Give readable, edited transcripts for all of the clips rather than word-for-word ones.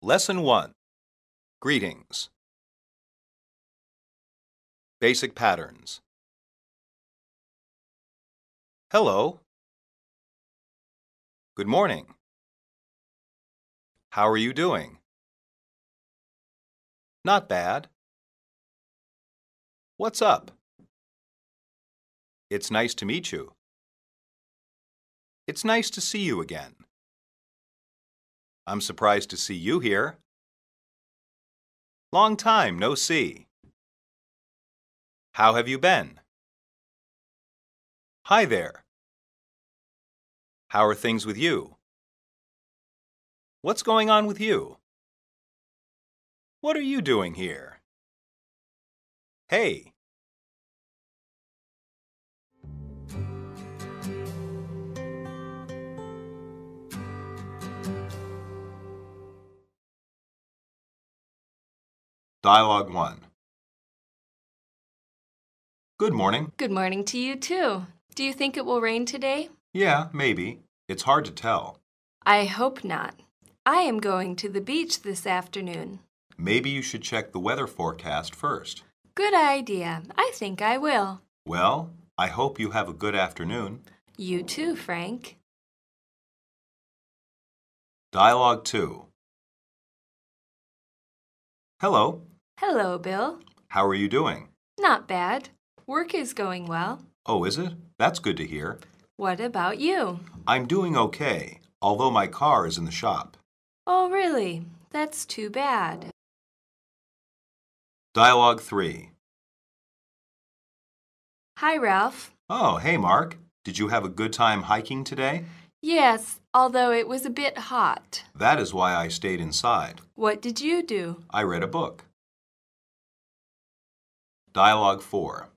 Lesson 1. Greetings. Basic patterns. Hello. Good morning. How are you doing? Not bad. What's up? It's nice to meet you. It's nice to see you again. I'm surprised to see you here. Long time no see. How have you been? Hi there. How are things with you? What's going on with you? What are you doing here? Hey. Dialogue 1. Good morning. Good morning to you, too. Do you think it will rain today? Yeah, maybe. It's hard to tell. I hope not. I am going to the beach this afternoon. Maybe you should check the weather forecast first. Good idea. I think I will. Well, I hope you have a good afternoon. You too, Frank. Dialogue 2. Hello. Hello, Bill. How are you doing? Not bad. Work is going well. Oh, is it? That's good to hear. What about you? I'm doing okay, although my car is in the shop. Oh, really? That's too bad. Dialogue 3. Hi, Ralph. Oh, hey, Mark. Did you have a good time hiking today? Yes, although it was a bit hot. That is why I stayed inside. What did you do? I read a book. Dialogue 4.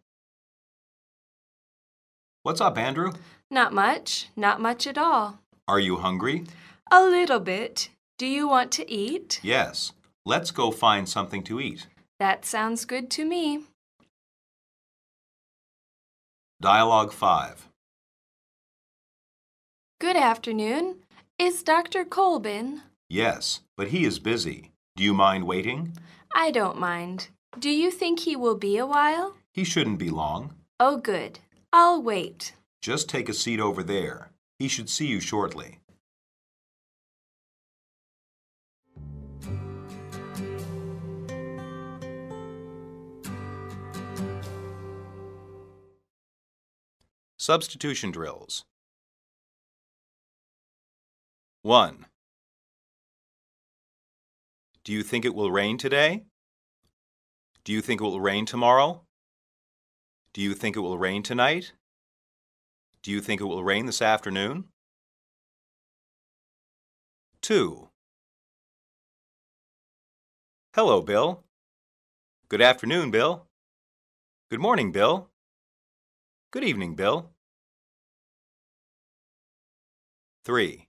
What's up, Andrew? Not much. Not much at all. Are you hungry? A little bit. Do you want to eat? Yes. Let's go find something to eat. That sounds good to me. Dialogue 5. Good afternoon. Is Dr. Kolb in? Yes, but he is busy. Do you mind waiting? I don't mind. Do you think he will be a while? He shouldn't be long. Oh, good. I'll wait. Just take a seat over there. He should see you shortly. Substitution drills. 1. Do you think it will rain today? Do you think it will rain tomorrow? Do you think it will rain tonight? Do you think it will rain this afternoon? 2. Hello, Bill. Good afternoon, Bill. Good morning, Bill. Good evening, Bill. 3.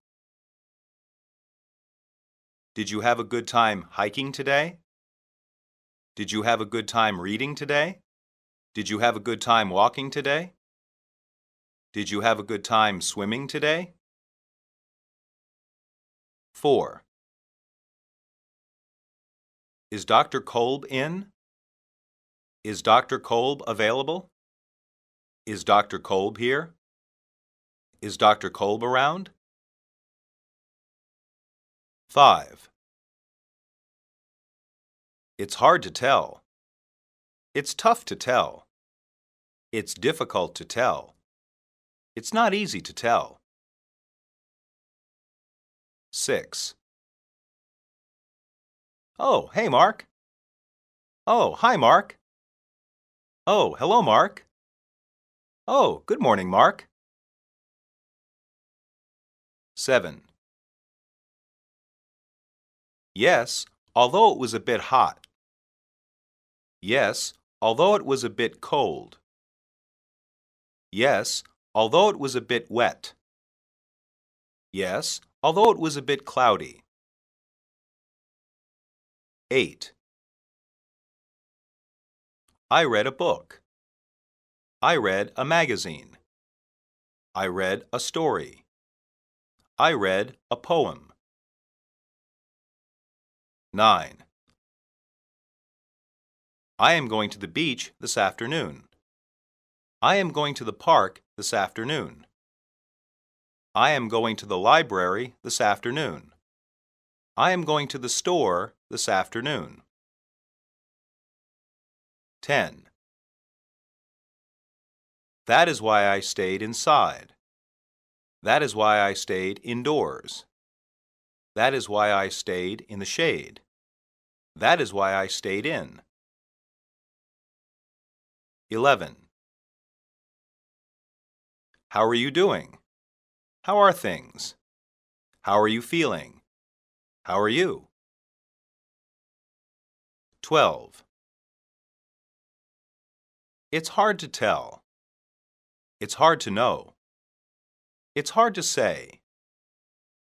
Did you have a good time hiking today? Did you have a good time reading today? Did you have a good time walking today? Did you have a good time swimming today? 4. Is Dr. Kolb in? Is Dr. Kolb available? Is Dr. Kolb here? Is Dr. Kolb around? 5. It's hard to tell. It's tough to tell. It's difficult to tell. It's not easy to tell. 6. Oh, hey, Mark. Oh, hi, Mark. Oh, hello, Mark. Oh, good morning, Mark. 7. Yes, although it was a bit hot. Yes, although it was a bit cold. Yes, although it was a bit wet. Yes, although it was a bit cloudy. 8. I read a book. I read a magazine. I read a story. I read a poem. 9. I am going to the beach this afternoon. I am going to the park this afternoon. I am going to the library this afternoon. I am going to the store this afternoon. 10. That is why I stayed inside. That is why I stayed indoors. That is why I stayed in the shade. That is why I stayed in. 11. How are you doing? How are things? How are you feeling? How are you? 12. It's hard to tell. It's hard to know. It's hard to say.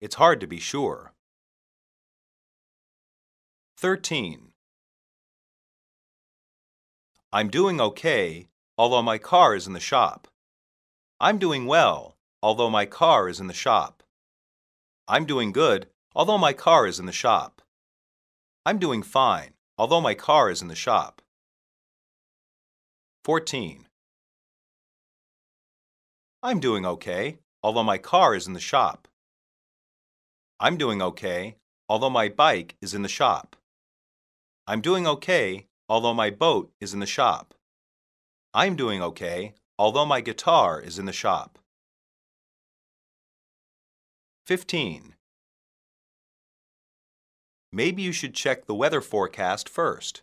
It's hard to be sure. 13. I'm doing okay, although my car is in the shop. I'm doing well, although my car is in the shop. I'm doing good, although my car is in the shop. I'm doing fine, although my car is in the shop. 14. I'm doing okay, although my car is in the shop. I'm doing okay, although my bike is in the shop. I'm doing okay, although my boat is in the shop. I'm doing okay, although my guitar is in the shop. 15. Maybe you should check the weather forecast first.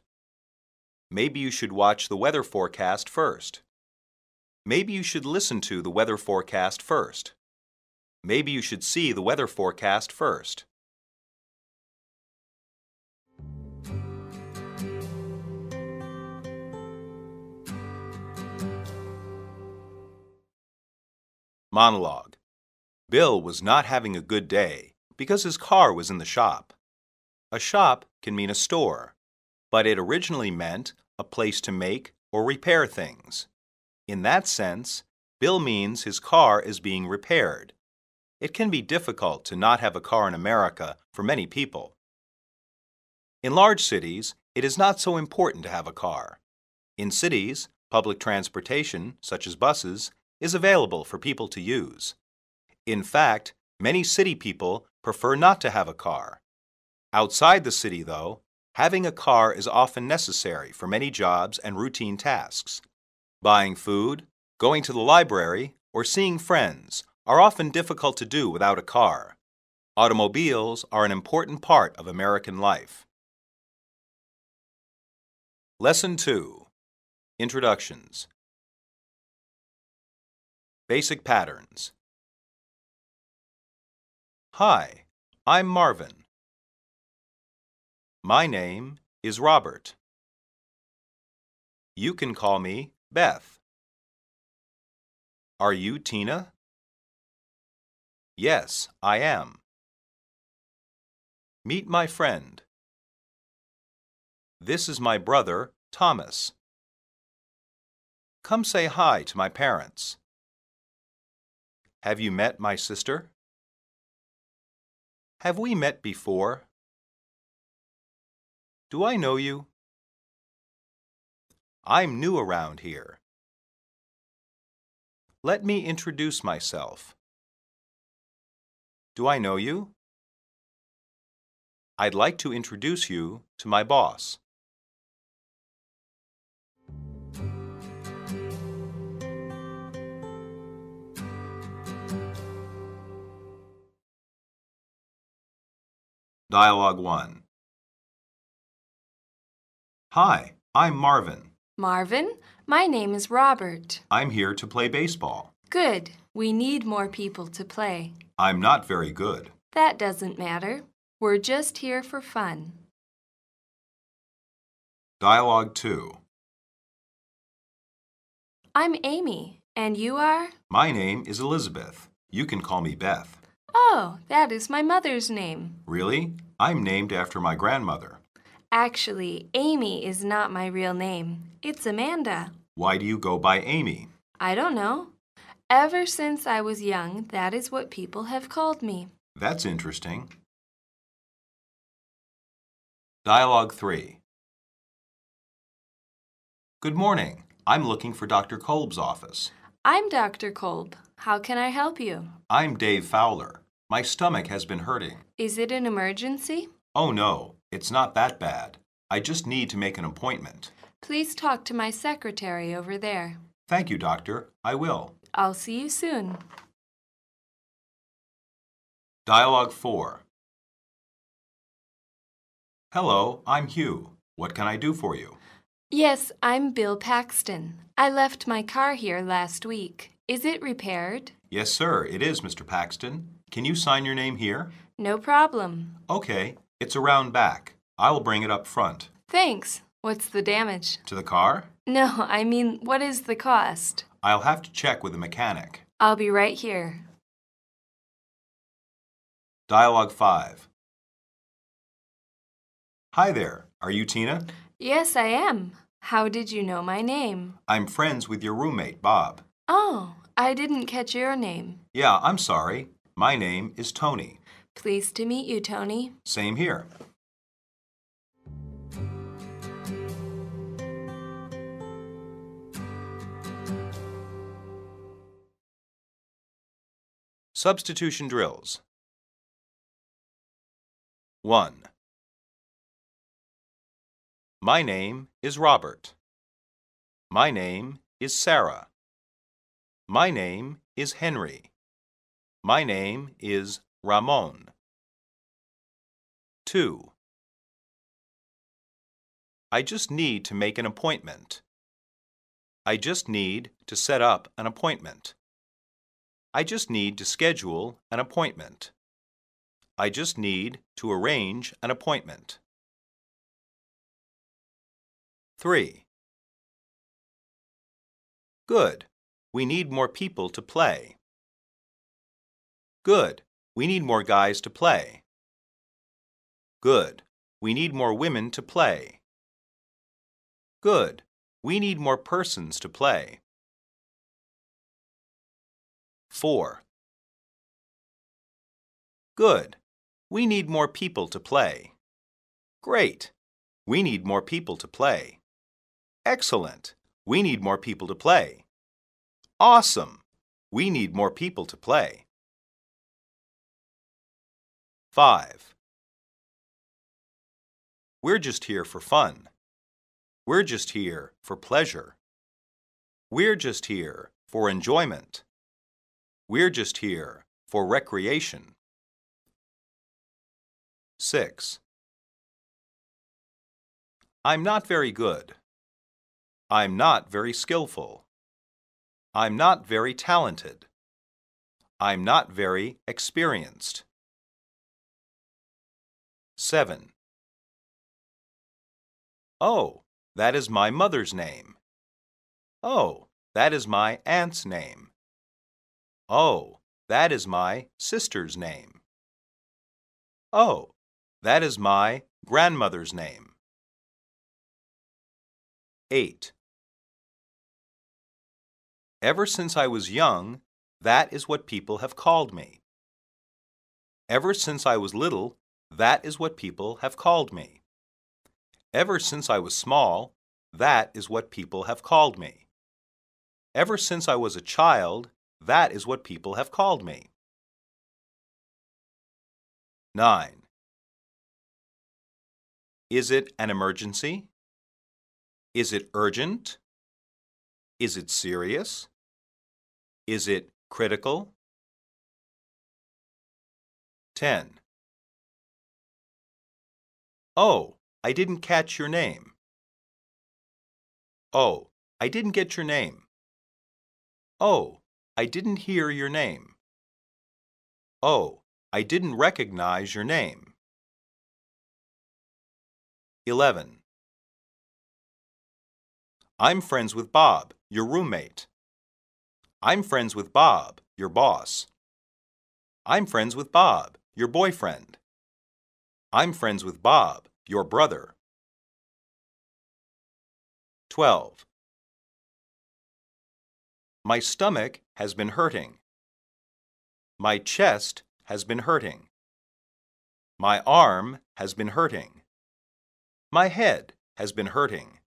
Maybe you should watch the weather forecast first. Maybe you should listen to the weather forecast first. Maybe you should see the weather forecast first. Monologue. Bill was not having a good day because his car was in the shop. A shop can mean a store, but it originally meant a place to make or repair things. In that sense, Bill means his car is being repaired. It can be difficult to not have a car in America for many people. In large cities, it is not so important to have a car. In cities, public transportation, such as buses, is available for people to use. In fact, many city people prefer not to have a car. Outside the city, though, having a car is often necessary for many jobs and routine tasks. Buying food, going to the library, or seeing friends are often difficult to do without a car. Automobiles are an important part of American life. Lesson 2. Introductions. Basic patterns. Hi, I'm Marvin. My name is Robert. You can call me Beth. Are you Tina? Yes, I am. Meet my friend. This is my brother, Thomas. Come say hi to my parents. Have you met my sister? Have we met before? Do I know you? I'm new around here. Let me introduce myself. Do I know you? I'd like to introduce you to my boss. Dialogue 1. Hi, I'm Marvin. Marvin, my name is Robert. I'm here to play baseball. Good. We need more people to play. I'm not very good. That doesn't matter. We're just here for fun. Dialogue 2. I'm Amy, and you are? My name is Elizabeth. You can call me Beth. Oh, that is my mother's name. Really? I'm named after my grandmother. Actually, Amy is not my real name. It's Amanda. Why do you go by Amy? I don't know. Ever since I was young, that is what people have called me. That's interesting. Dialogue 3. Good morning. I'm looking for Dr. Kolb's office. I'm Dr. Kolb. How can I help you? I'm Dave Fowler. My stomach has been hurting. Is it an emergency? Oh no, it's not that bad. I just need to make an appointment. Please talk to my secretary over there. Thank you, doctor. I will. I'll see you soon. Dialogue 4. Hello, I'm Hugh. What can I do for you? Yes, I'm Bill Paxton. I left my car here last week. Is it repaired? Yes, sir, it is, Mr. Paxton. Can you sign your name here? No problem. Okay, it's around back. I will bring it up front. Thanks. What's the damage? To the car? No, I mean, what is the cost? I'll have to check with the mechanic. I'll be right here. Dialogue 5. Hi there. Are you Tina? Yes, I am. How did you know my name? I'm friends with your roommate, Bob. Oh, I didn't catch your name. Yeah, I'm sorry. My name is Tony. Pleased to meet you, Tony. Same here. Substitution drills. 1. My name is Robert. My name is Sarah. My name is Henry. My name is Ramon. 2. I just need to make an appointment. I just need to set up an appointment. I just need to schedule an appointment. I just need to arrange an appointment. 3. Good. We need more people to play. Good. We need more guys to play. Good. We need more women to play. Good. We need more persons to play. 4. Good. We need more people to play. Great. We need more people to play. Excellent. We need more people to play. Awesome. We need more people to play. 5. We're just here for fun. We're just here for pleasure. We're just here for enjoyment. We're just here for recreation. 6. I'm not very good. I'm not very skillful. I'm not very talented. I'm not very experienced. 7. Oh, that is my mother's name. Oh, that is my aunt's name. Oh, that is my sister's name. Oh, that is my grandmother's name. 8. Ever since I was young, that is what people have called me. Ever since I was little, that is what people have called me. Ever since I was small, that is what people have called me. Ever since I was a child, that is what people have called me. 9. Is it an emergency? Is it urgent? Is it serious? Is it critical? 10. Oh, I didn't catch your name. Oh, I didn't get your name. Oh, I didn't hear your name. Oh, I didn't recognize your name. 11. I'm friends with Bob, your roommate. I'm friends with Bob, your boss. I'm friends with Bob, your boyfriend. I'm friends with Bob, your brother. 12. My stomach has been hurting. My chest has been hurting. My arm has been hurting. My head has been hurting.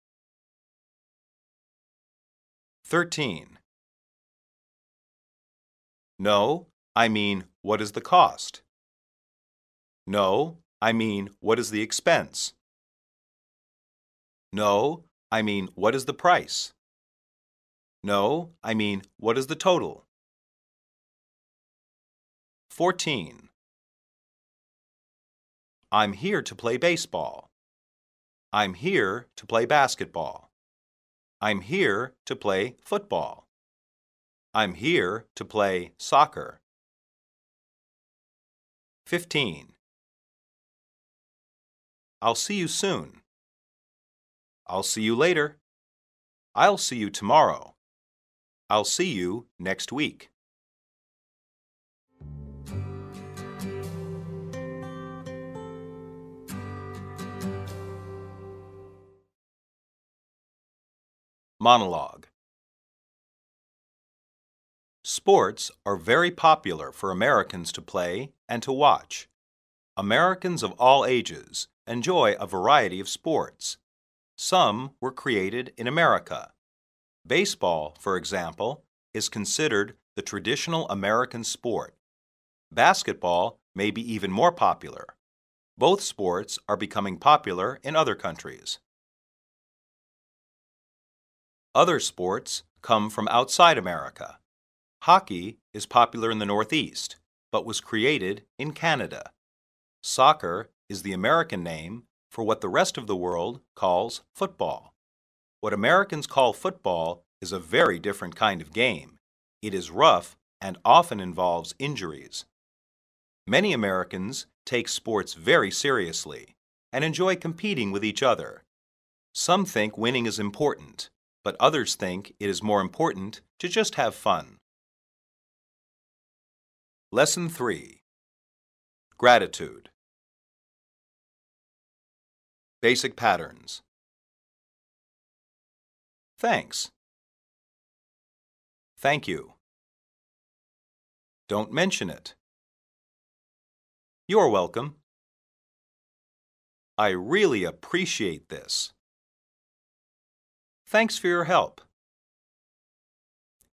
13. No, I mean, what is the cost? No, I mean, what is the expense? No, I mean, what is the price? No, I mean, what is the total? 14. I'm here to play baseball. I'm here to play basketball. I'm here to play football. I'm here to play soccer. 15. I'll see you soon. I'll see you later. I'll see you tomorrow. I'll see you next week. Monologue. Sports are very popular for Americans to play and to watch. Americans of all ages enjoy a variety of sports. Some were created in America. Baseball, for example, is considered the traditional American sport. Basketball may be even more popular. Both sports are becoming popular in other countries. Other sports come from outside America. Hockey is popular in the Northeast, but was created in Canada. Soccer is the American name for what the rest of the world calls football. What Americans call football is a very different kind of game. It is rough and often involves injuries. Many Americans take sports very seriously and enjoy competing with each other. Some think winning is important, but others think it is more important to just have fun. Lesson 3. Gratitude. Basic patterns. Thanks. Thank you. Don't mention it. You're welcome. I really appreciate this. Thanks for your help.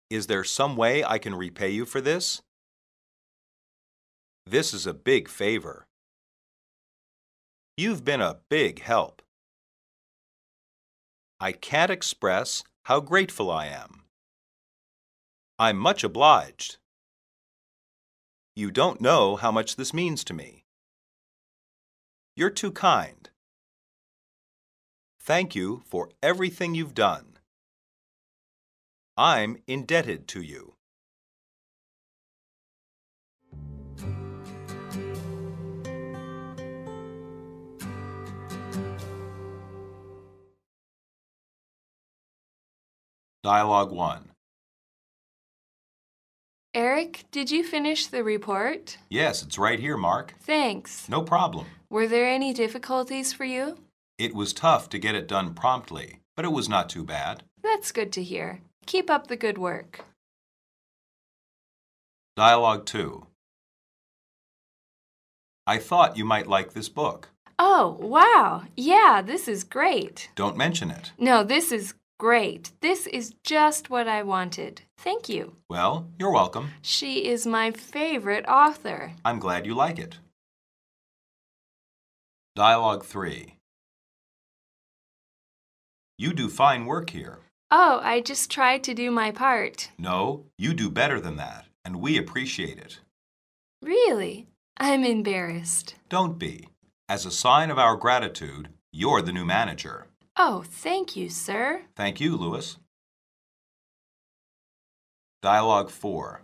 Is there some way I can repay you for this? This is a big favor. You've been a big help. I can't express how grateful I am. I'm much obliged. You don't know how much this means to me. You're too kind. Thank you for everything you've done. I'm indebted to you. Dialogue 1. Eric, did you finish the report? Yes, it's right here, Mark. Thanks. No problem. Were there any difficulties for you? It was tough to get it done promptly, but it was not too bad. That's good to hear. Keep up the good work. Dialogue 2. I thought you might like this book. Oh, wow. Yeah, this is great. Don't mention it. No, this is great. This is just what I wanted. Thank you. Well, you're welcome. She is my favorite author. I'm glad you like it. Dialogue 3. You do fine work here. Oh, I just tried to do my part. No, you do better than that, and we appreciate it. Really? I'm embarrassed. Don't be. As a sign of our gratitude, you're the new manager. Oh, thank you, sir. Thank you, Louis. Dialogue 4.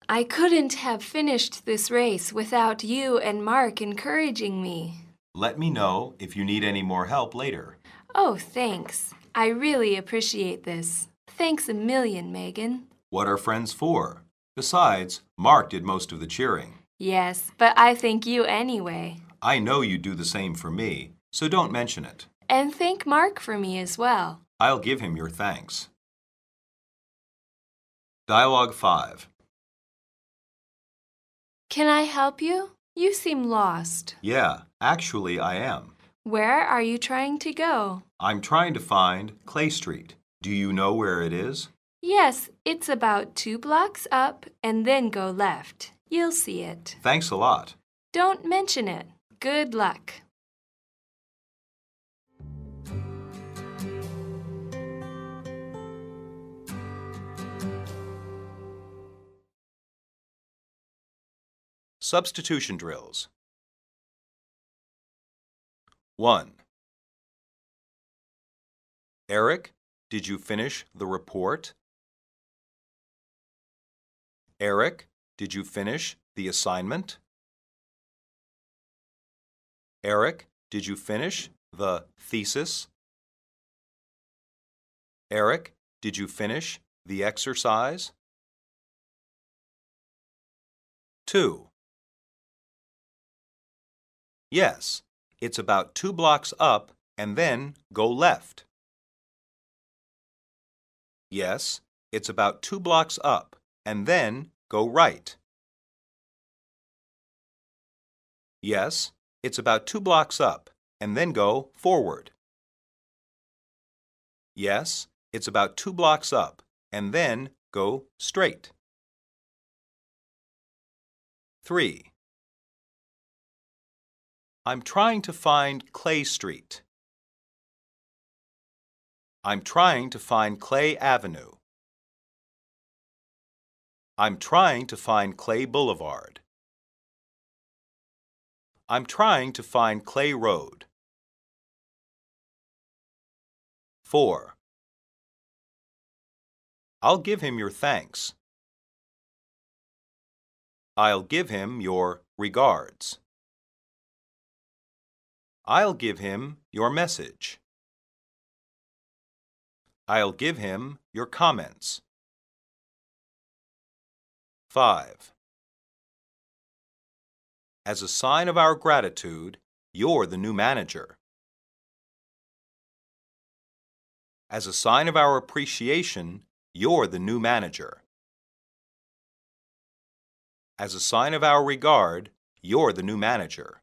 I couldn't have finished this race without you and Mark encouraging me. Let me know if you need any more help later. Oh, thanks. I really appreciate this. Thanks a million, Megan. What are friends for? Besides, Mark did most of the cheering. Yes, but I thank you anyway. I know you do the same for me, so don't mention it. And thank Mark for me as well. I'll give him your thanks. Dialogue 5. Can I help you? You seem lost. Yeah, actually I am. Where are you trying to go? I'm trying to find Clay Street. Do you know where it is? Yes, it's about 2 blocks up and then go left. You'll see it. Thanks a lot. Don't mention it. Good luck. Substitution drills. 1. Eric, did you finish the report? Eric, did you finish the assignment? Eric, did you finish the thesis? Eric, did you finish the exercise? 2. Yes, it's about 2 blocks up and then go left. Yes, it's about 2 blocks up and then go right. Yes, it's about 2 blocks up and then go forward. Yes, it's about 2 blocks up and then go straight. 3. I'm trying to find Clay Street. I'm trying to find Clay Avenue. I'm trying to find Clay Boulevard. I'm trying to find Clay Road. 4. I'll give him your thanks. I'll give him your regards. I'll give him your message. I'll give him your comments. 5. As a sign of our gratitude, you're the new manager. As a sign of our appreciation, you're the new manager. As a sign of our regard, you're the new manager.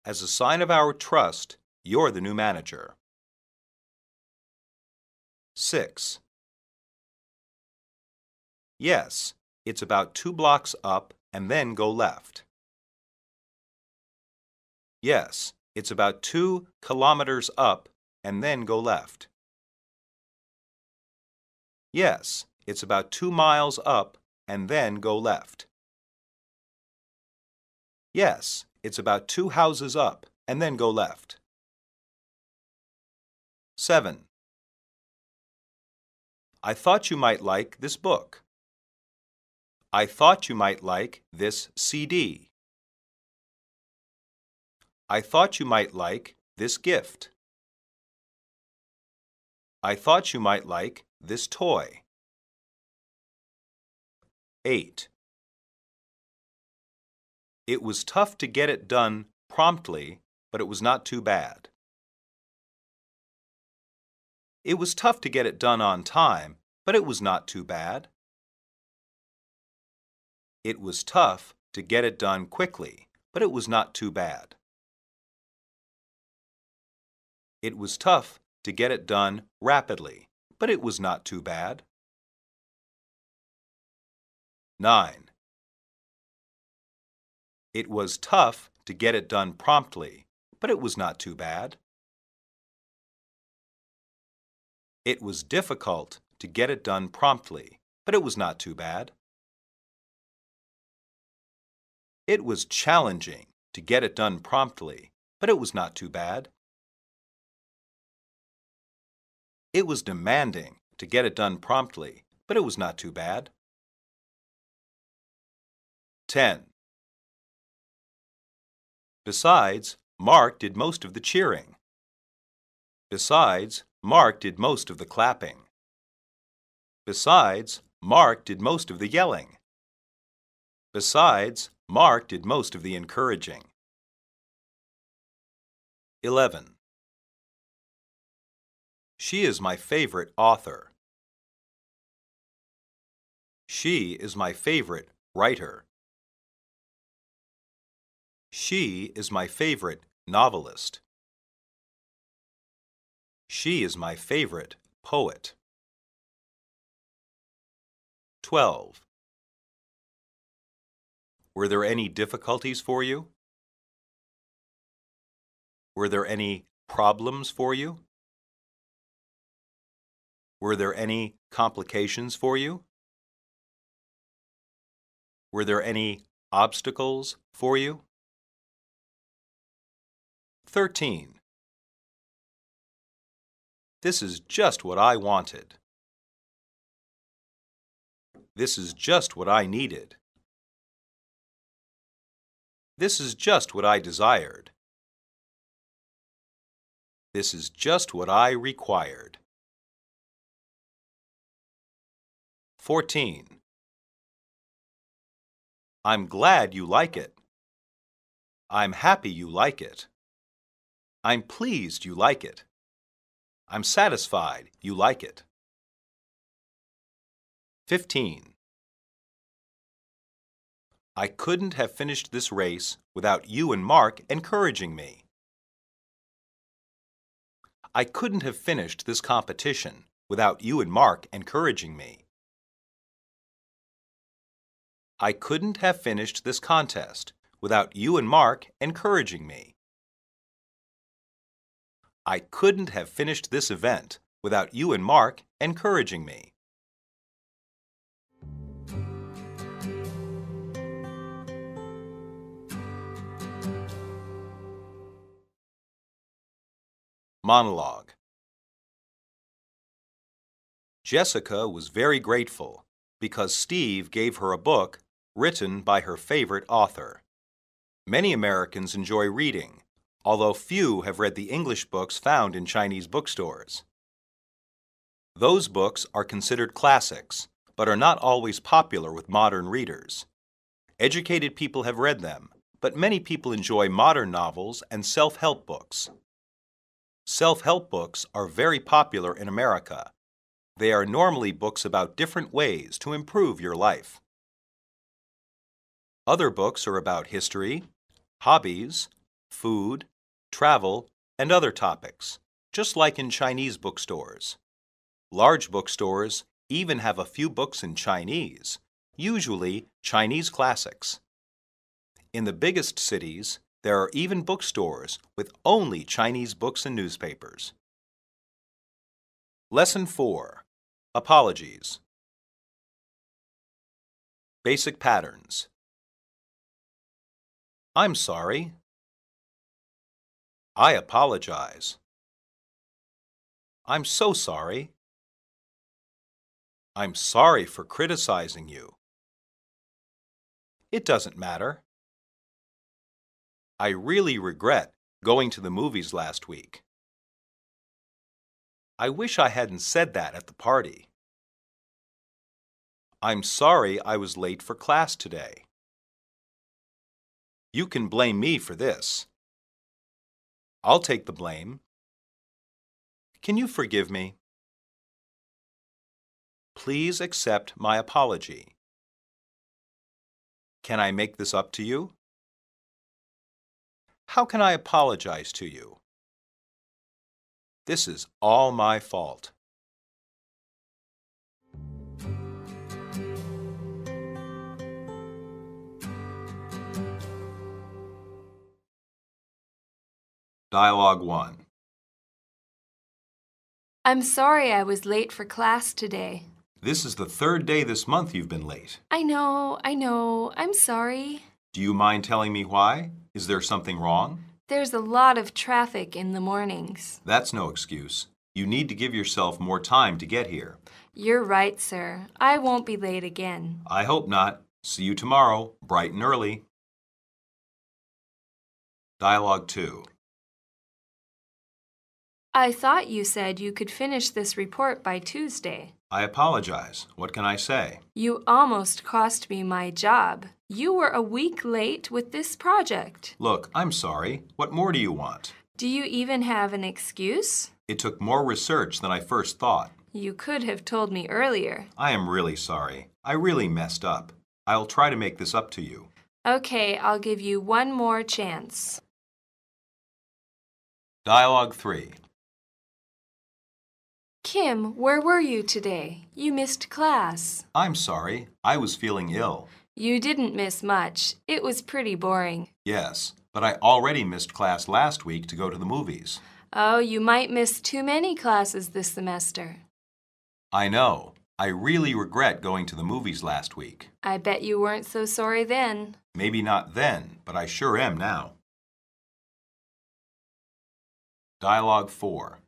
As a sign of our trust, you're the new manager. 6. Yes, it's about 2 blocks up and then go left. Yes, it's about 2 kilometers up and then go left. Yes, it's about 2 miles up and then go left. Yes, it's about 2 houses up and then go left. 7. I thought you might like this book. I thought you might like this CD. I thought you might like this gift. I thought you might like this toy. 8. It was tough to get it done promptly, but it was not too bad. It was tough to get it done on time, but it was not too bad. It was tough to get it done quickly, but it was not too bad. It was tough to get it done rapidly, but it was not too bad. 9. It was tough to get it done promptly, but it was not too bad. It was difficult to get it done promptly, but it was not too bad. It was challenging to get it done promptly, but it was not too bad. It was demanding to get it done promptly, but it was not too bad. 10. Besides, Mark did most of the cheering. Besides, Mark did most of the clapping. Besides, Mark did most of the yelling. Besides, Mark did most of the encouraging. 11. She is my favorite author. She is my favorite writer. She is my favorite novelist. She is my favorite poet. 12. Were there any difficulties for you? Were there any problems for you? Were there any complications for you? Were there any obstacles for you? 13. This is just what I wanted. This is just what I needed. This is just what I desired. This is just what I required. 14. I'm glad you like it. I'm happy you like it. I'm pleased you like it. I'm satisfied you like it. 15. I couldn't have finished this race without you and Mark encouraging me. I couldn't have finished this competition without you and Mark encouraging me. I couldn't have finished this contest without you and Mark encouraging me. I couldn't have finished this event without you and Mark encouraging me. Monologue. Jessica was very grateful because Steve gave her a book written by her favorite author. Many Americans enjoy reading, although few have read the English books found in Chinese bookstores. Those books are considered classics, but are not always popular with modern readers. Educated people have read them, but many people enjoy modern novels and self-help books. Self-help books are very popular in America. They are normally books about different ways to improve your life. Other books are about history, hobbies, food, travel, and other topics, just like in Chinese bookstores. Large bookstores even have a few books in Chinese, usually Chinese classics. In the biggest cities, there are even bookstores with only Chinese books and newspapers. Lesson 4. Apologies. Basic patterns. I'm sorry. I apologize. I'm so sorry. I'm sorry for criticizing you. It doesn't matter. I really regret going to the movies last week. I wish I hadn't said that at the party. I'm sorry I was late for class today. You can blame me for this. I'll take the blame. Can you forgive me? Please accept my apology. Can I make this up to you? How can I apologize to you? This is all my fault. Dialogue 1. I'm sorry I was late for class today. This is the third day this month you've been late. I know. I'm sorry. Do you mind telling me why? Is there something wrong? There's a lot of traffic in the mornings. That's no excuse. You need to give yourself more time to get here. You're right, sir. I won't be late again. I hope not. See you tomorrow, bright and early. Dialogue 2. I thought you said you could finish this report by Tuesday. I apologize. What can I say? You almost cost me my job. You were a week late with this project. Look, I'm sorry. What more do you want? Do you even have an excuse? It took more research than I first thought. You could have told me earlier. I am really sorry. I really messed up. I'll try to make this up to you. Okay, I'll give you one more chance. Dialogue 3. Kim, where were you today? You missed class. I'm sorry. I was feeling ill. You didn't miss much. It was pretty boring. Yes, but I already missed class last week to go to the movies. Oh, you might miss too many classes this semester. I know. I really regret going to the movies last week. I bet you weren't so sorry then. Maybe not then, but I sure am now. Dialogue 4.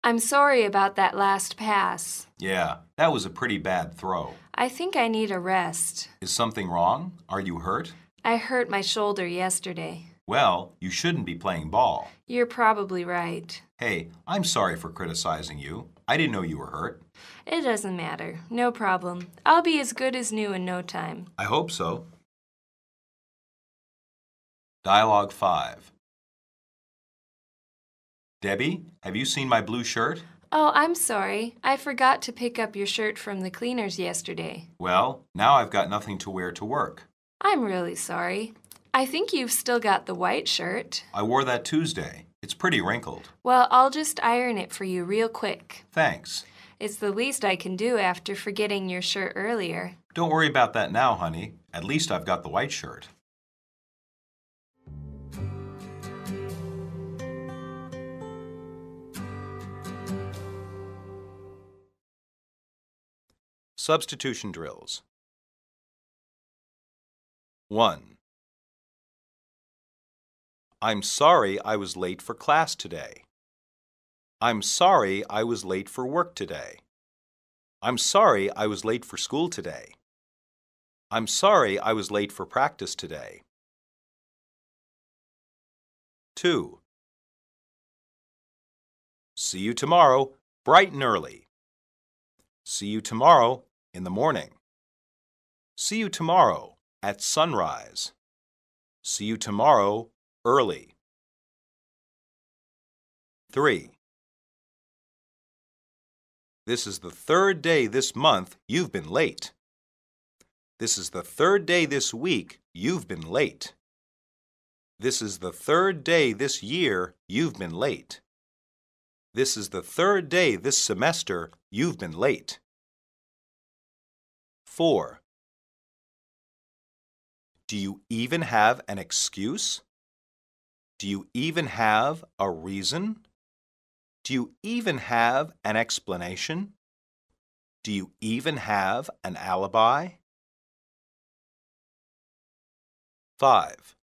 I'm sorry about that last pass. Yeah, that was a pretty bad throw. I think I need a rest. Is something wrong? Are you hurt? I hurt my shoulder yesterday. Well, you shouldn't be playing ball. You're probably right. Hey, I'm sorry for criticizing you. I didn't know you were hurt. It doesn't matter. No problem. I'll be as good as new in no time. I hope so. Dialogue 5. Debbie, have you seen my blue shirt? Oh, I'm sorry. I forgot to pick up your shirt from the cleaners yesterday. Well, now I've got nothing to wear to work. I'm really sorry. I think you've still got the white shirt. I wore that Tuesday. It's pretty wrinkled. Well, I'll just iron it for you real quick. Thanks. It's the least I can do after forgetting your shirt earlier. Don't worry about that now, honey. At least I've got the white shirt. Substitution drills. 1. I'm sorry I was late for class today. I'm sorry I was late for work today. I'm sorry I was late for school today. I'm sorry I was late for practice today. 2. See you tomorrow, bright and early. See you tomorrow in the morning. See you tomorrow at sunrise. See you tomorrow early. 3. This is the third day this month you've been late. This is the third day this week you've been late. This is the third day this year you've been late. This is the third day this semester you've been late. 4. Do you even have an excuse? Do you even have a reason? Do you even have an explanation? Do you even have an alibi? 5.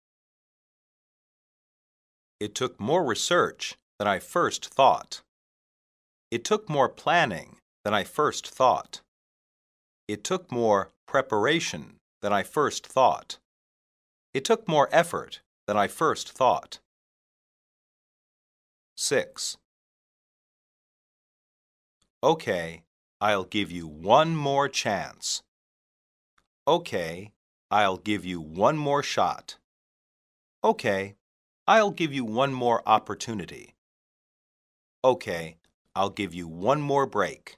It took more research than I first thought. It took more planning than I first thought. It took more preparation than I first thought. It took more effort than I first thought. 6. Okay, I'll give you one more chance. Okay, I'll give you one more shot. Okay, I'll give you one more opportunity. Okay, I'll give you one more break.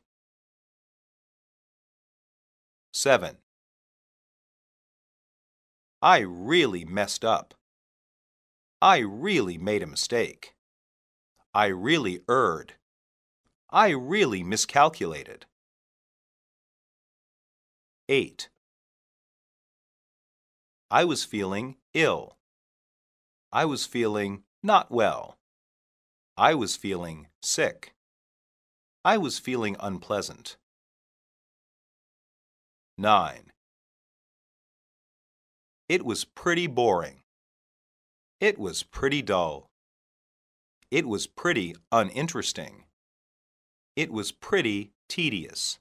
7. I really messed up. I really made a mistake. I really erred. I really miscalculated. 8. I was feeling ill. I was feeling not well. I was feeling sick. I was feeling unpleasant. 9. It was pretty boring. It was pretty dull. It was pretty uninteresting. It was pretty tedious.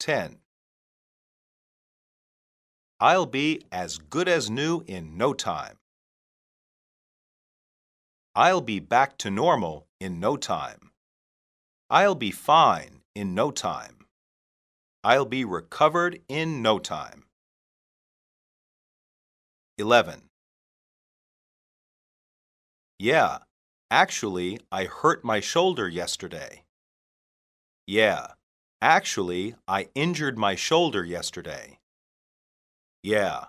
10. I'll be as good as new in no time. I'll be back to normal in no time. I'll be fine in no time. I'll be recovered in no time. 11. Yeah, actually, I hurt my shoulder yesterday. Yeah, Actually, I injured my shoulder yesterday. Yeah,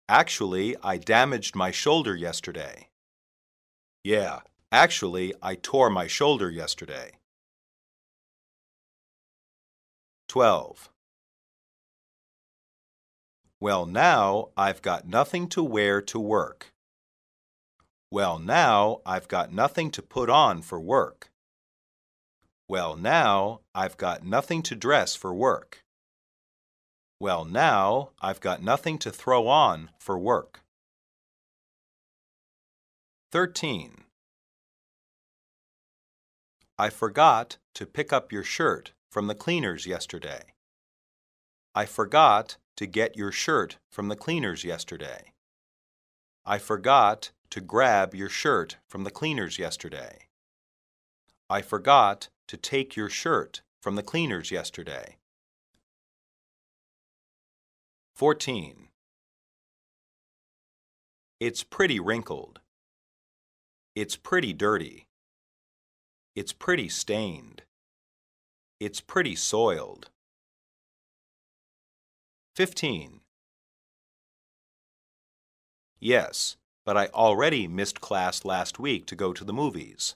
actually, I damaged my shoulder yesterday. Yeah, actually, I tore my shoulder yesterday. 12. Well, now I've got nothing to wear to work. Well, now I've got nothing to put on for work. Well, now I've got nothing to dress for work. Well, now I've got nothing to throw on for work. 13. I forgot to pick up your shirt from the cleaners yesterday. I forgot to get your shirt from the cleaners yesterday. I forgot to grab your shirt from the cleaners yesterday. I forgot to take your shirt from the cleaners yesterday. 14. It's pretty wrinkled. It's pretty dirty. It's pretty stained. It's pretty soiled. 15. Yes, but I already missed class last week to go to the movies.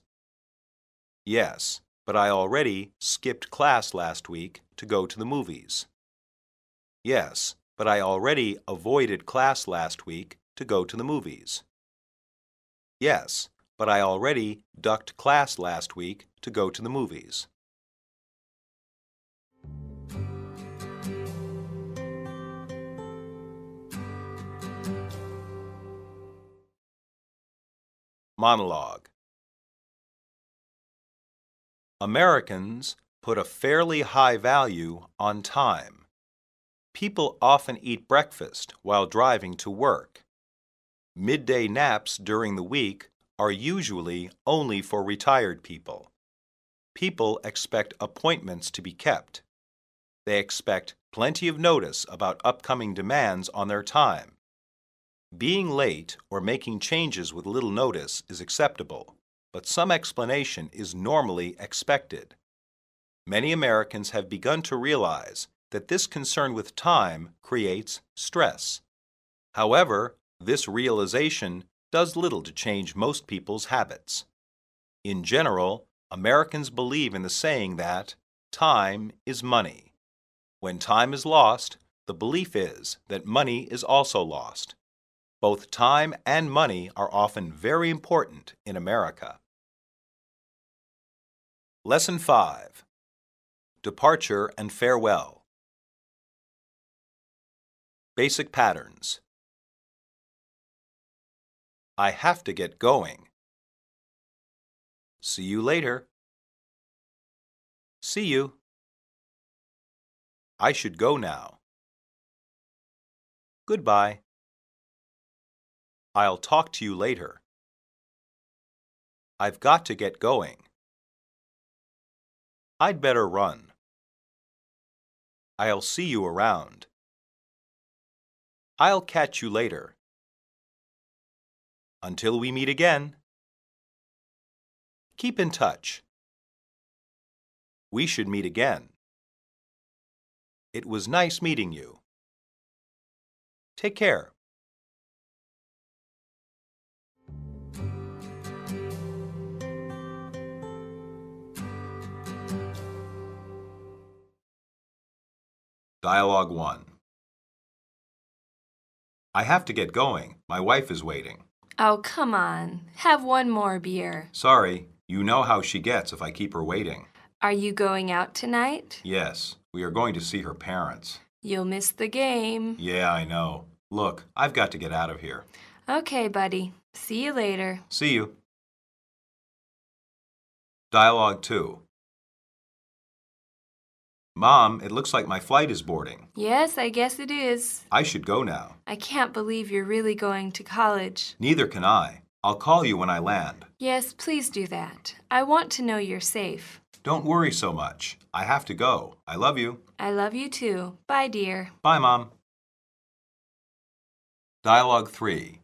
Yes, but I already skipped class last week to go to the movies. Yes, but I already avoided class last week to go to the movies. Yes, but I already ducked class last week to go to the movies. Monologue. Americans put a fairly high value on time. People often eat breakfast while driving to work. Midday naps during the week are usually only for retired people. People expect appointments to be kept. They expect plenty of notice about upcoming demands on their time. Being late or making changes with little notice is acceptable, but some explanation is normally expected. Many Americans have begun to realize that this concern with time creates stress. However, this realization does little to change most people's habits. In general, Americans believe in the saying that time is money. When time is lost, the belief is that money is also lost. Both time and money are often very important in America. Lesson 5. Departure and Farewell. Basic patterns. I have to get going. See you later. See you. I should go now. Goodbye. I'll talk to you later. I've got to get going. I'd better run. I'll see you around. I'll catch you later. Until we meet again. Keep in touch. We should meet again. It was nice meeting you. Take care. Dialogue 1. I have to get going. My wife is waiting. Oh, come on. Have one more beer. Sorry, you know how she gets if I keep her waiting. Are you going out tonight? Yes, we are going to see her parents. You'll miss the game. Yeah, I know. Look, I've got to get out of here. Okay, buddy. See you later. See you. Dialogue 2. Mom, it looks like my flight is boarding. Yes, I guess it is. I should go now. I can't believe you're really going to college. Neither can I. I'll call you when I land. Yes, please do that. I want to know you're safe. Don't worry so much. I have to go. I love you. I love you too. Bye, dear. Bye, Mom. Dialogue 3.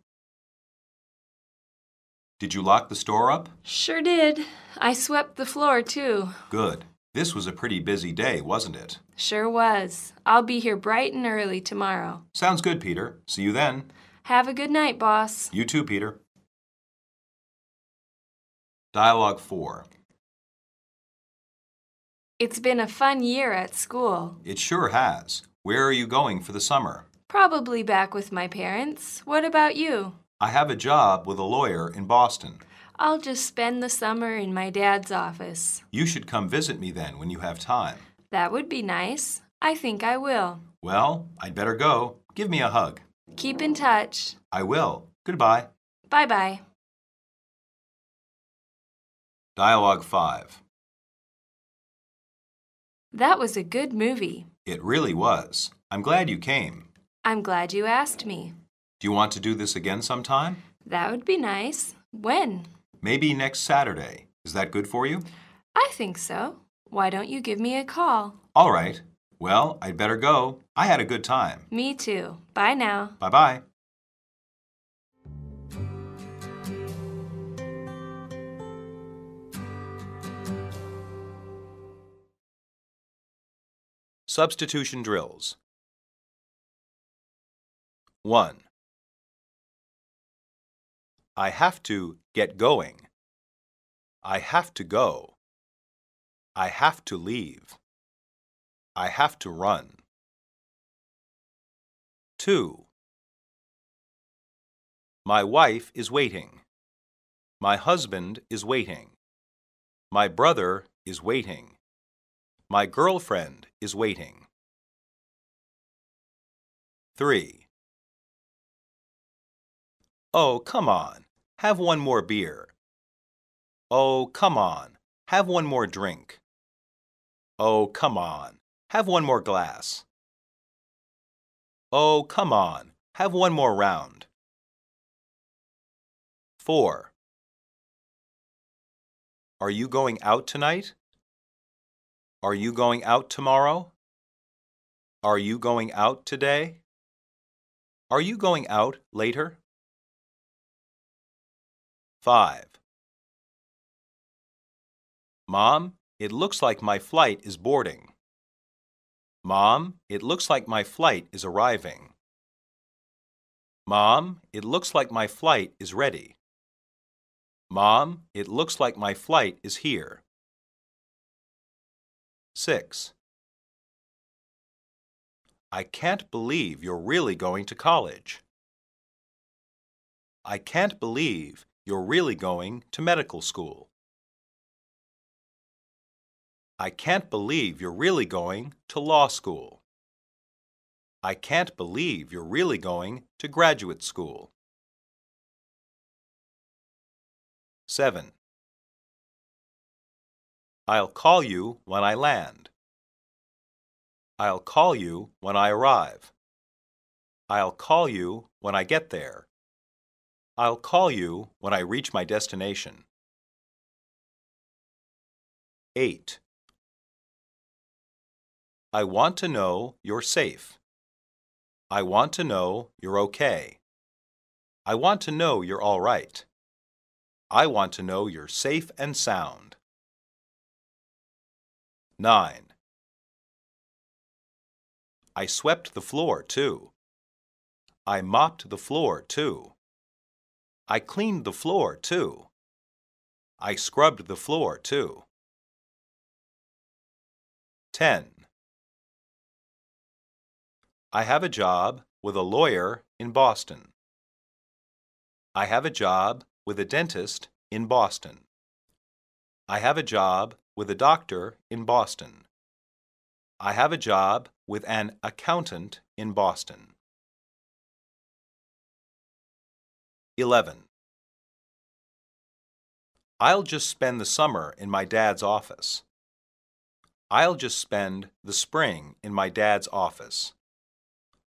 Did you lock the store up? Sure did. I swept the floor, too. Good. This was a pretty busy day, wasn't it? Sure was. I'll be here bright and early tomorrow. Sounds good, Peter. See you then. Have a good night, boss. You too, Peter. Dialogue 4. It's been a fun year at school. It sure has. Where are you going for the summer? Probably back with my parents. What about you? I have a job with a lawyer in Boston. I'll just spend the summer in my dad's office. You should come visit me then when you have time. That would be nice. I think I will. Well, I'd better go. Give me a hug. Keep in touch. I will. Goodbye. Bye-bye. Dialogue 5. That was a good movie. It really was. I'm glad you came. I'm glad you asked me. Do you want to do this again sometime? That would be nice. When? Maybe next Saturday. Is that good for you? I think so. Why don't you give me a call? All right. Well, I'd better go. I had a good time. Me too. Bye now. Bye-bye. Substitution drills. 1. I have to get going. I have to go. I have to leave. I have to run. 2. My wife is waiting. My husband is waiting. My brother is waiting. My girlfriend is waiting. 3. Oh, come on. Have one more beer. Oh, come on. Have one more drink. Oh, come on. Have one more glass. Oh, come on. Have one more round. 4. Are you going out tonight? Are you going out tomorrow? Are you going out today? Are you going out later? 5. Mom, it looks like my flight is boarding. Mom, it looks like my flight is arriving. Mom, it looks like my flight is ready. Mom, it looks like my flight is here. 6. I can't believe you're really going to college. I can't believe you're really going to medical school. I can't believe you're really going to law school. I can't believe you're really going to graduate school. 7. I'll call you when I land. I'll call you when I arrive. I'll call you when I get there. I'll call you when I reach my destination. 8. I want to know you're safe. I want to know you're okay. I want to know you're all right. I want to know you're safe and sound. 9. I swept the floor, too. I mopped the floor, too. I cleaned the floor, too. I scrubbed the floor, too. 10. I have a job with a lawyer in Boston. I have a job with a dentist in Boston. I have a job with a doctor in Boston. I have a job with an accountant in Boston. 11. I'll just spend the summer in my dad's office. I'll just spend the spring in my dad's office.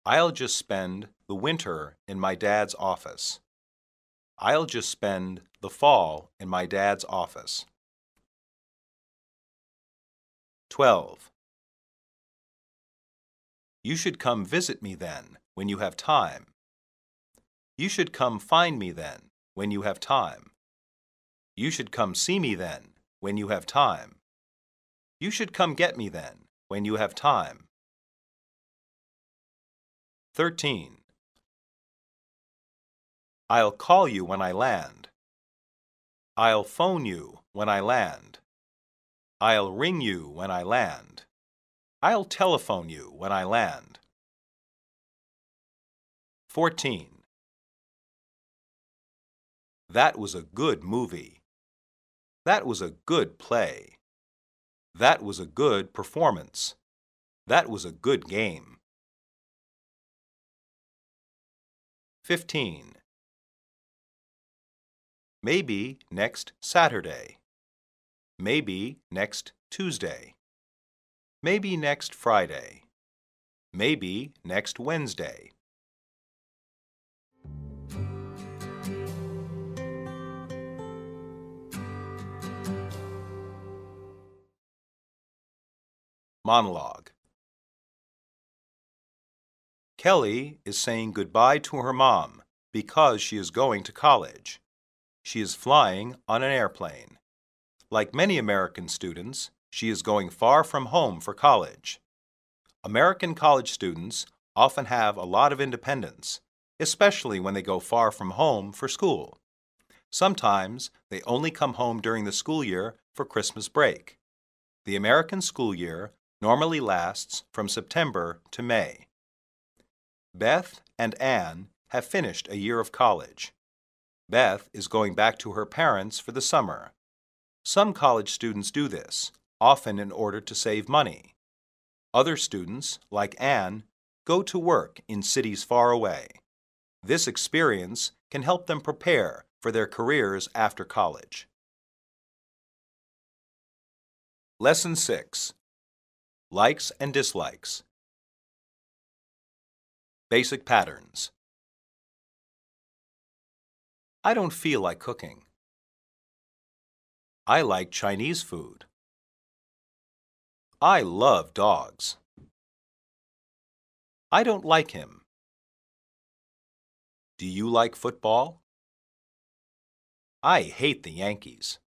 I'll just spend the winter in my dad's office. I'll just spend the fall in my dad's office. 12. You should come visit me then, when you have time. You should come find me then, when you have time. You should come see me then, when you have time. You should come get me then, when you have time. 13. I'll call you when I land. I'll phone you when I land. I'll ring you when I land. I'll telephone you when I land. 14. That was a good movie. That was a good play. That was a good performance. That was a good game. 15. Maybe next Saturday. Maybe next Tuesday. Maybe next Friday. Maybe next Wednesday. Monologue. Kelly is saying goodbye to her mom because she is going to college. She is flying on an airplane. Like many American students, she is going far from home for college. American college students often have a lot of independence, especially when they go far from home for school. Sometimes they only come home during the school year for Christmas break. The American school year normally lasts from September to May. Beth and Anne have finished a year of college. Beth is going back to her parents for the summer. Some college students do this, often in order to save money. Other students, like Anne, go to work in cities far away. This experience can help them prepare for their careers after college. Lesson 6. Likes and dislikes. Basic patterns. I don't feel like cooking. I like Chinese food. I love dogs. I don't like him. Do you like football? I hate the Yankees.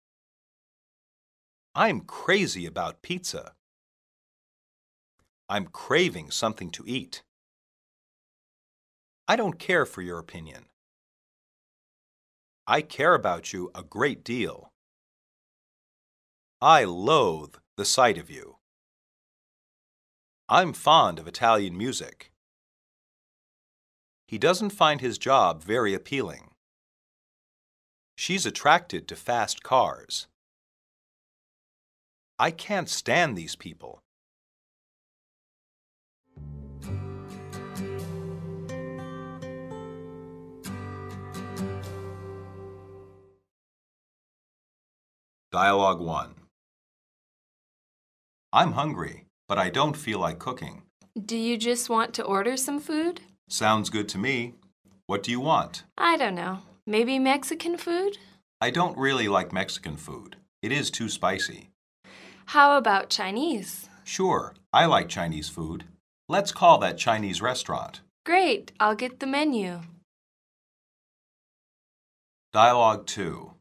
I'm crazy about pizza. I'm craving something to eat. I don't care for your opinion. I care about you a great deal. I loathe the sight of you. I'm fond of Italian music. He doesn't find his job very appealing. She's attracted to fast cars. I can't stand these people. Dialogue 1. I'm hungry, but I don't feel like cooking. Do you just want to order some food? Sounds good to me. What do you want? I don't know. Maybe Mexican food? I don't really like Mexican food. It is too spicy. How about Chinese? Sure, I like Chinese food. Let's call that Chinese restaurant. Great, I'll get the menu. Dialogue 2.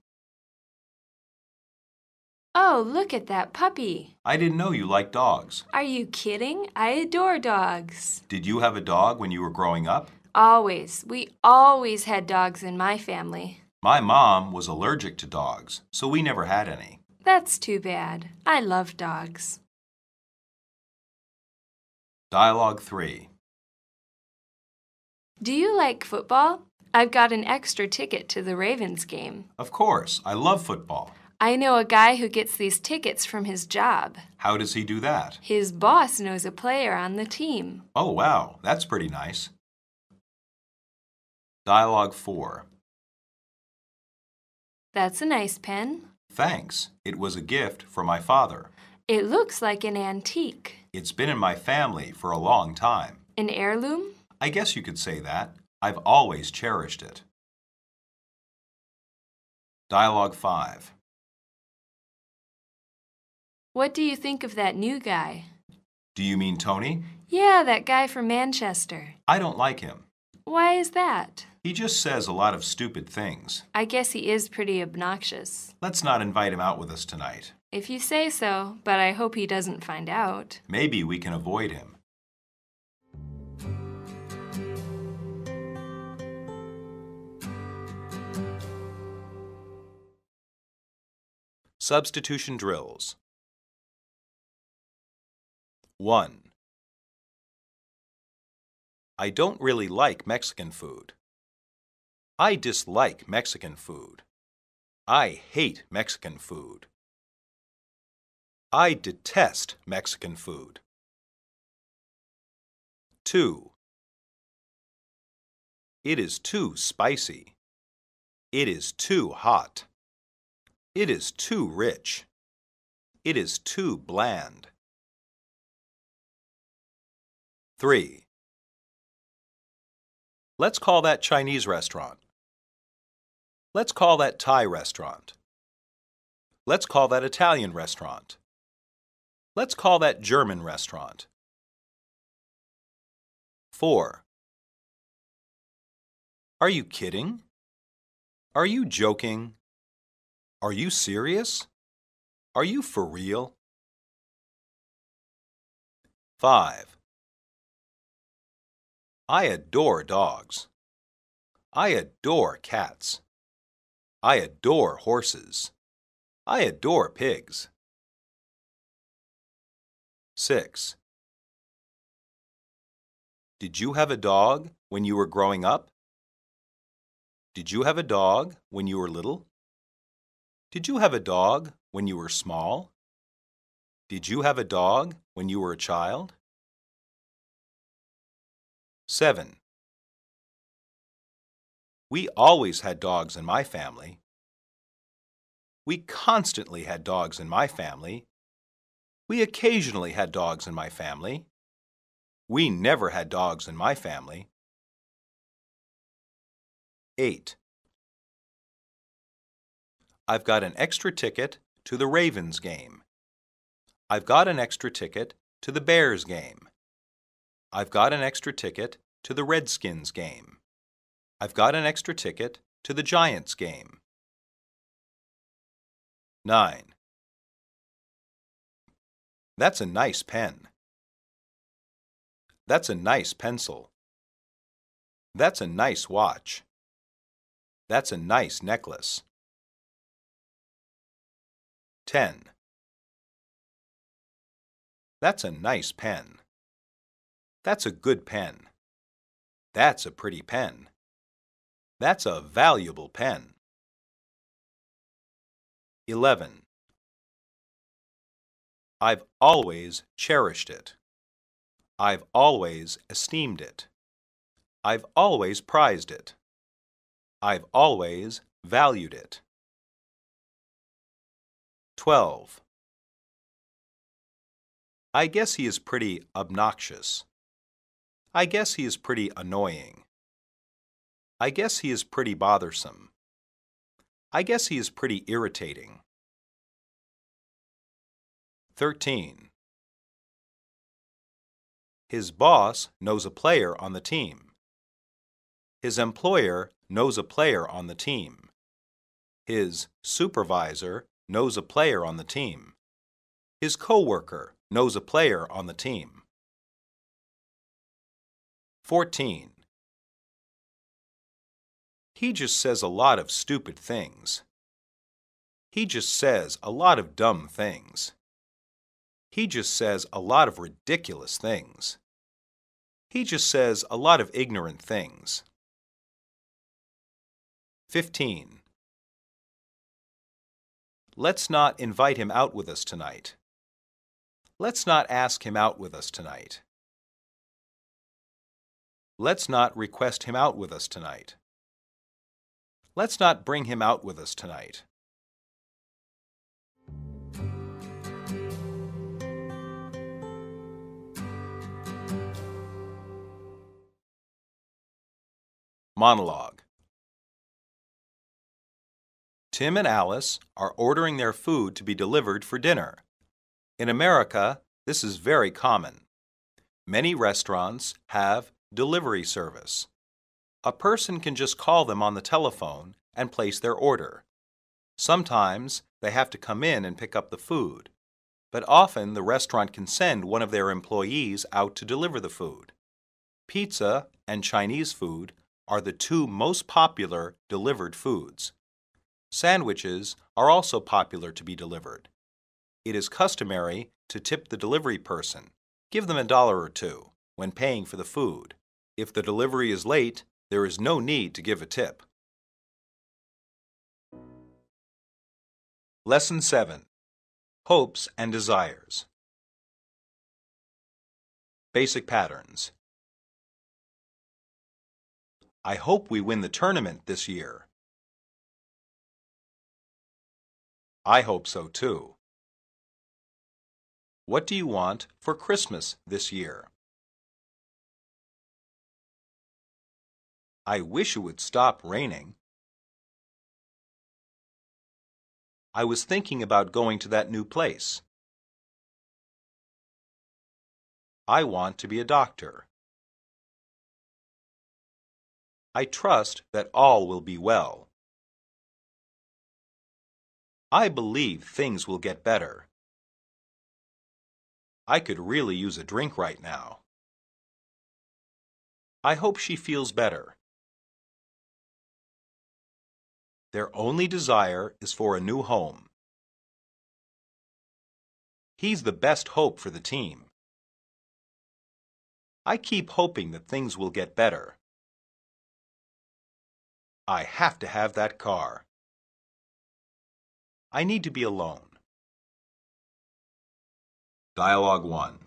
Oh, look at that puppy. I didn't know you liked dogs. Are you kidding? I adore dogs. Did you have a dog when you were growing up? Always. We always had dogs in my family. My mom was allergic to dogs, so we never had any. That's too bad. I love dogs. Dialogue 3. Do you like football? I've got an extra ticket to the Ravens game. Of course, I love football. I know a guy who gets these tickets from his job. How does he do that? His boss knows a player on the team. Oh, wow, that's pretty nice. Dialogue 4. That's a nice pen. Thanks. It was a gift from my father. It looks like an antique. It's been in my family for a long time. An heirloom? I guess you could say that. I've always cherished it. Dialogue 5. What do you think of that new guy? Do you mean Tony? Yeah, that guy from Manchester. I don't like him. Why is that? He just says a lot of stupid things. I guess he is pretty obnoxious. Let's not invite him out with us tonight. If you say so, but I hope he doesn't find out. Maybe we can avoid him. Substitution drills. 1. I don't really like Mexican food. I dislike Mexican food. I hate Mexican food. I detest Mexican food. 2. It is too spicy. It is too hot. It is too rich. It is too bland. 3. Let's call that Chinese restaurant. Let's call that Thai restaurant. Let's call that Italian restaurant. Let's call that German restaurant. 4. Are you kidding? Are you joking? Are you serious? Are you for real? 5. I adore dogs. I adore cats. I adore horses. I adore pigs. 6. Did you have a dog when you were growing up? Did you have a dog when you were little? Did you have a dog when you were small? Did you have a dog when you were a child? 7. We always had dogs in my family. We constantly had dogs in my family. We occasionally had dogs in my family. We never had dogs in my family. 8. I've got an extra ticket to the Ravens game. I've got an extra ticket to the Bears game. I've got an extra ticket to the Redskins game. I've got an extra ticket to the Giants game. 9. That's a nice pen. That's a nice pencil. That's a nice watch. That's a nice necklace. 10. That's a nice pen. That's a good pen. That's a pretty pen. That's a valuable pen. 11. I've always cherished it. I've always esteemed it. I've always prized it. I've always valued it. 12. I guess he is pretty obnoxious. I guess he is pretty annoying. I guess he is pretty bothersome. I guess he is pretty irritating. 13. His boss knows a player on the team. His employer knows a player on the team. His supervisor knows a player on the team. His coworker knows a player on the team. 14. He just says a lot of stupid things. He just says a lot of dumb things. He just says a lot of ridiculous things. He just says a lot of ignorant things. 15. Let's not invite him out with us tonight. Let's not ask him out with us tonight. Let's not request him out with us tonight. Let's not bring him out with us tonight. Monologue. Tim and Alice are ordering their food to be delivered for dinner. In America, this is very common. Many restaurants have delivery service. A person can just call them on the telephone and place their order. Sometimes they have to come in and pick up the food, but often the restaurant can send one of their employees out to deliver the food. Pizza and Chinese food are the two most popular delivered foods. Sandwiches are also popular to be delivered. It is customary to tip the delivery person. Give them $1 or $2 when paying for the food. If the delivery is late, there is no need to give a tip. Lesson 7. Hopes and Desires. Basic Patterns. I hope we win the tournament this year. I hope so too. What do you want for Christmas this year? I wish it would stop raining. I was thinking about going to that new place. I want to be a doctor. I trust that all will be well. I believe things will get better. I could really use a drink right now. I hope she feels better. Their only desire is for a new home. He's the best hope for the team. I keep hoping that things will get better. I have to have that car. I need to be alone. Dialogue 1.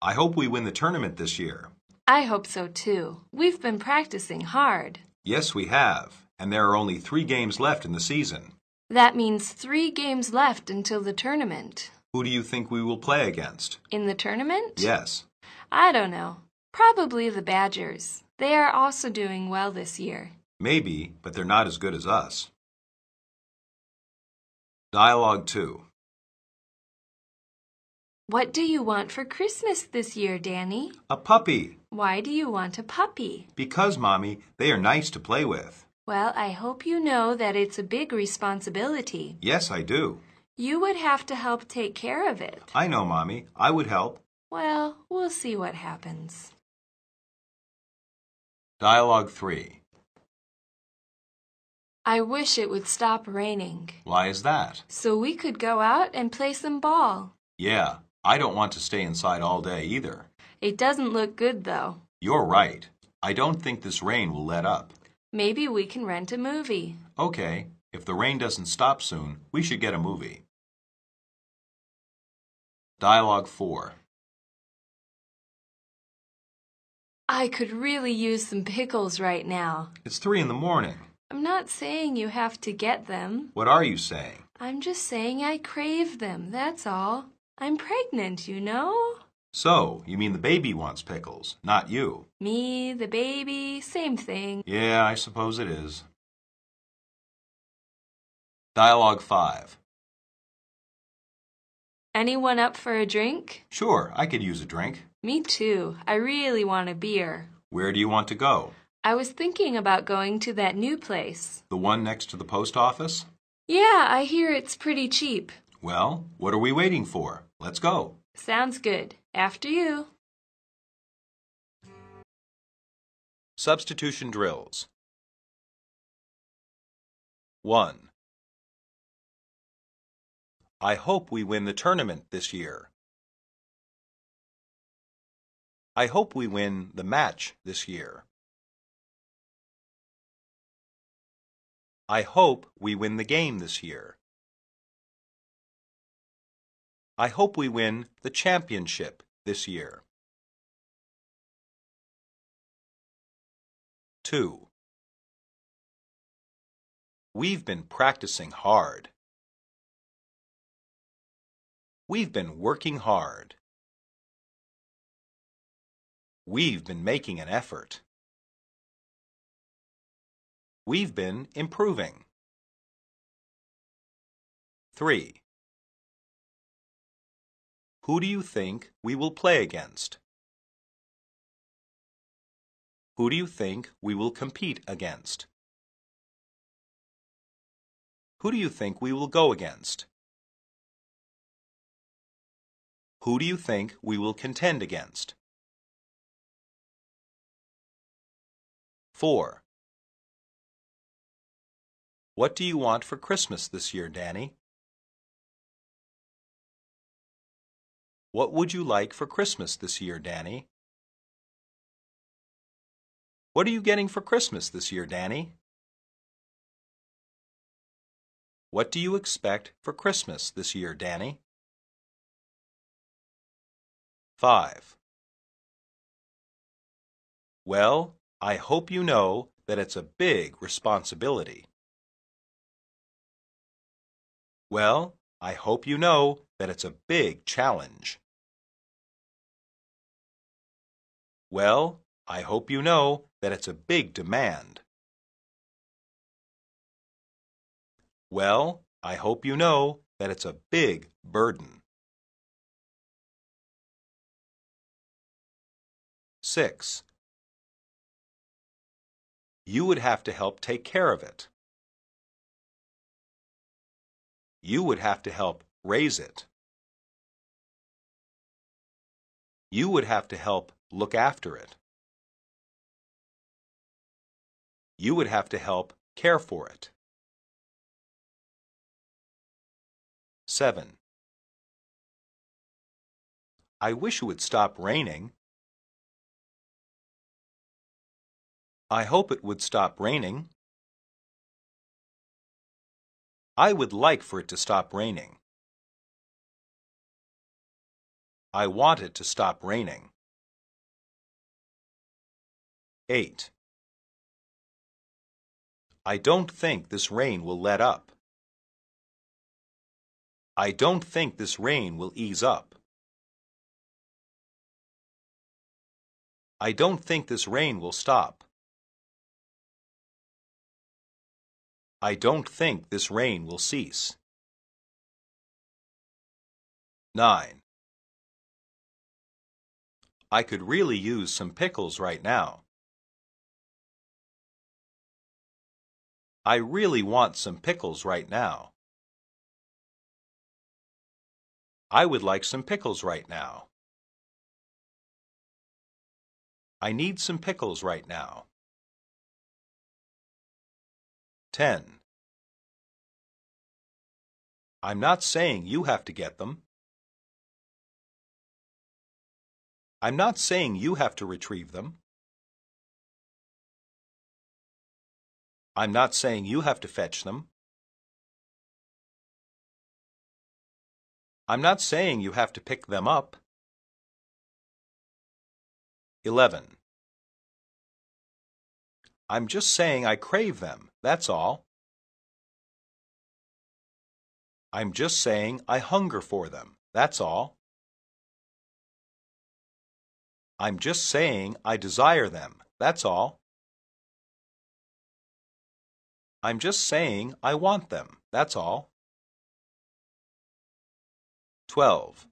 I hope we win the tournament this year. I hope so too. We've been practicing hard. Yes, we have, and there are only 3 games left in the season. That means 3 games left until the tournament. Who do you think we will play against? In the tournament? Yes. I don't know. Probably the Badgers. They are also doing well this year. Maybe, but they're not as good as us. Dialogue 2. What do you want for Christmas this year, Danny? A puppy. Why do you want a puppy? Because, Mommy, they are nice to play with. Well, I hope you know that it's a big responsibility. Yes, I do. You would have to help take care of it. I know, Mommy. I would help. Well, we'll see what happens. Dialogue 3. I wish it would stop raining. Why is that? So we could go out and play some ball. Yeah, I don't want to stay inside all day either. It doesn't look good, though. You're right. I don't think this rain will let up. Maybe we can rent a movie. Okay, if the rain doesn't stop soon, we should get a movie. Dialogue 4. I could really use some pickles right now. It's 3 in the morning. I'm not saying you have to get them. What are you saying? I'm just saying I crave them, that's all. I'm pregnant, you know. So, you mean the baby wants pickles, not you? Me, the baby, same thing. Yeah, I suppose it is. Dialogue 5. Anyone up for a drink? Sure, I could use a drink. Me too. I really want a beer. Where do you want to go? I was thinking about going to that new place. The one next to the post office? Yeah, I hear it's pretty cheap. Well, what are we waiting for? Let's go. Sounds good. After you. Substitution drills. 1. I hope we win the tournament this year. I hope we win the match this year. I hope we win the game this year. I hope we win the championship this year. 2. We've been practicing hard. We've been working hard. We've been making an effort. We've been improving. 3. Who do you think we will play against? Who do you think we will compete against? Who do you think we will go against? Who do you think we will contend against? 4. What do you want for Christmas this year, Danny? What would you like for Christmas this year, Danny? What are you getting for Christmas this year, Danny? What do you expect for Christmas this year, Danny? 5. Well, I hope you know that it's a big responsibility. Well, I hope you know that it's a big challenge. Well, I hope you know that it's a big demand. Well, I hope you know that it's a big burden. 6. You would have to help take care of it. You would have to help raise it. You would have to help look after it. You would have to help care for it. 7. I wish it would stop raining. I hope it would stop raining. I would like for it to stop raining. I want it to stop raining. 8. I don't think this rain will let up. I don't think this rain will ease up. I don't think this rain will stop. I don't think this rain will cease. 9. I could really use some pickles right now. I really want some pickles right now. I would like some pickles right now. I need some pickles right now. 10. I'm not saying you have to get them. I'm not saying you have to retrieve them. I'm not saying you have to fetch them. I'm not saying you have to pick them up. 11. I'm just saying I crave them, that's all. I'm just saying I hunger for them, that's all. I'm just saying I desire them, that's all. I'm just saying I want them, that's all. 12.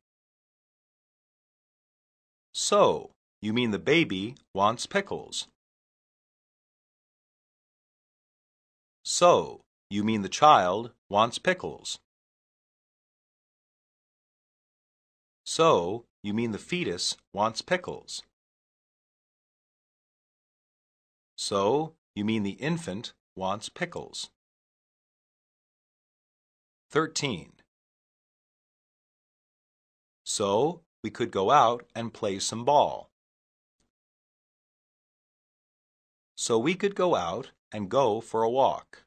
So, you mean the baby wants pickles. So, you mean the child wants pickles. So, you mean the fetus wants pickles. So, you mean the infant wants pickles. 13. So, we could go out and play some ball. So we could go out and go for a walk.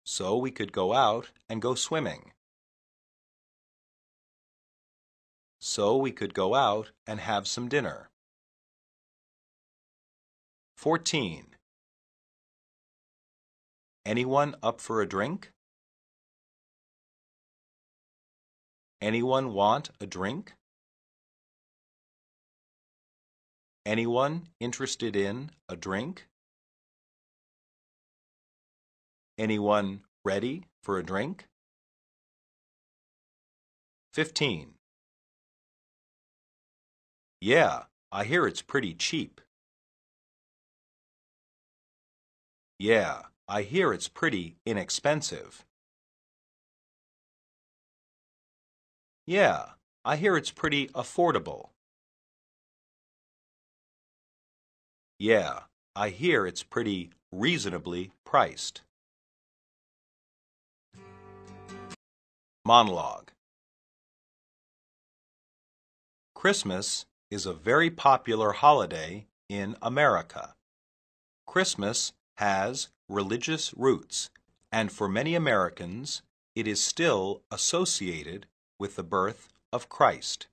So we could go out and go swimming. So we could go out and have some dinner. 14. Anyone up for a drink? Anyone want a drink? Anyone interested in a drink? Anyone ready for a drink? 15. Yeah, I hear it's pretty cheap. Yeah, I hear it's pretty inexpensive. Yeah, I hear it's pretty affordable. Yeah, I hear it's pretty reasonably priced. Monologue. Christmas is a very popular holiday in America. Christmas has religious roots, and for many Americans, it is still associated with the birth of Christ.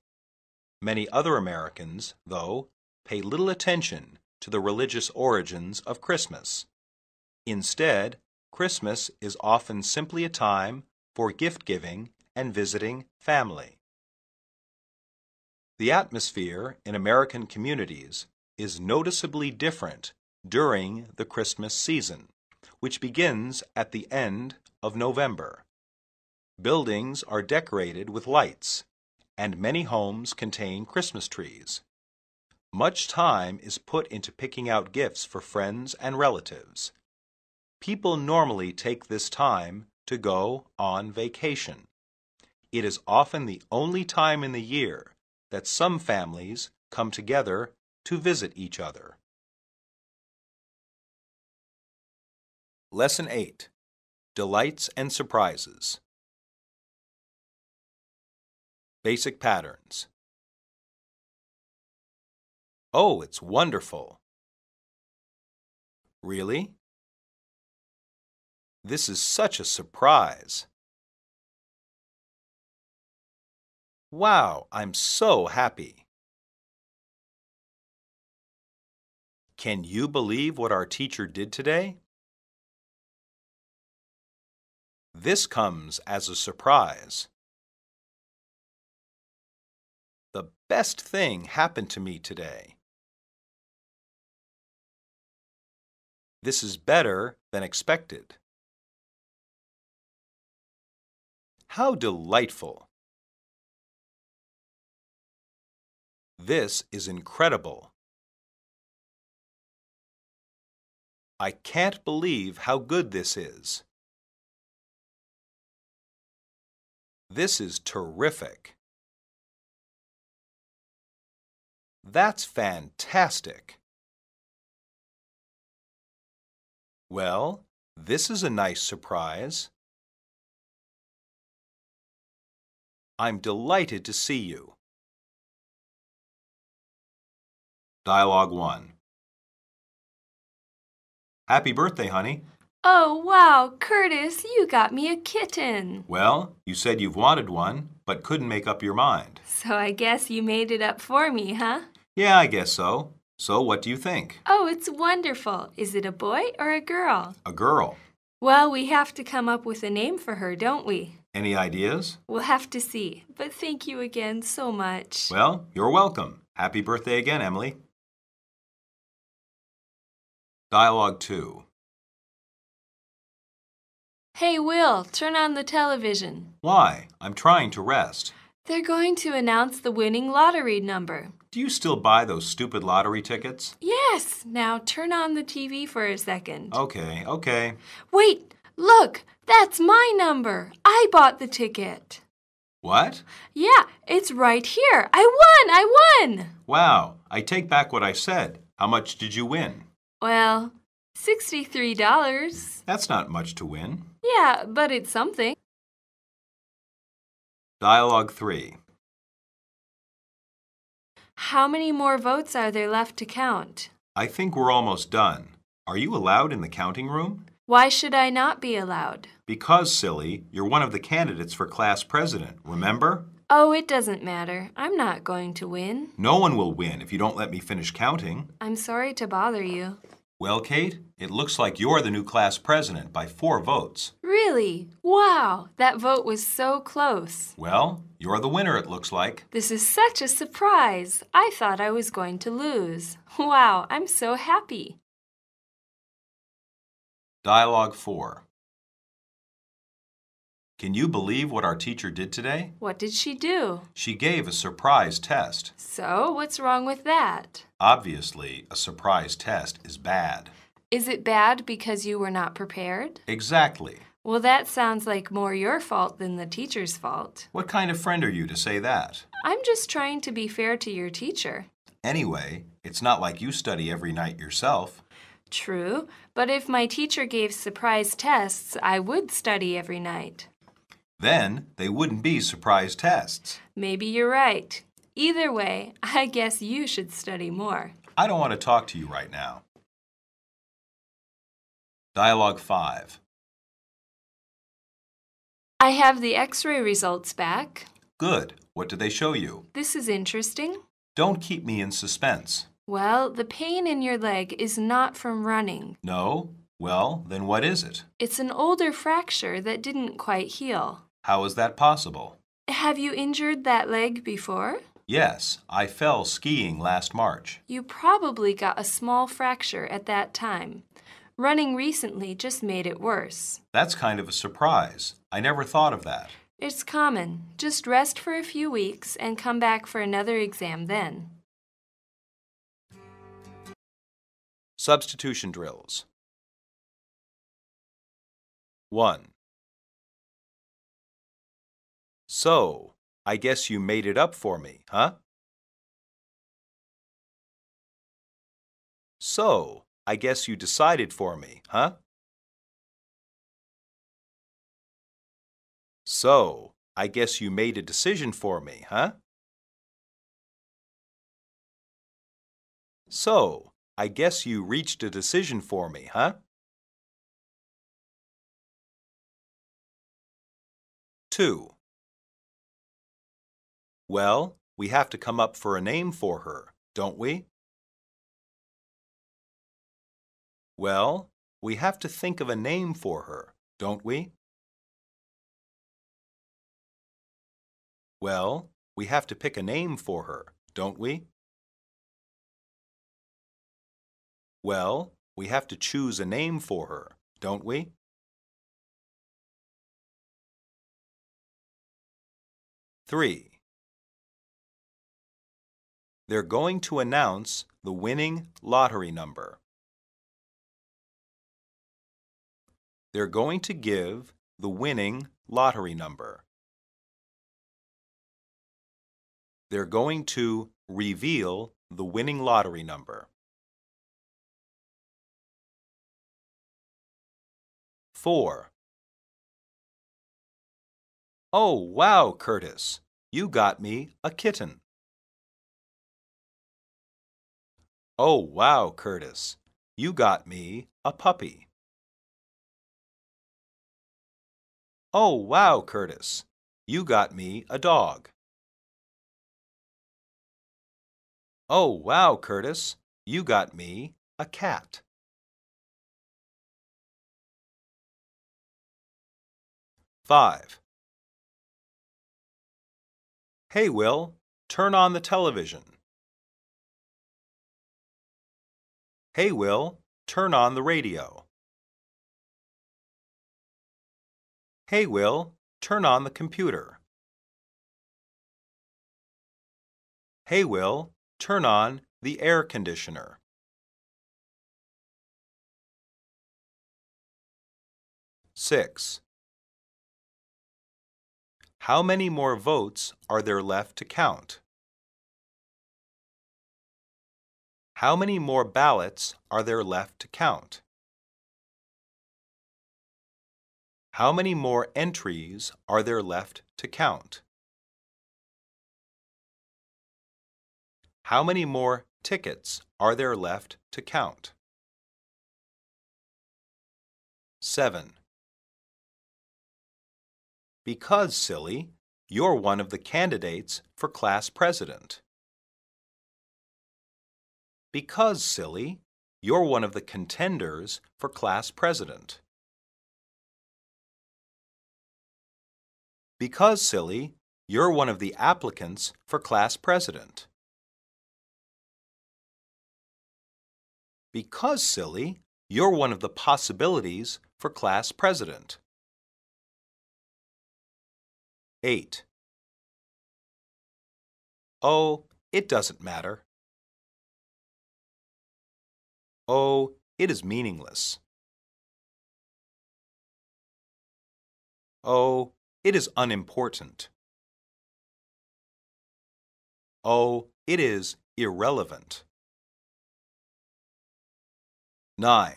Many other Americans, though, pay little attention to the religious origins of Christmas. Instead, Christmas is often simply a time for gift-giving and visiting family. The atmosphere in American communities is noticeably different during the Christmas season, which begins at the end of November. Buildings are decorated with lights, and many homes contain Christmas trees. Much time is put into picking out gifts for friends and relatives. People normally take this time to go on vacation. It is often the only time in the year that some families come together to visit each other. Lesson 8. Delights and Surprises. Basic patterns. Oh, it's wonderful. Really? This is such a surprise. Wow, I'm so happy. Can you believe what our teacher did today? This comes as a surprise. The best thing happened to me today. This is better than expected. How delightful! This is incredible. I can't believe how good this is. This is terrific. That's fantastic. Well, this is a nice surprise. I'm delighted to see you. Dialogue 1. Happy birthday, honey. Oh, wow, Curtis, you got me a kitten. Well, you said you've wanted one, but couldn't make up your mind. So I guess you made it up for me, huh? Yeah, I guess so. So what do you think? Oh, it's wonderful. Is it a boy or a girl? A girl. Well, we have to come up with a name for her, don't we? Any ideas? We'll have to see. But thank you again so much. Well, you're welcome. Happy birthday again, Emily. Dialogue 2. Hey, Will, turn on the television. Why? I'm trying to rest. They're going to announce the winning lottery number. Do you still buy those stupid lottery tickets? Yes. Now turn on the TV for a second. Okay. Wait, look, that's my number. I bought the ticket. What? Yeah, it's right here. I won! Wow, I take back what I said. How much did you win? Well, $63. That's not much to win. Yeah, but it's something. Dialogue 3. How many more votes are there left to count? I think we're almost done. Are you allowed in the counting room? Why should I not be allowed? Because, silly, you're one of the candidates for class president, remember? Oh, it doesn't matter. I'm not going to win. No one will win if you don't let me finish counting. I'm sorry to bother you. Well, Kate, it looks like you're the new class president by 4 votes. Really? Wow, that vote was so close. Well, you're the winner, it looks like. This is such a surprise. I thought I was going to lose. Wow, I'm so happy. Dialogue 4. Can you believe what our teacher did today? What did she do? She gave a surprise test. So, what's wrong with that? Obviously, a surprise test is bad. Is it bad because you were not prepared? Exactly. Well, that sounds like more your fault than the teacher's fault. What kind of friend are you to say that? I'm just trying to be fair to your teacher. Anyway, it's not like you study every night yourself. True, but if my teacher gave surprise tests, I would study every night. Then they wouldn't be surprise tests. Maybe you're right. Either way, I guess you should study more. I don't want to talk to you right now. Dialogue 5. I have the X-ray results back. Good. What did they show you? This is interesting. Don't keep me in suspense. Well, the pain in your leg is not from running. No? Well, then what is it? It's an older fracture that didn't quite heal. How is that possible? Have you injured that leg before? Yes, I fell skiing last March. You probably got a small fracture at that time. Running recently just made it worse. That's kind of a surprise. I never thought of that. It's common. Just rest for a few weeks and come back for another exam then. Substitution drills. 1. So, I guess you made it up for me, huh? So, I guess you decided for me, huh? So, I guess you made a decision for me, huh? So, I guess you reached a decision for me, huh? 2. Well, we have to come up for a name for her, don't we? Well, we have to think of a name for her, don't we? Well, we have to pick a name for her, don't we? Well, we have to choose a name for her, don't we? Three. They're going to announce the winning lottery number. They're going to give the winning lottery number. They're going to reveal the winning lottery number. 4. Oh, wow, Curtis, you got me a kitten. Oh, wow, Curtis, you got me a puppy. Oh, wow, Curtis, you got me a dog. Oh, wow, Curtis, you got me a cat. 5. Hey, Will, turn on the television. Hey, Will, turn on the radio. Hey, Will, turn on the computer. Hey, Will, turn on the air conditioner. 6. How many more votes are there left to count? How many more ballots are there left to count? How many more entries are there left to count? How many more tickets are there left to count? 7. Because, silly, you're one of the candidates for class president. Because, silly, you're one of the contenders for class president. Because, silly, you're one of the applicants for class president. Because, silly, you're one of the possibilities for class president. 8. Oh, it doesn't matter. Oh, it is meaningless. Oh, it is unimportant. Oh, it is irrelevant. 9.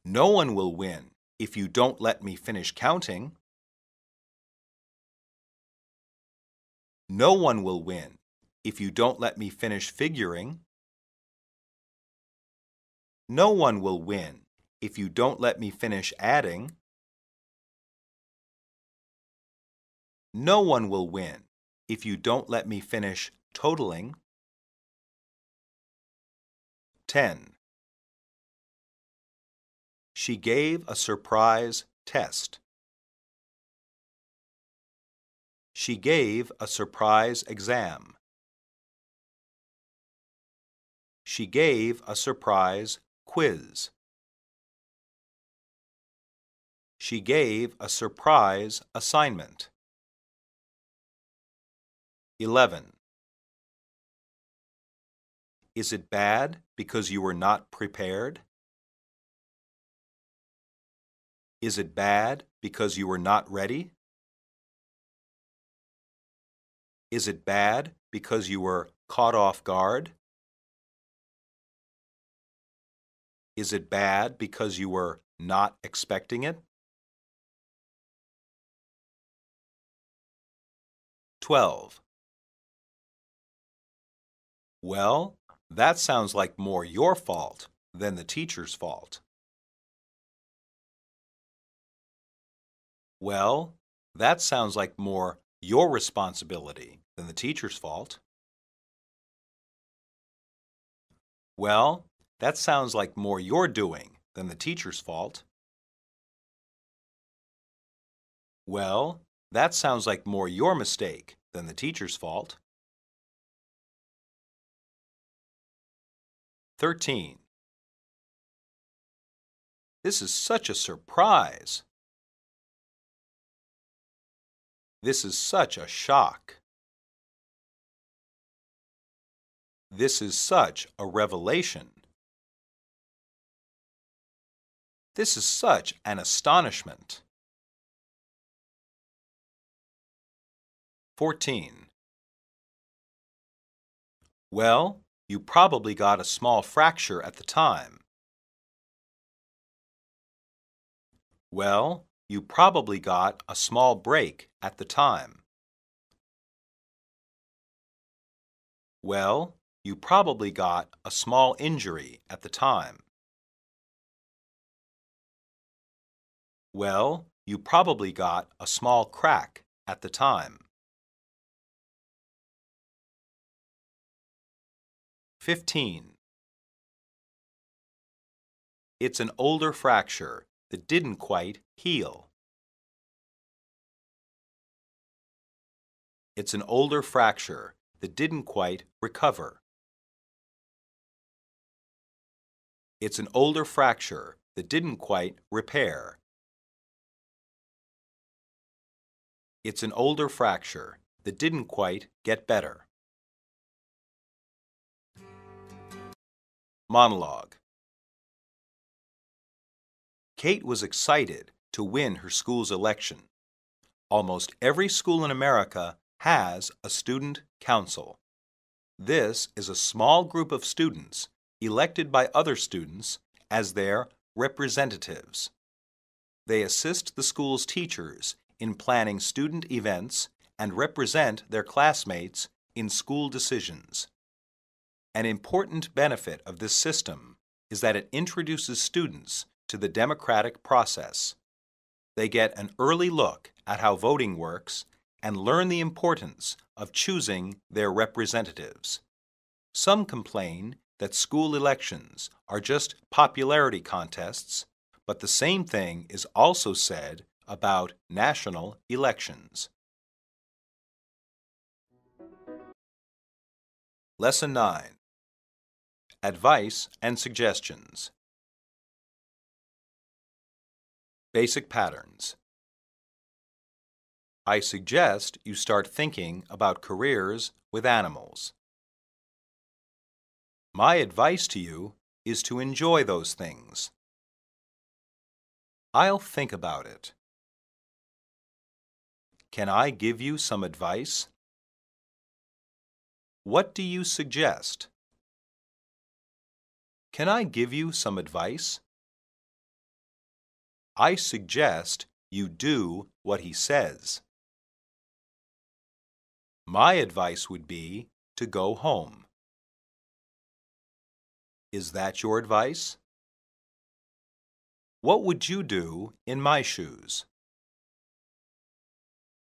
No one will win if you don't let me finish counting. No one will win if you don't let me finish figuring. No one will win if you don't let me finish adding. No one will win if you don't let me finish totaling. 10. She gave a surprise test. She gave a surprise exam. She gave a surprise quiz. She gave a surprise assignment. 11. Is it bad because you were not prepared? Is it bad because you were not ready? Is it bad because you were caught off guard? Is it bad because you were not expecting it? 12. Well, that sounds like more your fault than the teacher's fault. Well, that sounds like more your responsibility than the teacher's fault. Well, that sounds like more your doing than the teacher's fault. Well, that sounds like more your mistake than the teacher's fault. 13. This is such a surprise. This is such a shock. This is such a revelation. This is such an astonishment. 14. Well, you probably got a small fracture at the time. Well, you probably got a small break at the time. Well, you probably got a small injury at the time. Well, you probably got a small crack at the time. 15. It's an older fracture that didn't quite heal. It's an older fracture that didn't quite recover. It's an older fracture that didn't quite repair. It's an older fracture that didn't quite get better. Monologue. Kate was excited to win her school's election. Almost every school in America has a student council. This is a small group of students elected by other students as their representatives. They assist the school's teachers in planning student events and represent their classmates in school decisions. An important benefit of this system is that it introduces students to the democratic process. They get an early look at how voting works and learn the importance of choosing their representatives. Some complain that school elections are just popularity contests, but the same thing is also said about national elections. Lesson 9. Advice and Suggestions. Basic patterns. I suggest you start thinking about careers with animals. My advice to you is to enjoy those things. I'll think about it. Can I give you some advice? What do you suggest? Can I give you some advice? I suggest you do what he says. My advice would be to go home. Is that your advice? What would you do in my shoes?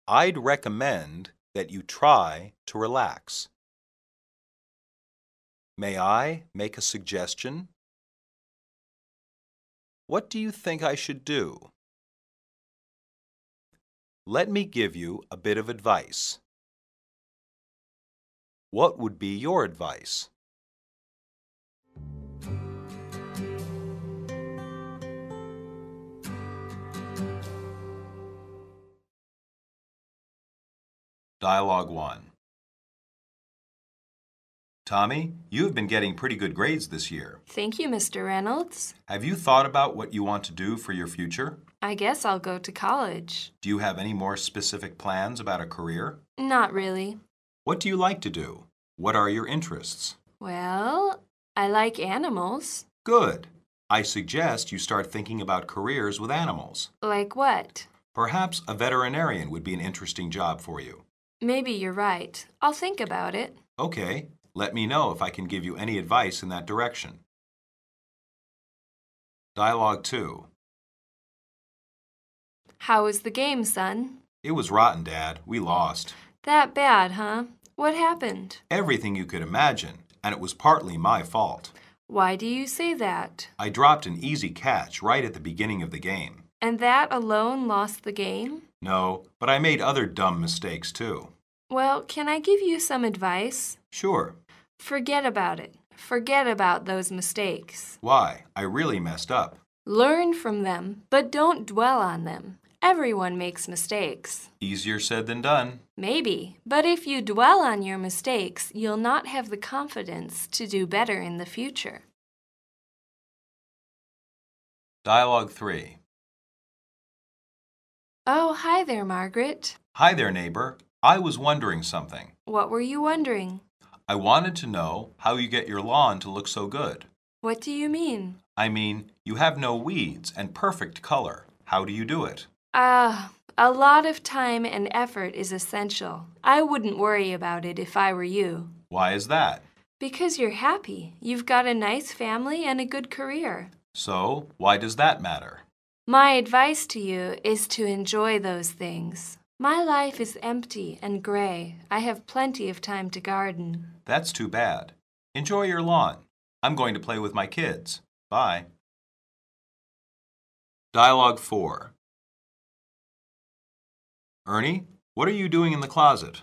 I'd recommend that you try to relax. May I make a suggestion? What do you think I should do? Let me give you a bit of advice. What would be your advice? Dialogue 1. Tommy, you have been getting pretty good grades this year. Thank you, Mr. Reynolds. Have you thought about what you want to do for your future? I guess I'll go to college. Do you have any more specific plans about a career? Not really. What do you like to do? What are your interests? Well, I like animals. Good. I suggest you start thinking about careers with animals. Like what? Perhaps a veterinarian would be an interesting job for you. Maybe you're right. I'll think about it. Okay. Let me know if I can give you any advice in that direction. Dialogue 2. How was the game, son? It was rotten, Dad. We lost. That bad, huh? What happened? Everything you could imagine, and it was partly my fault. Why do you say that? I dropped an easy catch right at the beginning of the game. And that alone lost the game? No, but I made other dumb mistakes too. Well, can I give you some advice? Sure. Forget about it. Forget about those mistakes. Why? I really messed up. Learn from them, but don't dwell on them. Everyone makes mistakes. Easier said than done. Maybe, but if you dwell on your mistakes, you'll not have the confidence to do better in the future. Dialogue 3. Oh, hi there, Margaret. Hi there, neighbor. I was wondering something. What were you wondering? I wanted to know how you get your lawn to look so good. What do you mean? I mean, you have no weeds and perfect color. How do you do it? A lot of time and effort is essential. I wouldn't worry about it if I were you. Why is that? Because you're happy. You've got a nice family and a good career. So, why does that matter? My advice to you is to enjoy those things. My life is empty and gray. I have plenty of time to garden. That's too bad. Enjoy your lawn. I'm going to play with my kids. Bye. Dialogue 4. Ernie, what are you doing in the closet?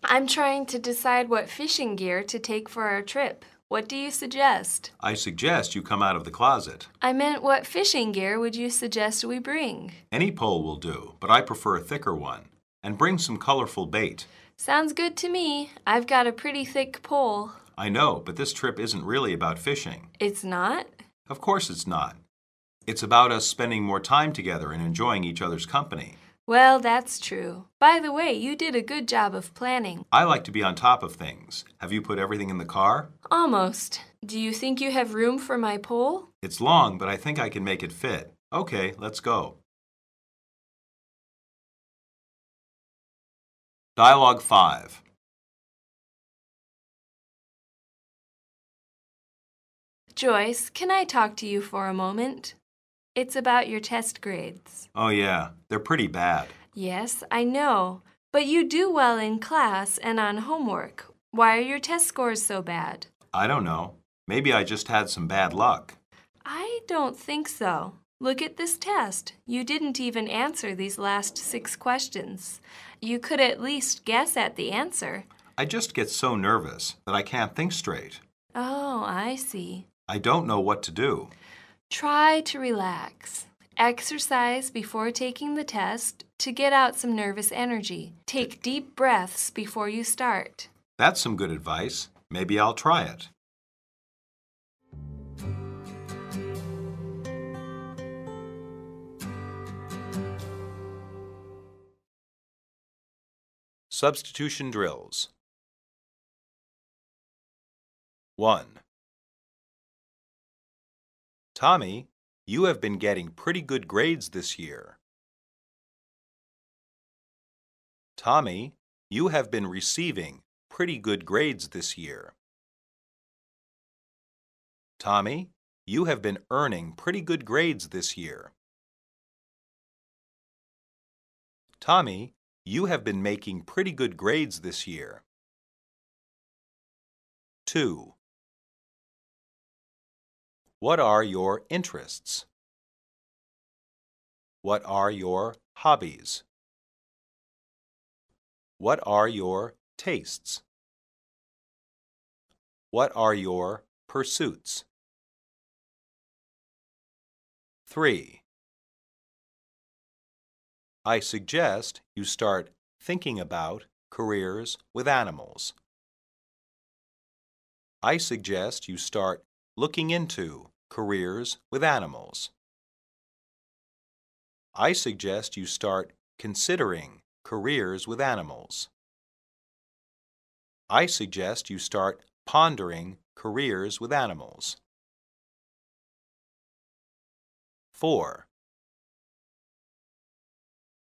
I'm trying to decide what fishing gear to take for our trip. What do you suggest? I suggest you come out of the closet. I meant, what fishing gear would you suggest we bring? Any pole will do, but I prefer a thicker one. And bring some colorful bait. Sounds good to me. I've got a pretty thick pole. I know, but this trip isn't really about fishing. It's not? Of course it's not. It's about us spending more time together and enjoying each other's company. Well, that's true. By the way, you did a good job of planning. I like to be on top of things. Have you put everything in the car? Almost. Do you think you have room for my pole? It's long, but I think I can make it fit. Okay, let's go. Dialogue 5. Joyce, can I talk to you for a moment? It's about your test grades. Oh yeah, they're pretty bad. Yes, I know. But you do well in class and on homework. Why are your test scores so bad? I don't know. Maybe I just had some bad luck. I don't think so. Look at this test. You didn't even answer these last 6 questions. You could at least guess at the answer. I just get so nervous that I can't think straight. Oh, I see. I don't know what to do. Try to relax. Exercise before taking the test to get out some nervous energy. Take deep breaths before you start. That's some good advice. Maybe I'll try it. Substitution drills. 1. Tommy, you have been getting pretty good grades this year. Tommy, you have been receiving pretty good grades this year. Tommy, you have been earning pretty good grades this year. Tommy, you have been making pretty good grades this year. 2. What are your interests? What are your hobbies? What are your tastes? What are your pursuits? 3. I suggest you start thinking about careers with animals. I suggest you start looking into careers with animals. I suggest you start considering careers with animals. I suggest you start pondering careers with animals. 4.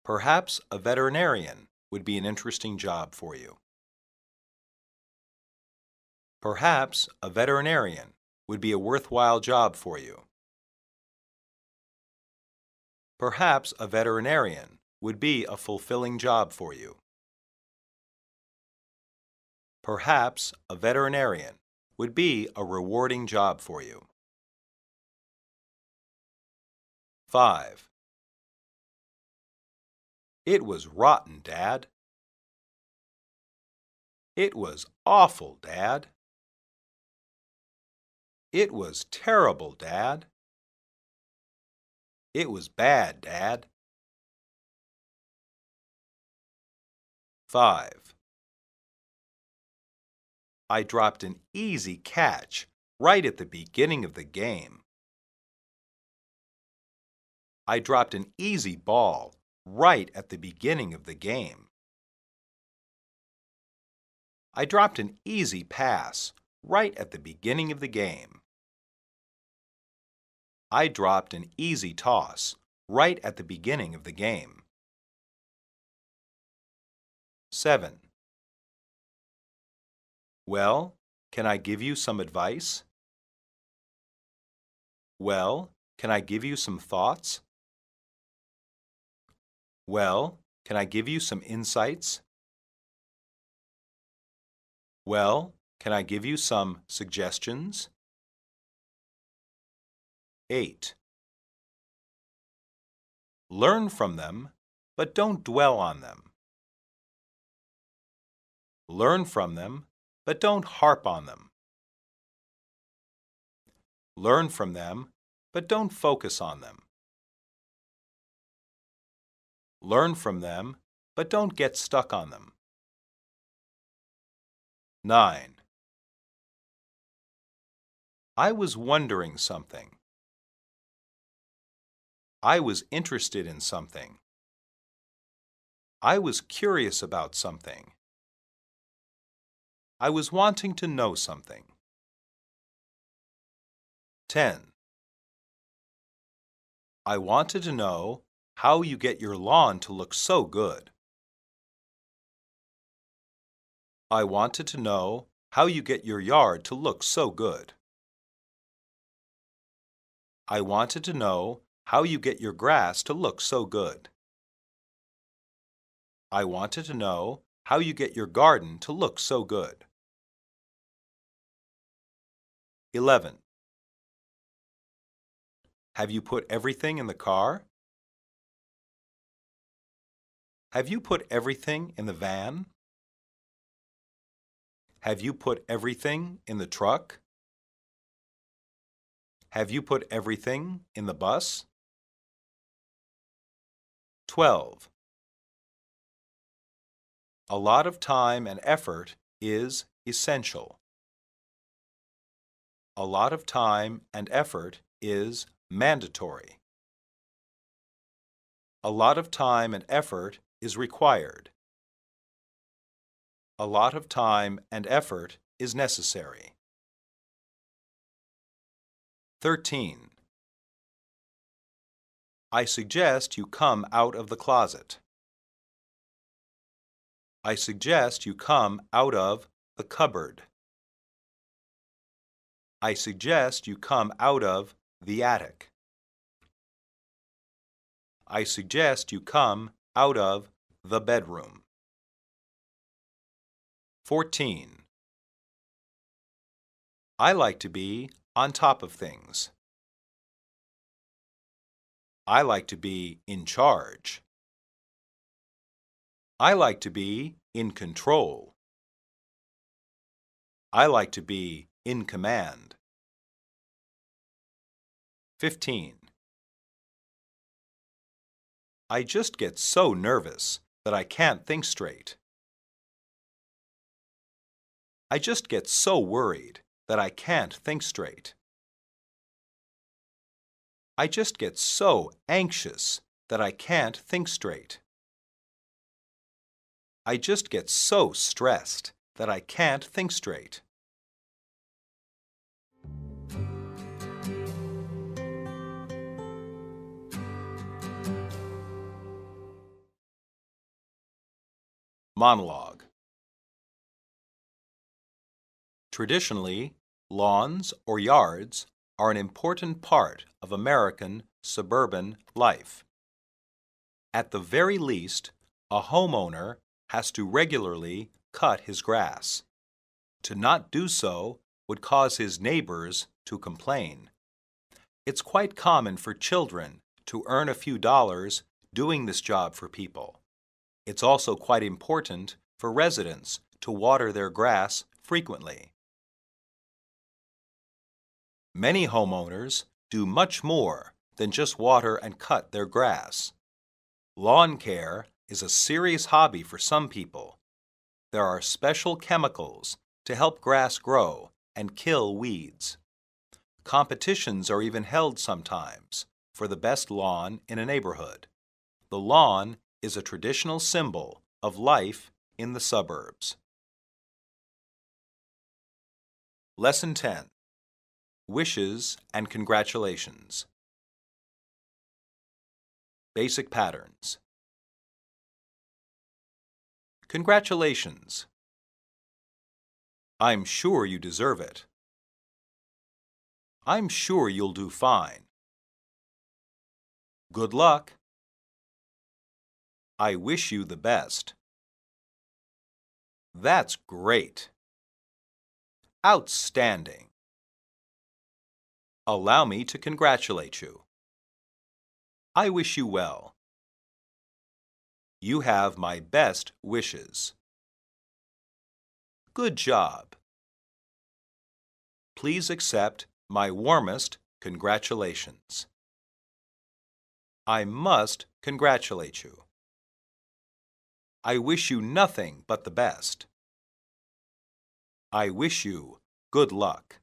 Perhaps a veterinarian would be an interesting job for you. Perhaps a veterinarian would be a worthwhile job for you. Perhaps a veterinarian would be a fulfilling job for you. Perhaps a veterinarian would be a rewarding job for you. 5. It was rotten, Dad. It was awful, Dad. It was terrible, Dad. It was bad, Dad. 5. I dropped an easy catch right at the beginning of the game. I dropped an easy ball right at the beginning of the game. I dropped an easy pass right at the beginning of the game. I dropped an easy toss right at the beginning of the game. 7. Well, can I give you some advice? Well, can I give you some thoughts? Well, can I give you some insights? Well, can I give you some suggestions? 8. Learn from them, but don't dwell on them. Learn from them, but don't harp on them. Learn from them, but don't focus on them. Learn from them, but don't get stuck on them. 9. I was wondering something. I was interested in something. I was curious about something. I was wanting to know something. 10. I wanted to know how you get your lawn to look so good. I wanted to know how you get your yard to look so good. I wanted to know how you get your grass to look so good. I wanted to know how you get your garden to look so good. 11. Have you put everything in the car? Have you put everything in the van? Have you put everything in the truck? Have you put everything in the bus? 12. A lot of time and effort is essential. A lot of time and effort is mandatory. A lot of time and effort is required. A lot of time and effort is necessary. 13. I suggest you come out of the closet. I suggest you come out of the cupboard. I suggest you come out of the attic. I suggest you come out of the bedroom. 14. I like to be on top of things. I like to be in charge. I like to be in control. I like to be in command. 15. I just get so nervous that I can't think straight. I just get so worried that I can't think straight. I just get so anxious that I can't think straight. I just get so stressed that I can't think straight. Monologue. Traditionally, lawns or yards are an important part of American suburban life. At the very least, a homeowner has to regularly cut his grass. To not do so would cause his neighbors to complain. It's quite common for children to earn a few dollars doing this job for people. It's also quite important for residents to water their grass frequently. Many homeowners do much more than just water and cut their grass. Lawn care is a serious hobby for some people. There are special chemicals to help grass grow and kill weeds. Competitions are even held sometimes for the best lawn in a neighborhood. The lawn is a traditional symbol of life in the suburbs. Lesson 10. Wishes and congratulations. Basic patterns. Congratulations. I'm sure you deserve it. I'm sure you'll do fine. Good luck. I wish you the best. That's great. Outstanding. Allow me to congratulate you. I wish you well. You have my best wishes. Good job. Please accept my warmest congratulations. I must congratulate you. I wish you nothing but the best. I wish you good luck.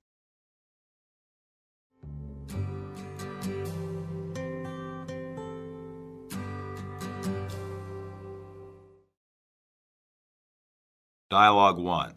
Dialogue 1.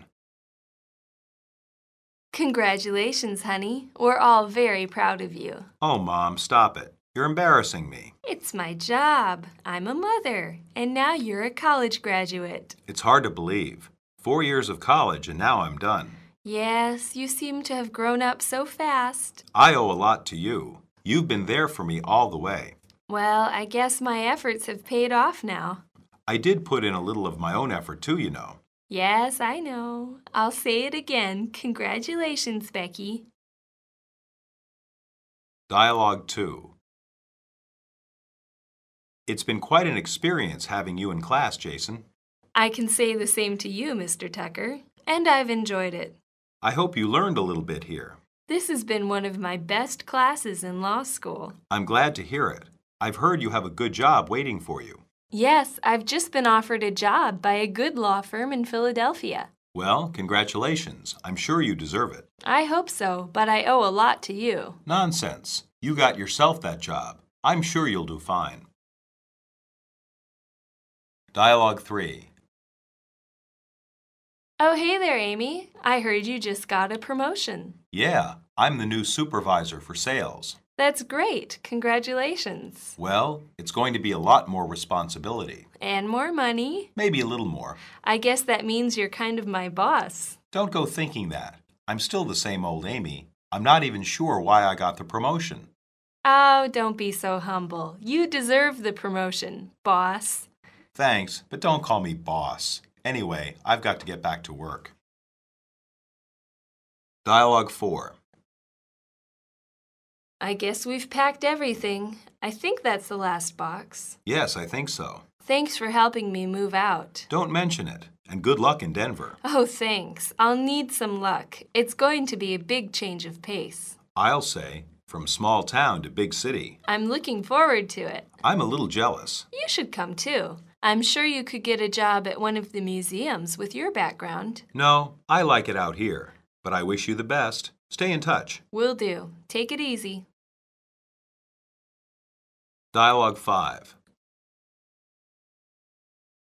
Congratulations, honey. We're all very proud of you. Oh, Mom, stop it. You're embarrassing me. It's my job. I'm a mother, and now you're a college graduate. It's hard to believe. 4 years of college and now I'm done. Yes, you seem to have grown up so fast. I owe a lot to you. You've been there for me all the way. Well, I guess my efforts have paid off now. I did put in a little of my own effort too, you know. Yes, I know. I'll say it again. Congratulations, Becky. Dialogue 2. It's been quite an experience having you in class, Jason. I can say the same to you, Mr. Tucker, and I've enjoyed it. I hope you learned a little bit here. This has been one of my best classes in law school. I'm glad to hear it. I've heard you have a good job waiting for you. Yes, I've just been offered a job by a good law firm in Philadelphia. Well, congratulations. I'm sure you deserve it. I hope so, but I owe a lot to you. Nonsense. You got yourself that job. I'm sure you'll do fine. Dialogue 3. Oh, hey there, Amy. I heard you just got a promotion. Yeah, I'm the new supervisor for sales. That's great. Congratulations. Well, it's going to be a lot more responsibility. And more money. Maybe a little more. I guess that means you're kind of my boss. Don't go thinking that. I'm still the same old Amy. I'm not even sure why I got the promotion. Oh, don't be so humble. You deserve the promotion, boss. Thanks, but don't call me boss. Anyway, I've got to get back to work. Dialogue 4. I guess we've packed everything. I think that's the last box. Yes, I think so. Thanks for helping me move out. Don't mention it, and good luck in Denver. Oh, thanks. I'll need some luck. It's going to be a big change of pace. I'll say, from small town to big city. I'm looking forward to it. I'm a little jealous. You should come too. I'm sure you could get a job at one of the museums with your background. No, I like it out here, but I wish you the best. Stay in touch. Will do. Take it easy. Dialogue 5.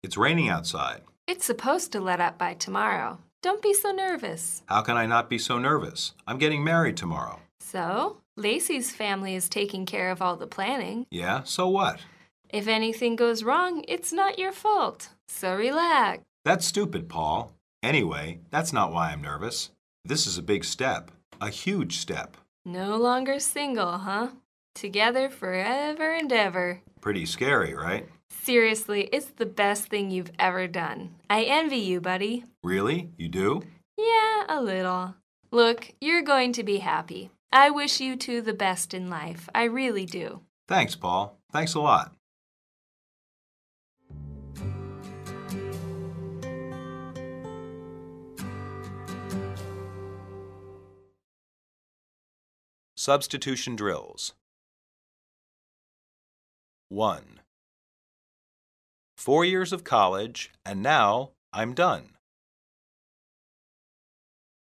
It's raining outside. It's supposed to let up by tomorrow. Don't be so nervous. How can I not be so nervous? I'm getting married tomorrow. So, Lacey's family is taking care of all the planning. Yeah, so what? If anything goes wrong, it's not your fault. So relax. That's stupid, Paul. Anyway, that's not why I'm nervous. This is a big step. A huge step. No longer single, huh? Together forever and ever. Pretty scary, right? Seriously, it's the best thing you've ever done. I envy you, buddy. Really? You do? Yeah, a little. Look, you're going to be happy. I wish you two the best in life. I really do. Thanks, Paul. Thanks a lot. Substitution drills. 1. 4 years of college, and now I'm done.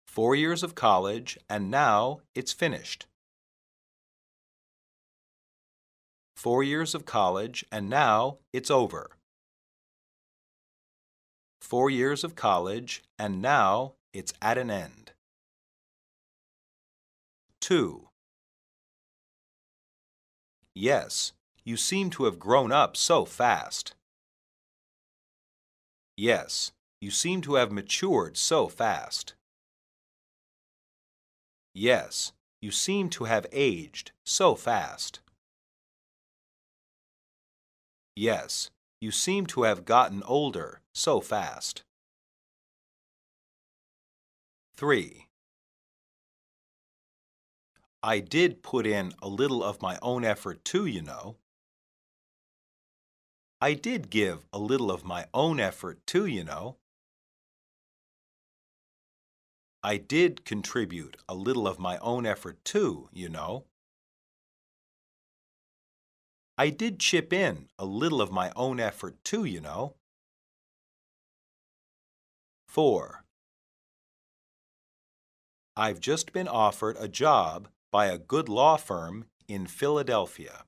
4 years of college, and now it's finished. 4 years of college, and now it's over. 4 years of college, and now it's at an end. 2. Yes, you seem to have grown up so fast. Yes, you seem to have matured so fast. Yes, you seem to have aged so fast. Yes, you seem to have gotten older so fast. 3. I did put in a little of my own effort too, you know. I did give a little of my own effort too, you know. I did contribute a little of my own effort too, you know. I did chip in a little of my own effort too, you know. 4. I've just been offered a job by a good law firm in Philadelphia.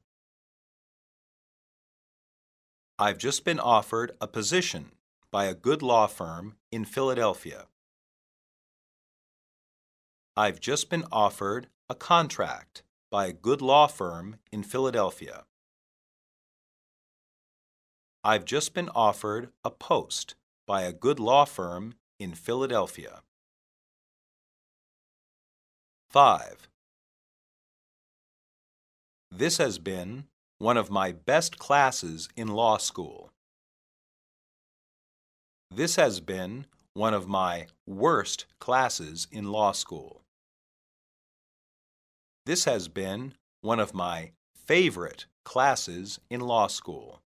I've just been offered a position by a good law firm in Philadelphia. I've just been offered a contract by a good law firm in Philadelphia. I've just been offered a post by a good law firm in Philadelphia. 5. This has been one of my best classes in law school. This has been one of my worst classes in law school. This has been one of my favorite classes in law school.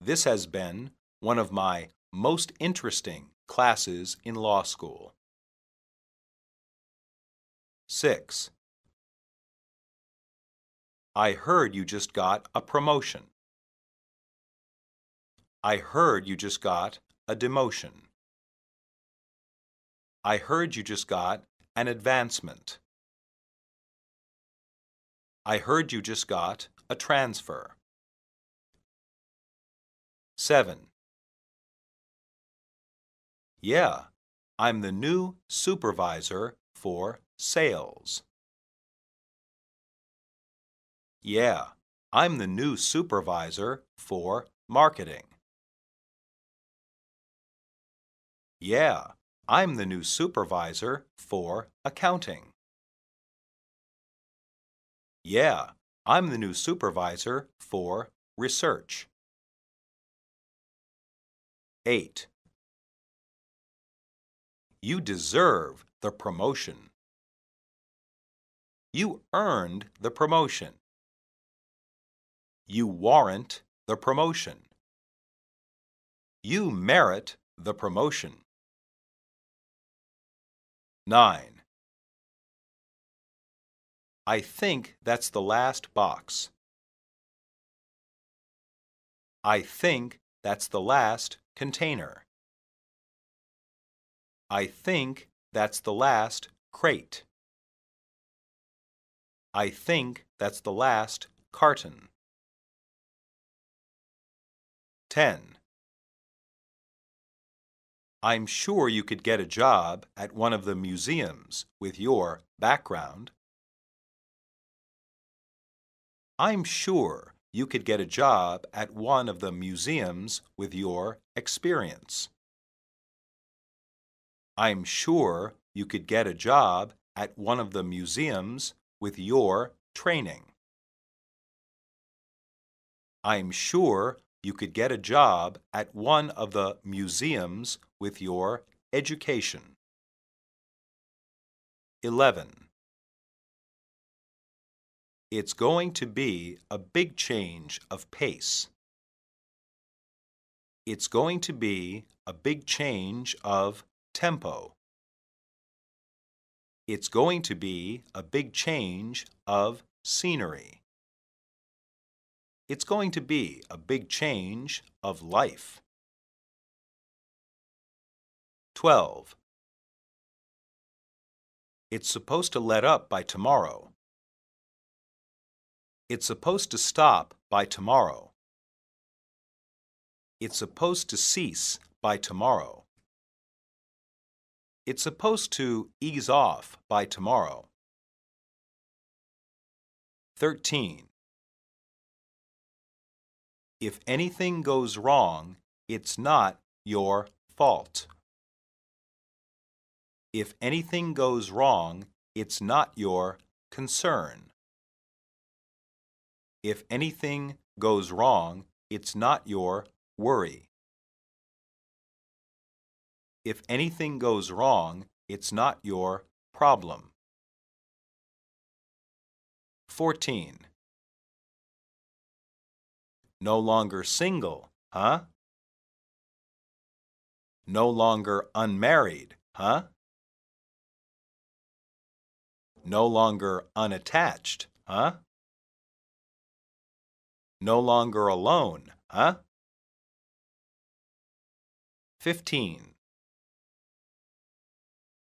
This has been one of my most interesting classes in law school. 6. I heard you just got a promotion. I heard you just got a demotion. I heard you just got an advancement. I heard you just got a transfer. 7. Yeah, I'm the new supervisor for sales. Yeah, I'm the new supervisor for marketing. Yeah, I'm the new supervisor for accounting. Yeah, I'm the new supervisor for research. 8. You deserve the promotion. You earned the promotion. You warrant the promotion. You merit the promotion. 9. I think that's the last box. I think that's the last container. I think that's the last crate. I think that's the last carton. 10. I'm sure you could get a job at one of the museums with your background. I'm sure you could get a job at one of the museums with your experience. I'm sure you could get a job at one of the museums with your training. I'm sure you could get a job at one of the museums with your education. 11. It's going to be a big change of pace. It's going to be a big change of tempo. It's going to be a big change of scenery. It's going to be a big change of life. 12. It's supposed to let up by tomorrow. It's supposed to stop by tomorrow. It's supposed to cease by tomorrow. It's supposed to ease off by tomorrow. 13. If anything goes wrong, it's not your fault. If anything goes wrong, it's not your concern. If anything goes wrong, it's not your worry. If anything goes wrong, it's not your problem. 14. No longer single, huh? No longer unmarried, huh? No longer unattached, huh? No longer alone, huh? 15.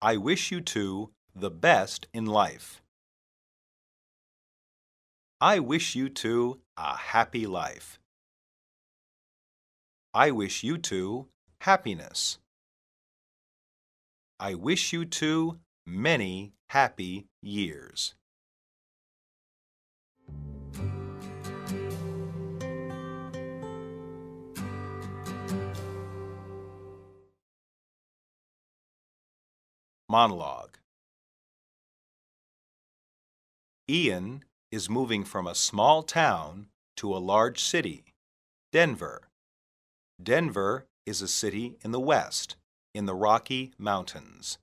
I wish you two the best in life. I wish you two a happy life. I wish you two happiness. I wish you two many happy years. Monologue. Ian is moving from a small town to a large city, Denver. Denver is a city in the West, in the Rocky Mountains.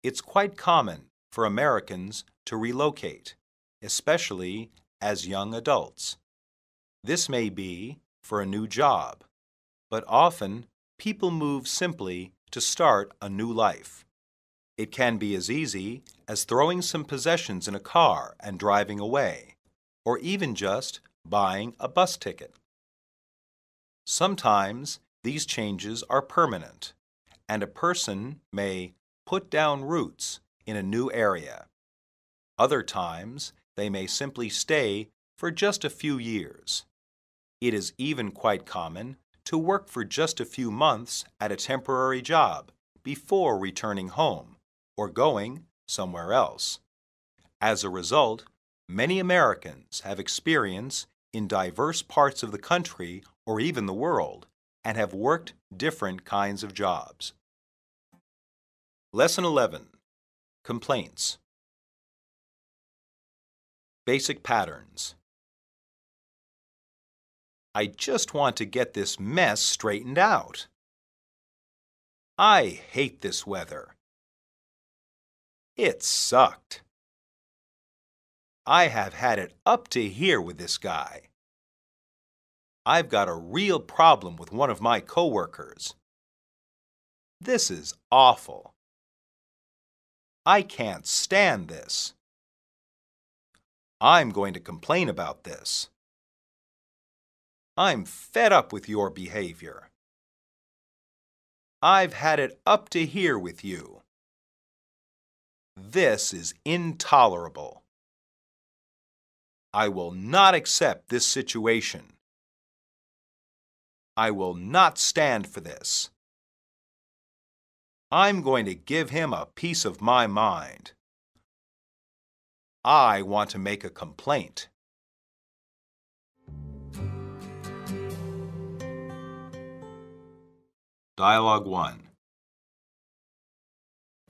It's quite common for Americans to relocate, especially as young adults. This may be for a new job, but often people move simply to start a new life. It can be as easy as throwing some possessions in a car and driving away, or even just buying a bus ticket. Sometimes these changes are permanent, and a person may put down roots in a new area. Other times, they may simply stay for just a few years. It is even quite common to work for just a few months at a temporary job before returning home or going somewhere else. As a result, many Americans have experience in diverse parts of the country or even the world and have worked different kinds of jobs. Lesson 11. Complaints. Basic patterns. I just want to get this mess straightened out. I hate this weather. It sucked. I have had it up to here with this guy. I've got a real problem with one of my coworkers. This is awful. I can't stand this. I'm going to complain about this. I'm fed up with your behavior. I've had it up to here with you. This is intolerable. I will not accept this situation. I will not stand for this. I'm going to give him a piece of my mind. I want to make a complaint. Dialogue 1.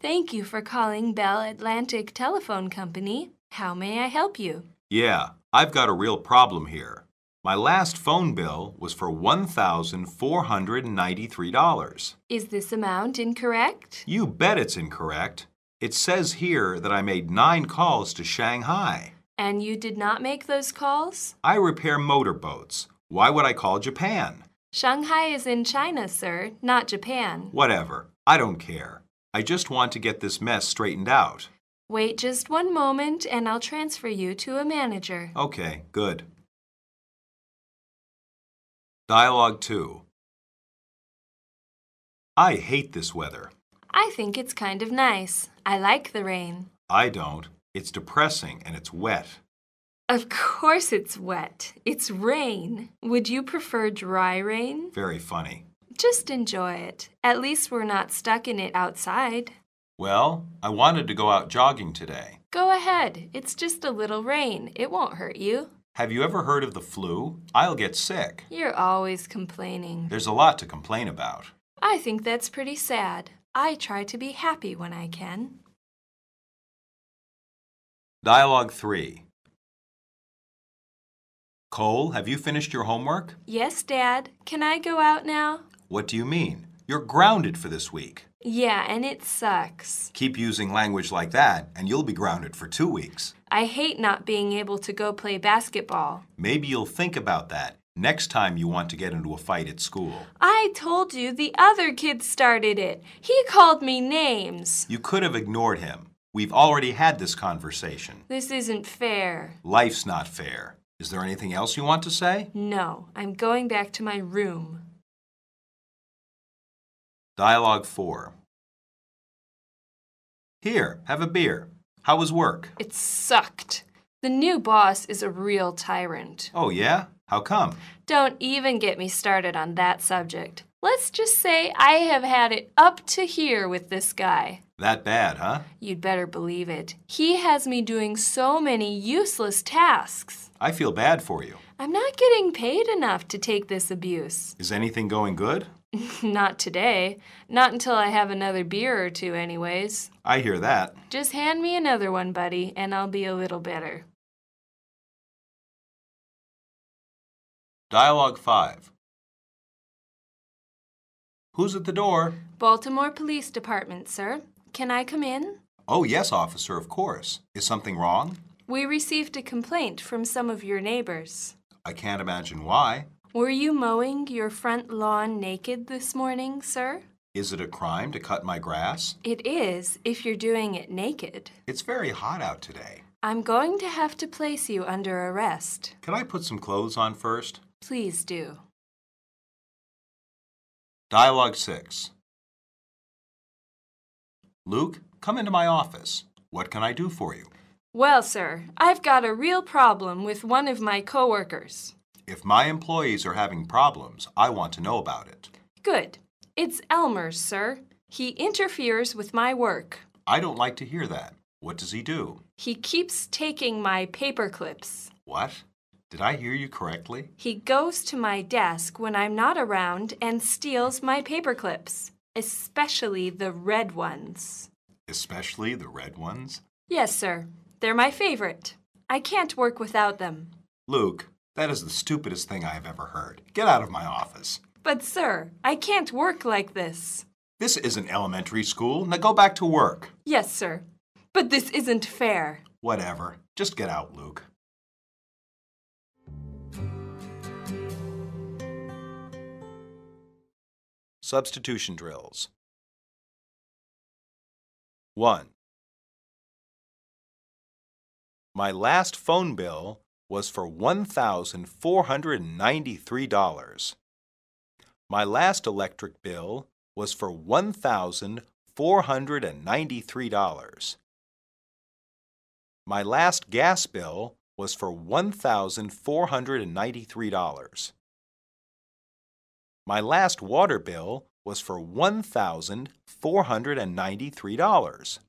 Thank you for calling Bell Atlantic Telephone Company. How may I help you? Yeah, I've got a real problem here. My last phone bill was for $1,493. Is this amount incorrect? You bet it's incorrect. It says here that I made 9 calls to Shanghai. And you did not make those calls? I repair motorboats. Why would I call Japan? Shanghai is in China, sir, not Japan. Whatever. I don't care. I just want to get this mess straightened out. Wait just one moment and I'll transfer you to a manager. Okay, good. Dialogue 2. I hate this weather. I think it's kind of nice. I like the rain. I don't. It's depressing and it's wet. Of course it's wet. It's rain. Would you prefer dry rain? Very funny. Just enjoy it. At least we're not stuck in it outside. Well, I wanted to go out jogging today. Go ahead. It's just a little rain. It won't hurt you. Have you ever heard of the flu? I'll get sick. You're always complaining. There's a lot to complain about. I think that's pretty sad. I try to be happy when I can. Dialogue 3. Cole, have you finished your homework? Yes, Dad. Can I go out now? What do you mean? You're grounded for this week. Yeah, and it sucks. Keep using language like that, and you'll be grounded for 2 weeks. I hate not being able to go play basketball. Maybe you'll think about that next time you want to get into a fight at school. I told you the other kid started it. He called me names. You could have ignored him. We've already had this conversation. This isn't fair. Life's not fair. Is there anything else you want to say? No, I'm going back to my room. Dialogue 4. Here, have a beer. How was work? It sucked. The new boss is a real tyrant. Oh, yeah? How come? Don't even get me started on that subject. Let's just say I have had it up to here with this guy. That bad, huh? You'd better believe it. He has me doing so many useless tasks. I feel bad for you. I'm not getting paid enough to take this abuse. Is anything going good? Not today. Not until I have another beer or two anyways. I hear that. Just hand me another one, buddy, and I'll be a little better. Dialogue 5. Who's at the door? Baltimore Police Department, sir. Can I come in? Oh, yes, officer, of course. Is something wrong? We received a complaint from some of your neighbors. I can't imagine why. Were you mowing your front lawn naked this morning, sir? Is it a crime to cut my grass? It is, if you're doing it naked. It's very hot out today. I'm going to have to place you under arrest. Can I put some clothes on first? Please do. Dialogue 6. Luke, come into my office. What can I do for you? Well, sir, I've got a real problem with one of my coworkers. If my employees are having problems, I want to know about it. Good. It's Elmer's, sir. He interferes with my work. I don't like to hear that. What does he do? He keeps taking my paper clips. What? Did I hear you correctly? He goes to my desk when I'm not around and steals my paper clips, especially the red ones. Especially the red ones? Yes, sir. They're my favorite. I can't work without them. Luke, that is the stupidest thing I have ever heard. Get out of my office. But, sir, I can't work like this. This isn't elementary school. Now go back to work. Yes, sir. But this isn't fair. Whatever. Just get out, Luke. Substitution drills. 1. My last phone bill was for $1,493. My last electric bill was for $1,493. My last gas bill was for $1,493. My last water bill was for $1,493.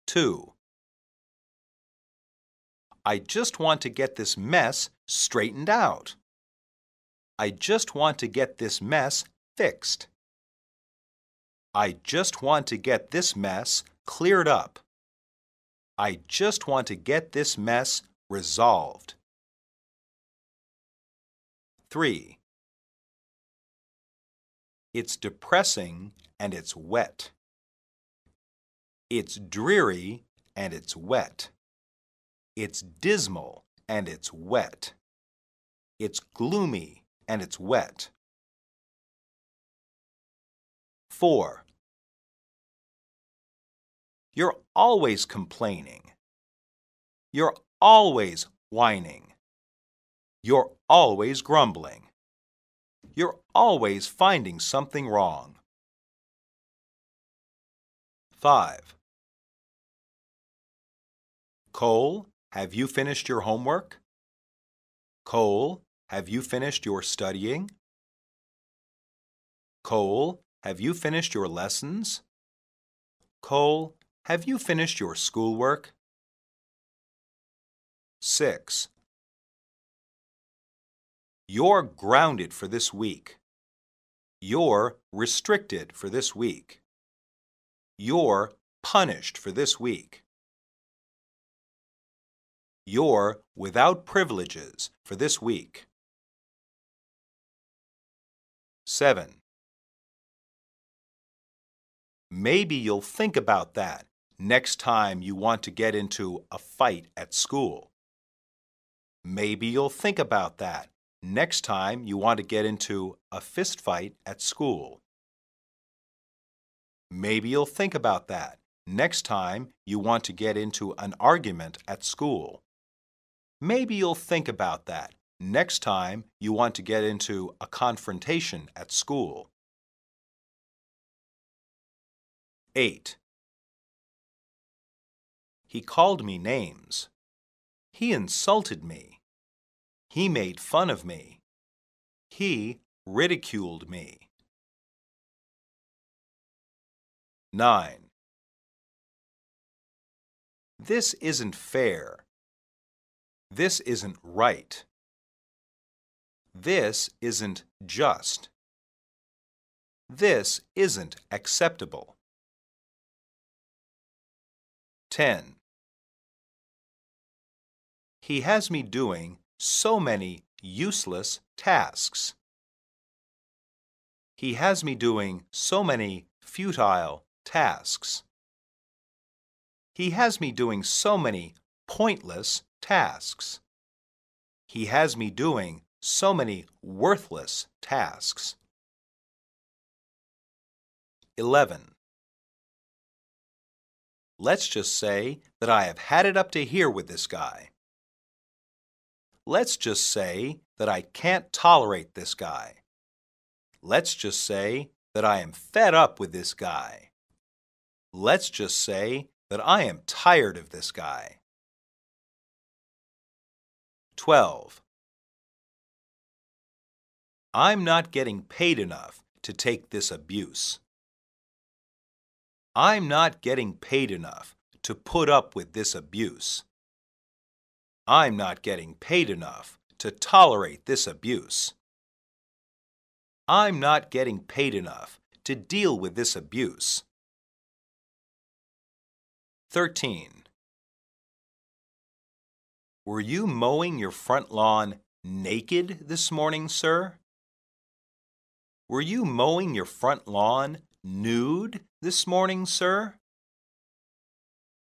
2. I just want to get this mess straightened out. I just want to get this mess fixed. I just want to get this mess cleared up. I just want to get this mess resolved. 3. It's depressing and it's wet. It's dreary and it's wet. It's dismal and it's wet. It's gloomy and it's wet. 4. You're always complaining. You're always whining. You're always grumbling. You're always finding something wrong. 5. Cole, have you finished your homework? Cole, have you finished your studying? Cole, have you finished your lessons? Cole, have you finished your schoolwork? 6. You're grounded for this week. You're restricted for this week. You're punished for this week. You're without privileges for this week. 7. Maybe you'll think about that next time you want to get into a fight at school. Maybe you'll think about that next time you want to get into a fist fight at school. Maybe you'll think about that next time you want to get into an argument at school. Maybe you'll think about that next time you want to get into a confrontation at school. 8. He called me names. He insulted me. He made fun of me. He ridiculed me. 9. This isn't fair. This isn't right. This isn't just. This isn't acceptable. 10. He has me doing so many useless tasks. He has me doing so many futile tasks. He has me doing so many pointless tasks. He has me doing so many worthless tasks. 11. Let's just say that I have had it up to here with this guy. Let's just say that I can't tolerate this guy. Let's just say that I am fed up with this guy. Let's just say that I am tired of this guy. 12. I'm not getting paid enough to take this abuse. I'm not getting paid enough to put up with this abuse. I'm not getting paid enough to tolerate this abuse. I'm not getting paid enough to deal with this abuse. 13. Were you mowing your front lawn naked this morning, sir? Were you mowing your front lawn nude this morning, sir?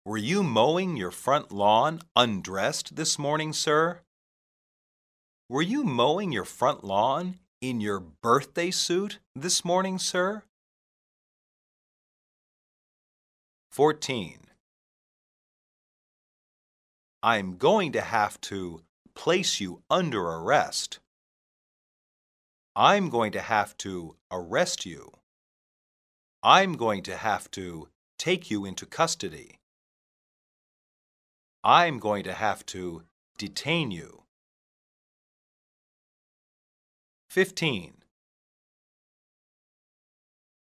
Were you mowing your front lawn undressed this morning, sir? Were you mowing your front lawn in your birthday suit this morning, sir? 14. I'm going to have to place you under arrest. I'm going to have to arrest you. I'm going to have to take you into custody. I'm going to have to detain you. 15.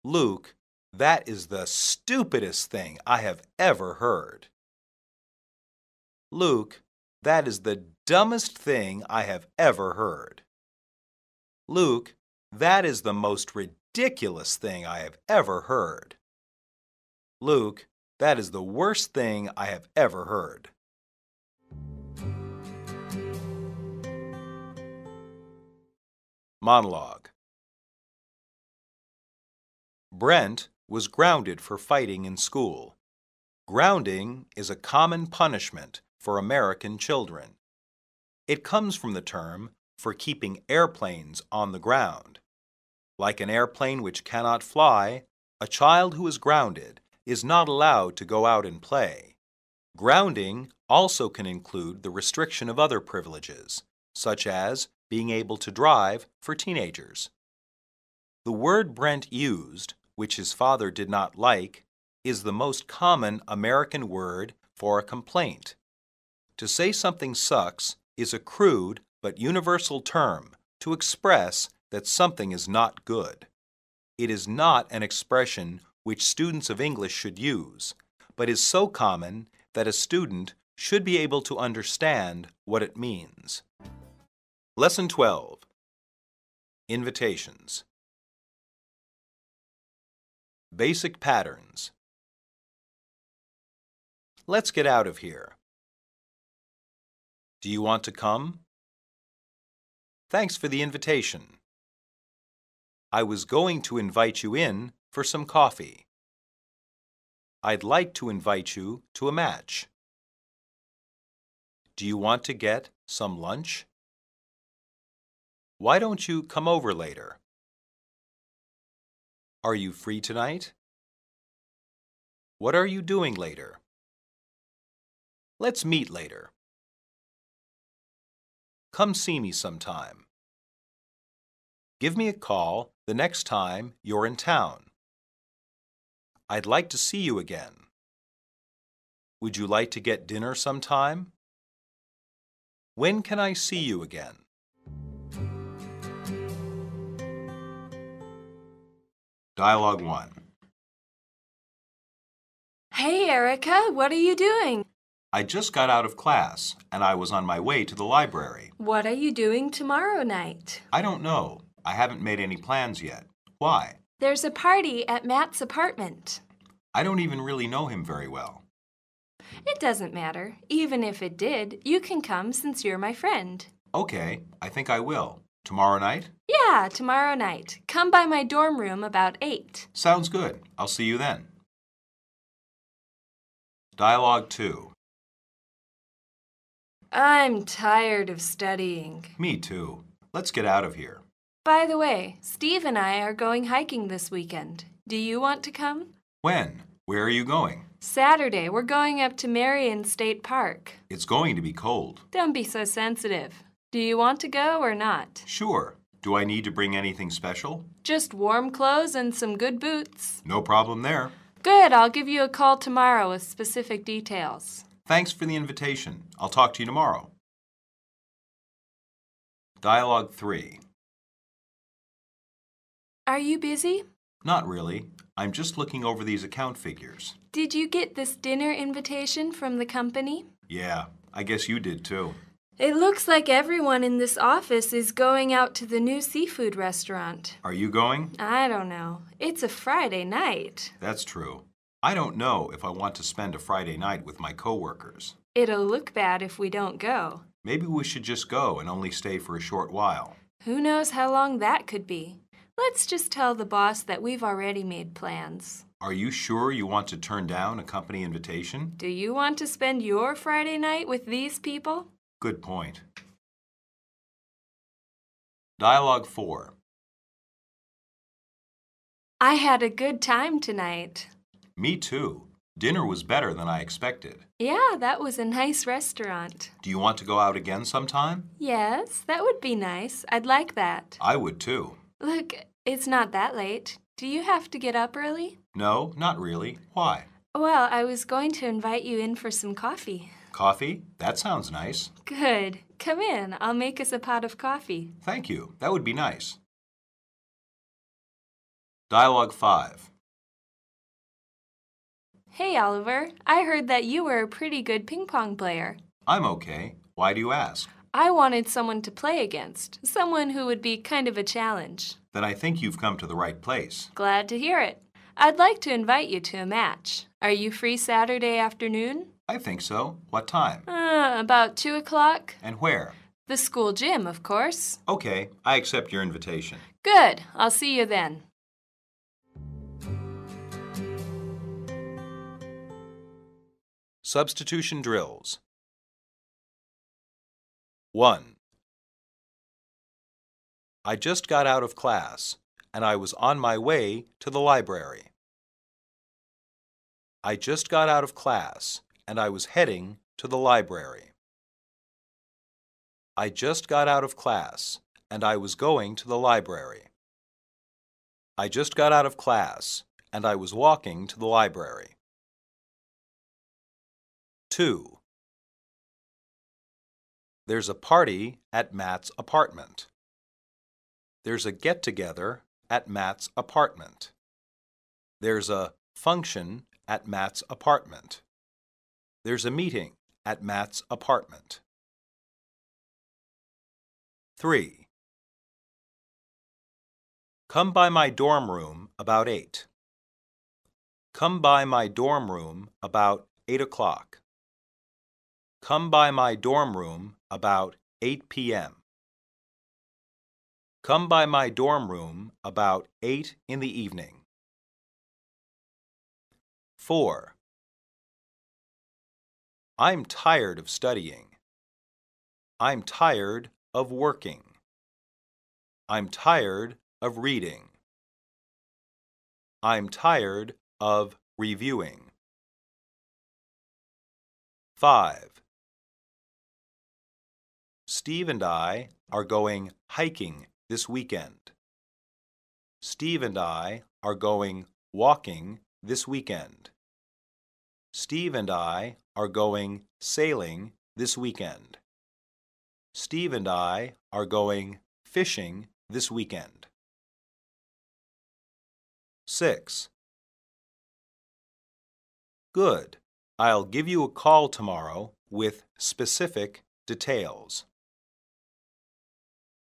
Luke, that is the stupidest thing I have ever heard. Luke, that is the dumbest thing I have ever heard. Luke, that is the most ridiculous thing I have ever heard. Luke, that is the worst thing I have ever heard. Monologue. Brent was grounded for fighting in school. Grounding is a common punishment for American children. It comes from the term for keeping airplanes on the ground. Like an airplane which cannot fly, a child who is grounded is not allowed to go out and play. Grounding also can include the restriction of other privileges, such as being able to drive for teenagers. The word Brent used, which his father did not like, is the most common American word for a complaint. To say something sucks is a crude but universal term to express that something is not good. It is not an expression which students of English should use, but is so common that a student should be able to understand what it means. Lesson 12. Invitations. Basic patterns. Let's get out of here. Do you want to come? Thanks for the invitation. I was going to invite you in for some coffee. I'd like to invite you to a match. Do you want to get some lunch? Why don't you come over later? Are you free tonight? What are you doing later? Let's meet later. Come see me sometime. Give me a call the next time you're in town. I'd like to see you again. Would you like to get dinner sometime? When can I see you again? Dialogue 1. Hey, Erica, what are you doing? I just got out of class, and I was on my way to the library. What are you doing tomorrow night? I don't know. I haven't made any plans yet. Why? There's a party at Matt's apartment. I don't even really know him very well. It doesn't matter. Even if it did, you can come since you're my friend. Okay, I think I will. Tomorrow night? Yeah, tomorrow night. Come by my dorm room about 8. Sounds good. I'll see you then. Dialogue 2. I'm tired of studying. Me too. Let's get out of here. By the way, Steve and I are going hiking this weekend. Do you want to come? When? Where are you going? Saturday, we're going up to Marion State Park. It's going to be cold. Don't be so sensitive. Do you want to go or not? Sure. Do I need to bring anything special? Just warm clothes and some good boots. No problem there. Good, I'll give you a call tomorrow with specific details. Thanks for the invitation. I'll talk to you tomorrow. Dialogue 3. Are you busy? Not really. I'm just looking over these account figures. Did you get this dinner invitation from the company? Yeah, I guess you did too. It looks like everyone in this office is going out to the new seafood restaurant. Are you going? I don't know. It's a Friday night. That's true. I don't know if I want to spend a Friday night with my coworkers. It'll look bad if we don't go. Maybe we should just go and only stay for a short while. Who knows how long that could be? Let's just tell the boss that we've already made plans. Are you sure you want to turn down a company invitation? Do you want to spend your Friday night with these people? Good point. Dialogue 4. I had a good time tonight. Me too. Dinner was better than I expected. Yeah, that was a nice restaurant. Do you want to go out again sometime? Yes, that would be nice. I'd like that. I would too. Look, it's not that late. Do you have to get up early? No, not really. Why? Well, I was going to invite you in for some coffee. Coffee? That sounds nice. Good. Come in. I'll make us a pot of coffee. Thank you. That would be nice. Dialogue 5. Hey, Oliver. I heard that you were a pretty good ping pong player. I'm okay. Why do you ask? I wanted someone to play against, someone who would be kind of a challenge. Then I think you've come to the right place. Glad to hear it. I'd like to invite you to a match. Are you free Saturday afternoon? I think so. What time? About 2 o'clock. And where? The school gym, of course. Okay, I accept your invitation. Good. I'll see you then. Substitution drills. 1. I just got out of class, and I was on my way to the library. I just got out of class, and I was heading to the library. I just got out of class, and I was going to the library. I just got out of class, and I was walking to the library. 2. There's a party at Matt's apartment. There's a get-together at Matt's apartment. There's a function at Matt's apartment. There's a meeting at Matt's apartment. 3. Come by my dorm room about 8. Come by my dorm room about 8 o'clock. Come by my dorm room about 8 p.m. Come by my dorm room about 8 in the evening. 4. I'm tired of studying. I'm tired of working. I'm tired of reading. I'm tired of reviewing. 5. Steve and I are going hiking this weekend. Steve and I are going walking this weekend. Steve and I are going sailing this weekend. Steve and I are going fishing this weekend. 6. Good. I'll give you a call tomorrow with specific details.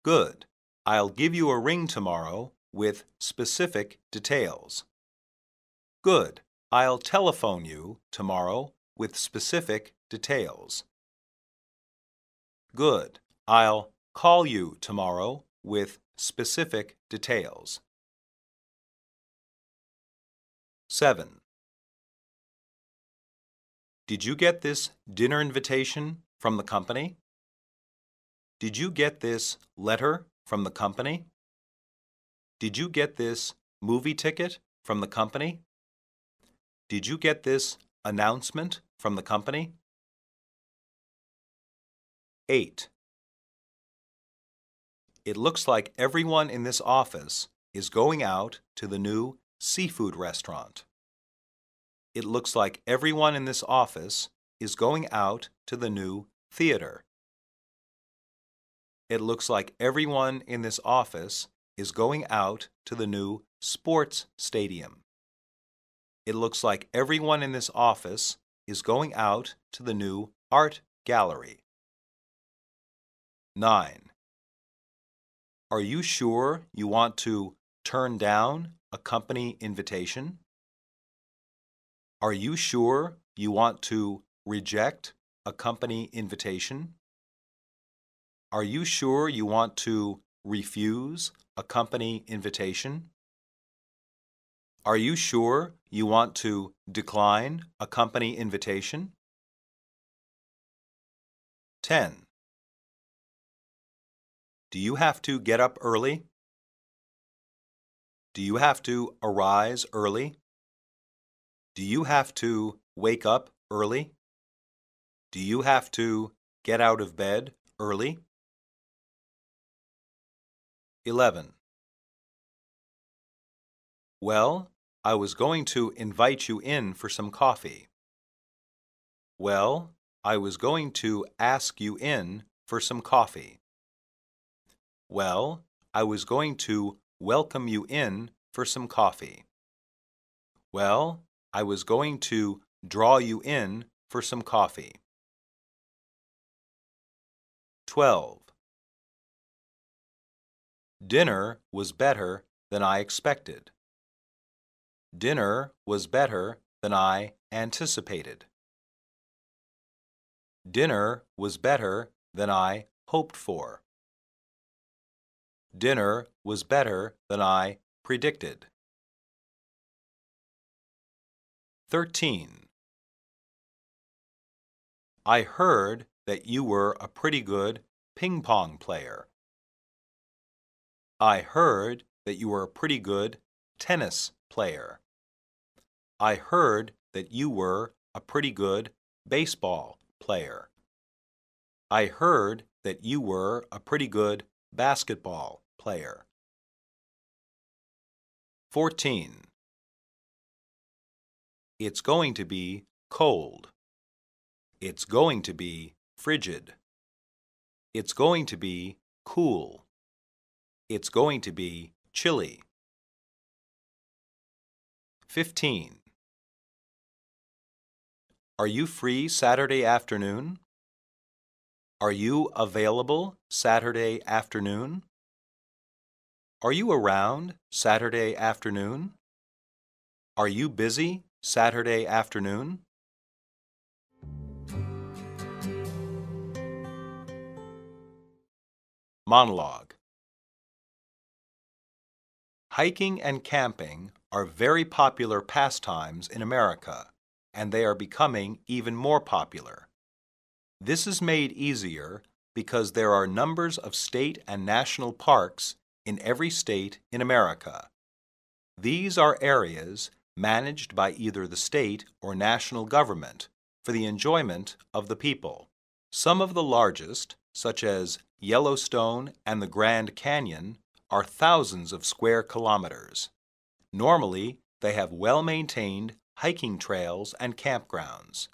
Good. I'll give you a ring tomorrow with specific details. Good. I'll telephone you tomorrow with specific details. Good. I'll call you tomorrow with specific details. 7. Did you get this dinner invitation from the company? Did you get this letter from the company? Did you get this movie ticket from the company? Did you get this announcement from the company? 8. It looks like everyone in this office is going out to the new seafood restaurant. It looks like everyone in this office is going out to the new theater. It looks like everyone in this office is going out to the new sports stadium. It looks like everyone in this office is going out to the new art gallery. 9. Are you sure you want to turn down a company invitation? Are you sure you want to reject a company invitation? Are you sure you want to refuse a company invitation? Are you sure you want to decline a company invitation? 10. Do you have to get up early? Do you have to arise early? Do you have to wake up early? Do you have to get out of bed early? 11. Well, I was going to invite you in for some coffee. Well, I was going to ask you in for some coffee. Well, I was going to welcome you in for some coffee. Well, I was going to draw you in for some coffee. 12. Dinner was better than I expected. Dinner was better than I anticipated. Dinner was better than I hoped for. Dinner was better than I predicted. 13. I heard that you were a pretty good ping-pong player. I heard that you were a pretty good tennis player. I heard that you were a pretty good baseball player. I heard that you were a pretty good basketball player. 14. It's going to be cold. It's going to be frigid. It's going to be cool. It's going to be chilly. 15. Are you free Saturday afternoon? Are you available Saturday afternoon? Are you around Saturday afternoon? Are you busy Saturday afternoon? Monologue. Hiking and camping are very popular pastimes in America, and they are becoming even more popular. This is made easier because there are numbers of state and national parks in every state in America. These are areas managed by either the state or national government for the enjoyment of the people. Some of the largest, such as Yellowstone and the Grand Canyon, are thousands of square kilometers. Normally, they have well-maintained hiking trails and campgrounds.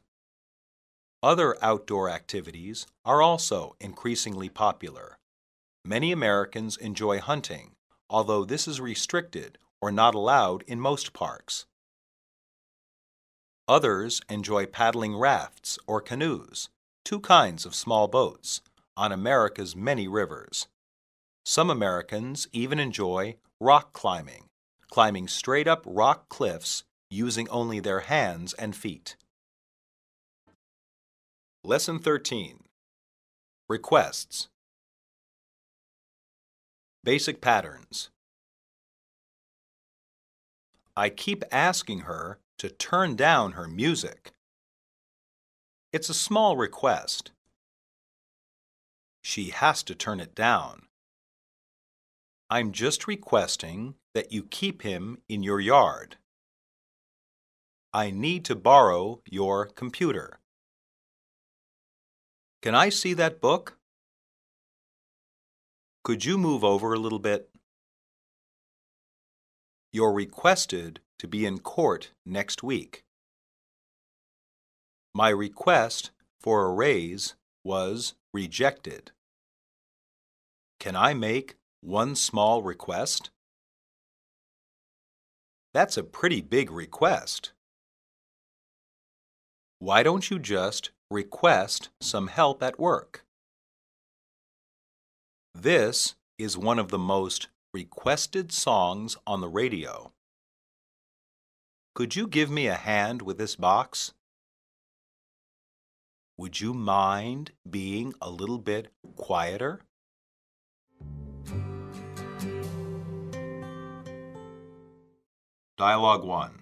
Other outdoor activities are also increasingly popular. Many Americans enjoy hunting, although this is restricted or not allowed in most parks. Others enjoy paddling rafts or canoes, two kinds of small boats, on America's many rivers. Some Americans even enjoy rock climbing, climbing straight-up rock cliffs using only their hands and feet. Lesson 13. Requests. Basic patterns. I keep asking her to turn down her music. It's a small request. She has to turn it down. I'm just requesting that you keep him in your yard. I need to borrow your computer. Can I see that book? Could you move over a little bit? You're requested to be in court next week. My request for a raise was rejected. Can I make One small request? That's a pretty big request. Why don't you just request some help at work? This is one of the most requested songs on the radio. Could you give me a hand with this box? Would you mind being a little bit quieter? Dialogue 1.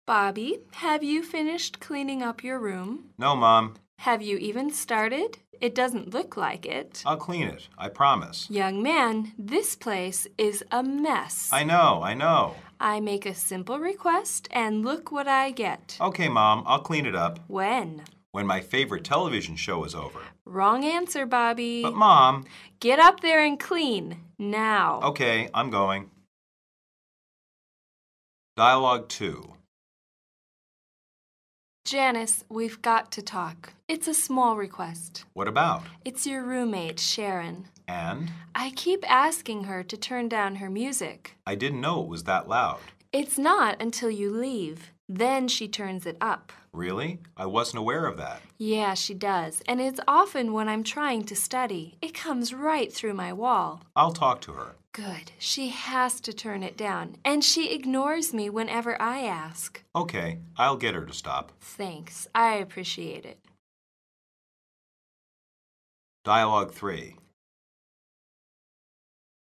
Bobby, have you finished cleaning up your room? No, Mom. Have you even started? It doesn't look like it. I'll clean it, I promise. Young man, this place is a mess. I know. I make a simple request and look what I get. Okay, Mom, I'll clean it up. When? When my favorite television show is over. Wrong answer, Bobby. But, Mom... Get up there and clean, now. Okay, I'm going. Dialogue 2. Janice, we've got to talk. It's a small request. What about? It's your roommate, Sharon. And? I keep asking her to turn down her music. I didn't know it was that loud. It's not until you leave. Then she turns it up. Really? I wasn't aware of that. Yeah, she does. And it's often when I'm trying to study. It comes right through my wall. I'll talk to her. Good. She has to turn it down. And she ignores me whenever I ask. Okay, I'll get her to stop. Thanks. I appreciate it. Dialogue 3.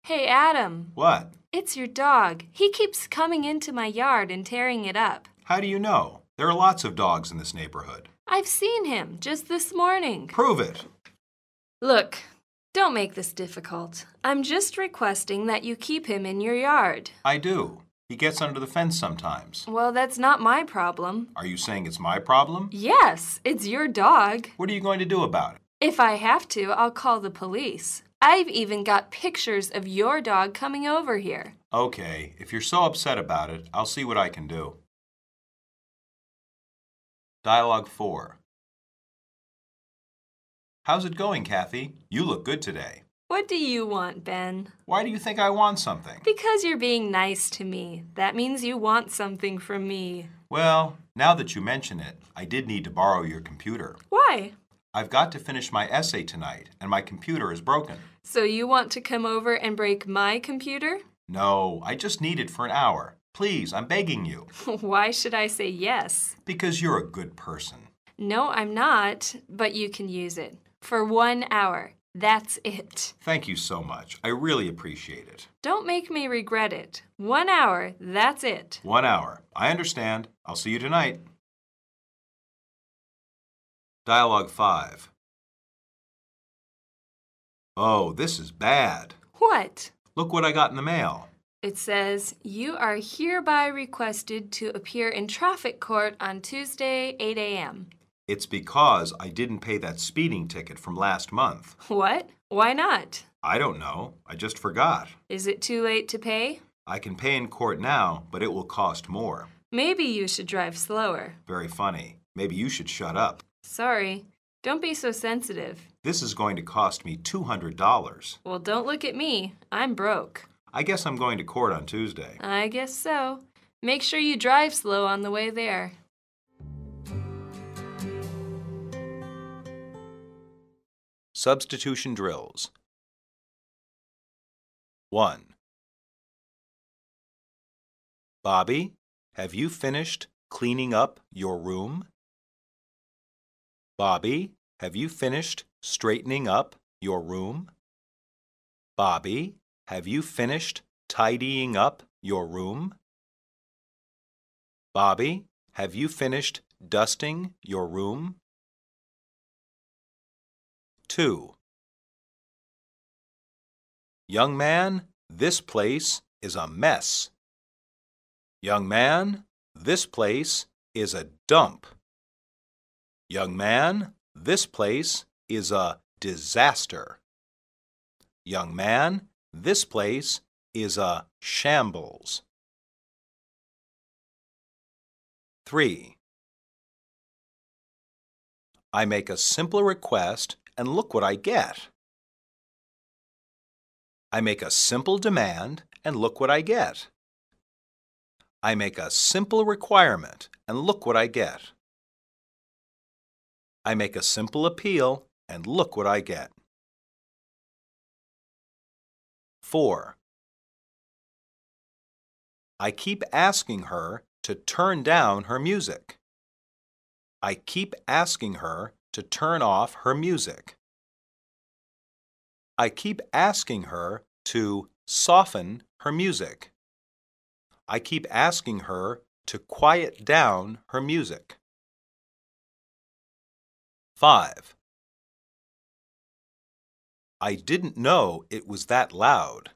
Hey, Adam. What? It's your dog. He keeps coming into my yard and tearing it up. How do you know? There are lots of dogs in this neighborhood. I've seen him just this morning. Prove it. Look, don't make this difficult. I'm just requesting that you keep him in your yard. I do. He gets under the fence sometimes. Well, that's not my problem. Are you saying it's my problem? Yes, it's your dog. What are you going to do about it? If I have to, I'll call the police. I've even got pictures of your dog coming over here. Okay, if you're so upset about it, I'll see what I can do. Dialogue 4. How's it going, Kathy? You look good today. What do you want, Ben? Why do you think I want something? Because you're being nice to me. That means you want something from me. Well, now that you mention it, I did need to borrow your computer. Why? I've got to finish my essay tonight, and my computer is broken. So you want to come over and break my computer? No, I just need it for an hour. Please, I'm begging you. Why should I say yes? Because you're a good person. No, I'm not, but you can use it. For 1 hour. That's it. Thank you so much. I really appreciate it. Don't make me regret it. 1 hour, that's it. 1 hour. I understand. I'll see you tonight. Dialogue 5. Oh, this is bad. What? Look what I got in the mail. It says, you are hereby requested to appear in traffic court on Tuesday, 8 a.m. It's because I didn't pay that speeding ticket from last month. What? Why not? I don't know. I just forgot. Is it too late to pay? I can pay in court now, but it will cost more. Maybe you should drive slower. Very funny. Maybe you should shut up. Sorry. Don't be so sensitive. This is going to cost me $200. Well, don't look at me. I'm broke. I guess I'm going to court on Tuesday. I guess so. Make sure you drive slow on the way there. Substitution drills. 1. Bobby, have you finished cleaning up your room? Bobby, have you finished straightening up your room? Bobby, have you finished tidying up your room? Bobby, have you finished dusting your room? 2. Young man, this place is a mess. Young man, this place is a dump. Young man, this place is a disaster. Young man, this place is a shambles. 3. I make a simple request and look what I get. I make a simple demand and look what I get. I make a simple requirement and look what I get. I make a simple appeal and look what I get. 4. I keep asking her to turn down her music. I keep asking her to turn off her music. I keep asking her to soften her music. I keep asking her to quiet down her music. 5. I didn't know it was that loud.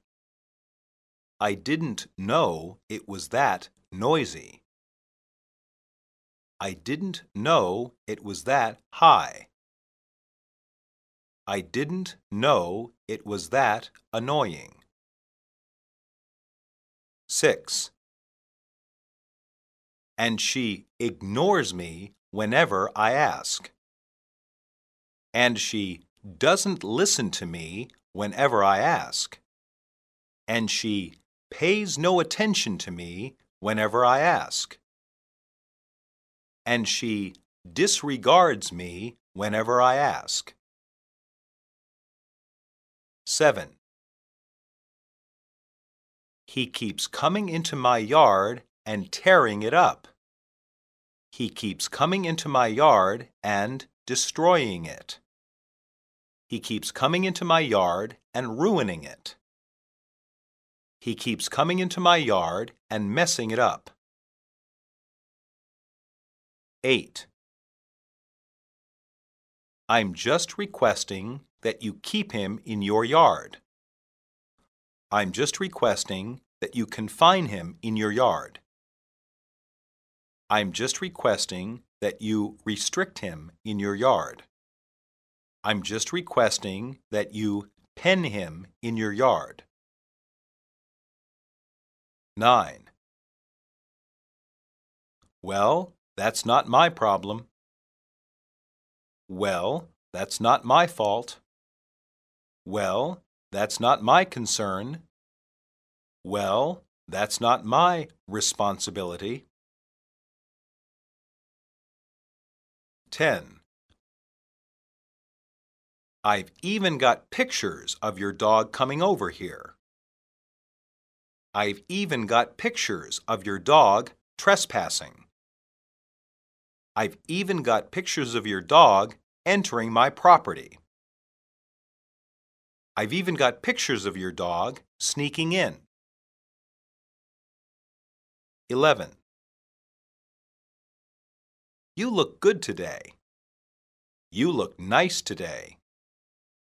I didn't know it was that noisy. I didn't know it was that high. I didn't know it was that annoying. 6. And she ignores me whenever I ask. And she doesn't listen to me whenever I ask. And she pays no attention to me whenever I ask. And she disregards me whenever I ask. 7. He keeps coming into my yard and tearing it up. He keeps coming into my yard and destroying it. He keeps coming into my yard and ruining it. He keeps coming into my yard and messing it up. 8. I'm just requesting that you keep him in your yard. I'm just requesting that you confine him in your yard. I'm just requesting that you restrict him in your yard. I'm just requesting that you pen him in your yard. 9. Well, that's not my problem. Well, that's not my fault. Well, that's not my concern. Well, that's not my responsibility. 10. I've even got pictures of your dog coming over here. I've even got pictures of your dog trespassing. I've even got pictures of your dog entering my property. I've even got pictures of your dog sneaking in. 11. You look good today. You look nice today.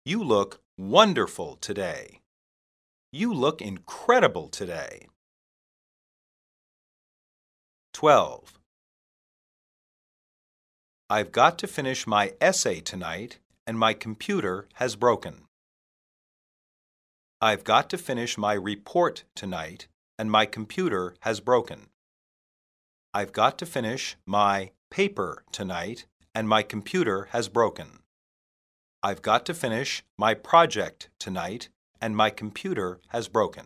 You look wonderful today. You look incredible today. 12. I've got to finish my essay tonight and my computer has broken. I've got to finish my report tonight and my computer has broken. I've got to finish my paper tonight and my computer has broken. I've got to finish my project tonight and my computer has broken.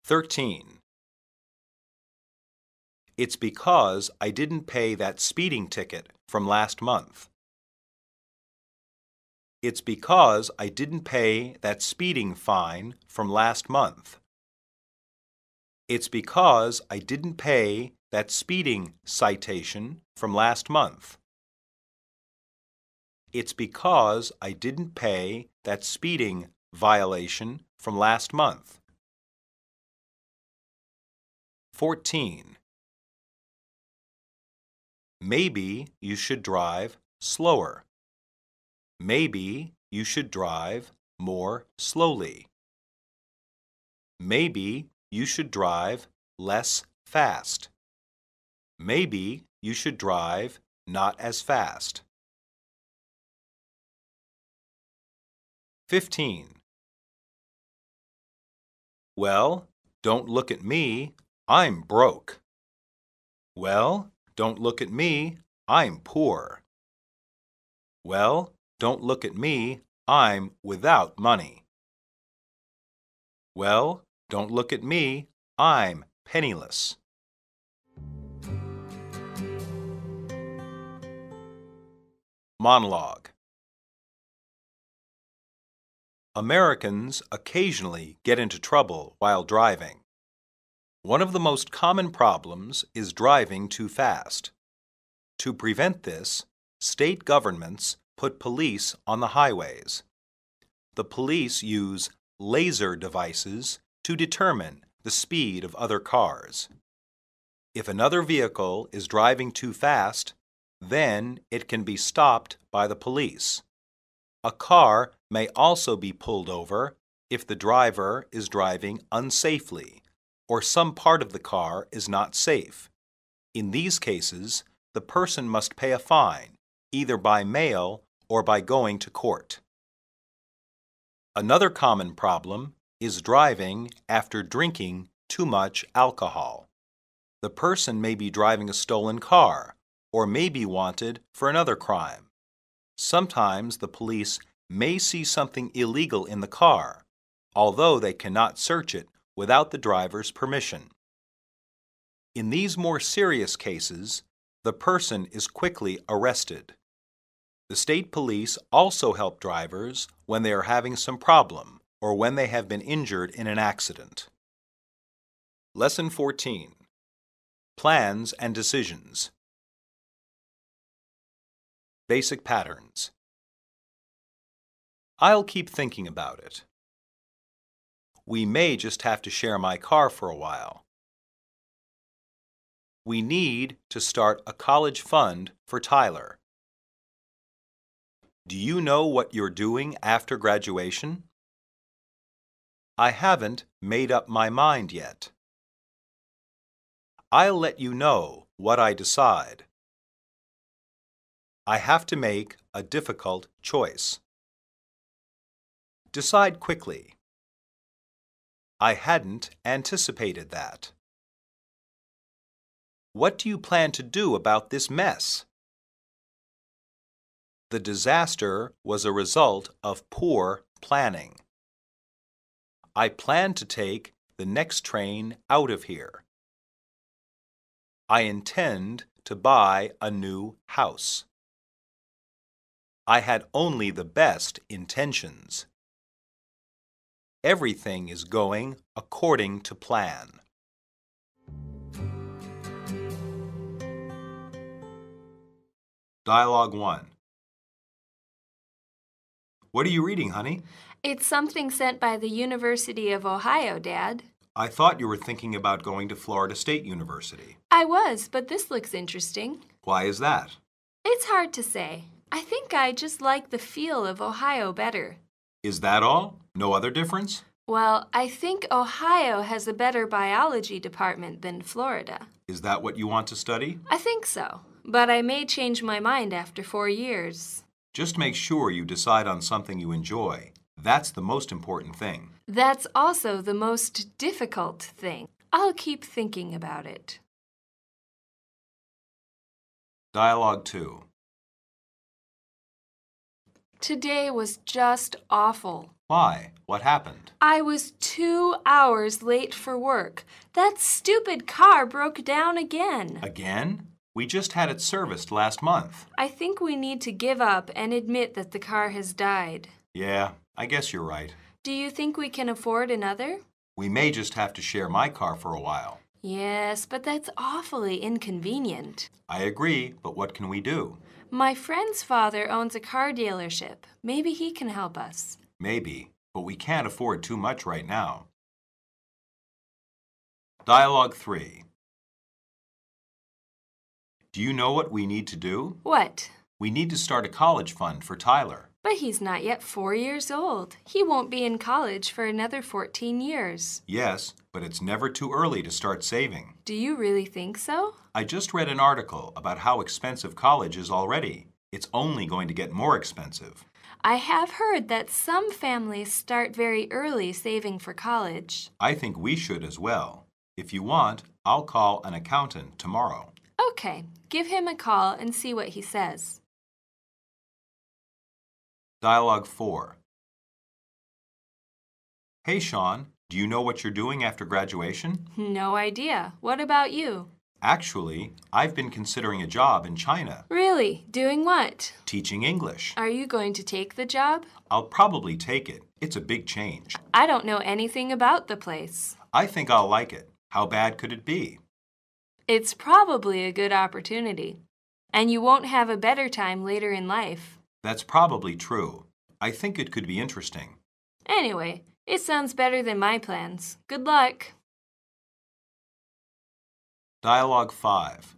13. It's because I didn't pay that speeding ticket from last month. It's because I didn't pay that speeding fine from last month. It's because I didn't pay that speeding citation from last month. It's because I didn't pay that speeding violation from last month. 14. Maybe you should drive slower. Maybe you should drive more slowly. Maybe you should drive less fast. Maybe you should drive not as fast. 15. Well, don't look at me, I'm broke. Well, don't look at me, I'm poor. Well, don't look at me, I'm without money. Well, don't look at me. I'm penniless. Monologue. Americans occasionally get into trouble while driving. One of the most common problems is driving too fast. To prevent this, state governments put police on the highways. The police use laser devices to determine the speed of other cars. If another vehicle is driving too fast, then it can be stopped by the police. A car may also be pulled over if the driver is driving unsafely or some part of the car is not safe. In these cases, the person must pay a fine, either by mail or by going to court. Another common problem is driving after drinking too much alcohol. The person may be driving a stolen car or may be wanted for another crime. Sometimes the police may see something illegal in the car, although they cannot search it without the driver's permission. In these more serious cases, the person is quickly arrested. The state police also help drivers when they are having some problem or when they have been injured in an accident. Lesson 14. Plans and Decisions. Basic patterns. I'll keep thinking about it. We may just have to share my car for a while. We need to start a college fund for Tyler. Do you know what you're doing after graduation? I haven't made up my mind yet. I'll let you know what I decide. I have to make a difficult choice. Decide quickly. I hadn't anticipated that. What do you plan to do about this mess? The disaster was a result of poor planning. I plan to take the next train out of here. I intend to buy a new house. I had only the best intentions. Everything is going according to plan. Dialogue 1. What are you reading, honey? It's something sent by the University of Ohio, Dad. I thought you were thinking about going to Florida State University. I was, but this looks interesting. Why is that? It's hard to say. I think I just like the feel of Ohio better. Is that all? No other difference? Well, I think Ohio has a better biology department than Florida. Is that what you want to study? I think so, but I may change my mind after 4 years. Just make sure you decide on something you enjoy. That's the most important thing. That's also the most difficult thing. I'll keep thinking about it. Dialogue 2. Today was just awful. Why? What happened? I was 2 hours late for work. That stupid car broke down again. Again? We just had it serviced last month. I think we need to give up and admit that the car has died. Yeah, I guess you're right. Do you think we can afford another? We may just have to share my car for a while. Yes, but that's awfully inconvenient. I agree, but what can we do? My friend's father owns a car dealership. Maybe he can help us. Maybe, but we can't afford too much right now. Dialogue 3. Do you know what we need to do? What? We need to start a college fund for Tyler. But he's not yet 4 years old. He won't be in college for another 14 years. Yes, but it's never too early to start saving. Do you really think so? I just read an article about how expensive college is already. It's only going to get more expensive. I have heard that some families start very early saving for college. I think we should as well. If you want, I'll call an accountant tomorrow. Okay, give him a call and see what he says. Dialogue 4. Hey, Sean, Do you know what you're doing after graduation? No idea. What about you? Actually, I've been considering a job in China. Really? Doing what? Teaching English. Are you going to take the job? I'll probably take it. It's a big change. I don't know anything about the place. I think I'll like it. How bad could it be? It's probably a good opportunity, and you won't have a better time later in life. That's probably true. I think it could be interesting. Anyway, it sounds better than my plans. Good luck. Dialogue 5.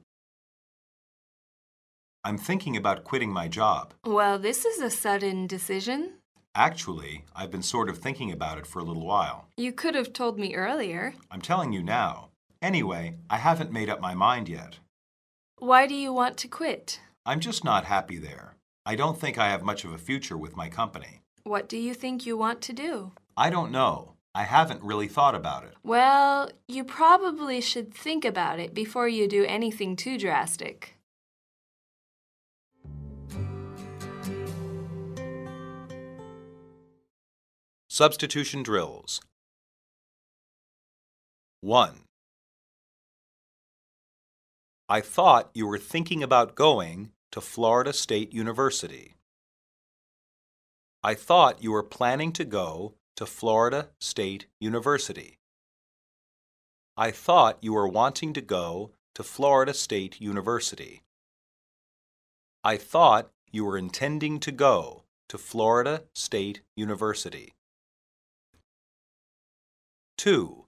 I'm thinking about quitting my job. Well, this is a sudden decision. Actually, I've been sort of thinking about it for a little while. You could have told me earlier. I'm telling you now. Anyway, I haven't made up my mind yet. Why do you want to quit? I'm just not happy there. I don't think I have much of a future with my company. What do you think you want to do? I don't know. I haven't really thought about it. Well, you probably should think about it before you do anything too drastic. Substitution drills. 1. I thought you were thinking about going to Florida State University. I thought you were planning to go to Florida State University. I thought you were wanting to go to Florida State University. I thought you were intending to go to Florida State University. 2.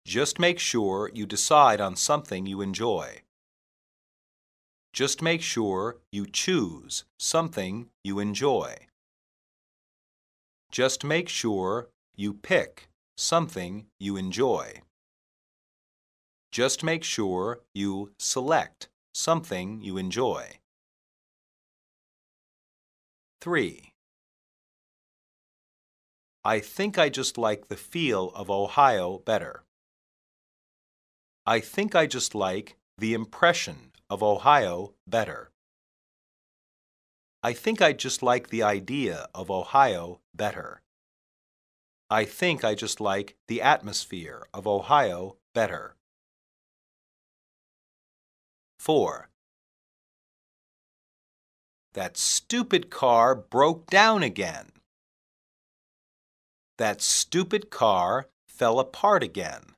Just make sure you decide on something you enjoy. Just make sure you choose something you enjoy. Just make sure you pick something you enjoy. Just make sure you select something you enjoy. 3. I think I just like the feel of Ohio better. I think I just like the impression of Ohio better. I think I just like the idea of Ohio better. I think I just like the atmosphere of Ohio better. 4. That stupid car broke down again. That stupid car fell apart again.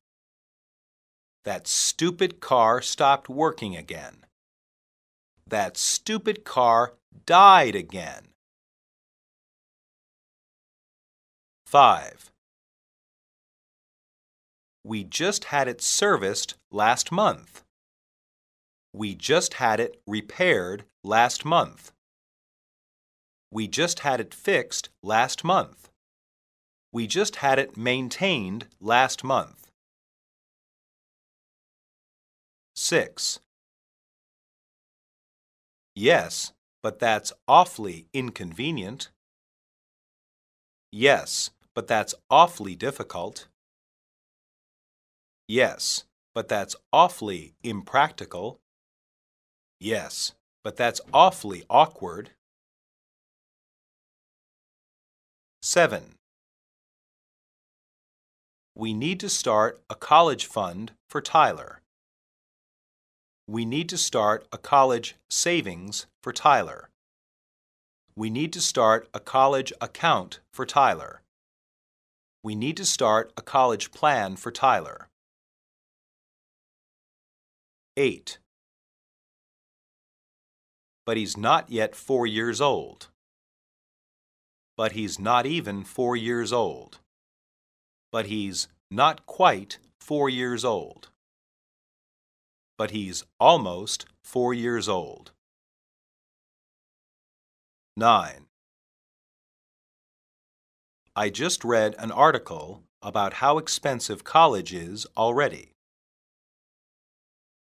That stupid car stopped working again. That stupid car died again. 5. We just had it serviced last month. We just had it repaired last month. We just had it fixed last month. We just had it maintained last month. 6. Yes, but that's awfully inconvenient. Yes, but that's awfully difficult. Yes, but that's awfully impractical. Yes, but that's awfully awkward. 7. We need to start a college fund for Tyler. We need to start a college savings for Tyler. We need to start a college account for Tyler. We need to start a college plan for Tyler. 8. But he's not yet 4 years old. But he's not even 4 years old. But he's not quite 4 years old. But he's almost 4 years old. 9. I just read an article about how expensive college is already.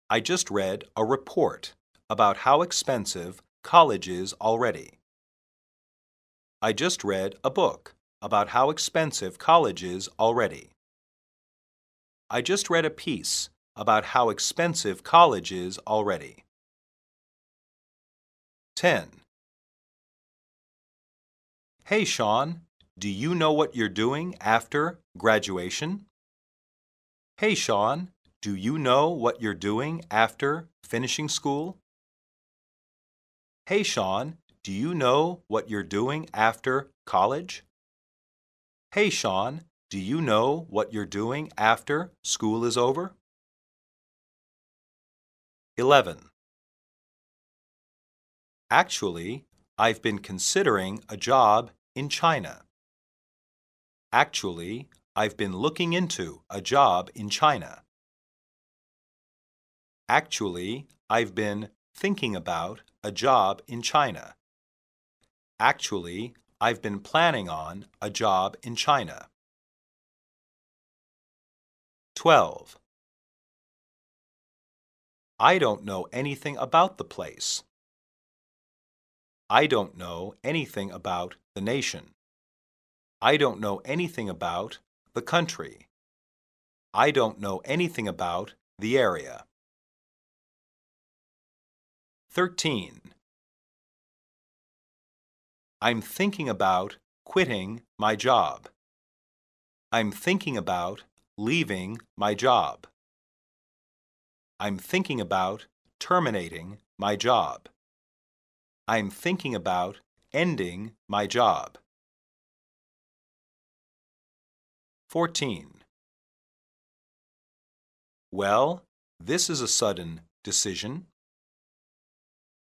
I just read a report about how expensive college is already. I just read a book about how expensive college is already. I just read a piece about how expensive college is already. 10. Hey, Sean, do you know what you're doing after graduation? Hey, Sean, do you know what you're doing after finishing school? Hey, Sean, do you know what you're doing after college? Hey, Sean, do you know what you're doing after school is over? 11. Actually, I've been considering a job in China. Actually, I've been looking into a job in China. Actually, I've been thinking about a job in China. Actually, I've been planning on a job in China. 12. I don't know anything about the place. I don't know anything about the nation. I don't know anything about the country. I don't know anything about the area. 13. I'm thinking about quitting my job. I'm thinking about leaving my job. I'm thinking about terminating my job. I'm thinking about ending my job. 14. Well, this is a sudden decision.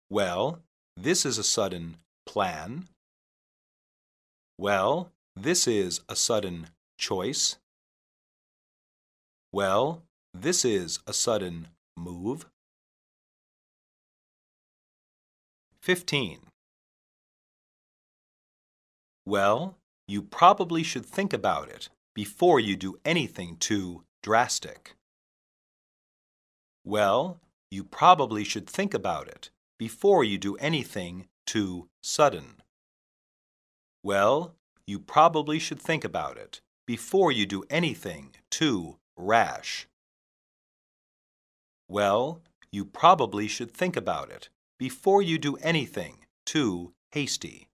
Well, this is a sudden plan. Well, this is a sudden choice. Well, this is a sudden move. 15. Well, you probably should think about it before you do anything too drastic. Well, you probably should think about it before you do anything too sudden. Well, you probably should think about it before you do anything too rash. Well, you probably should think about it before you do anything too hasty.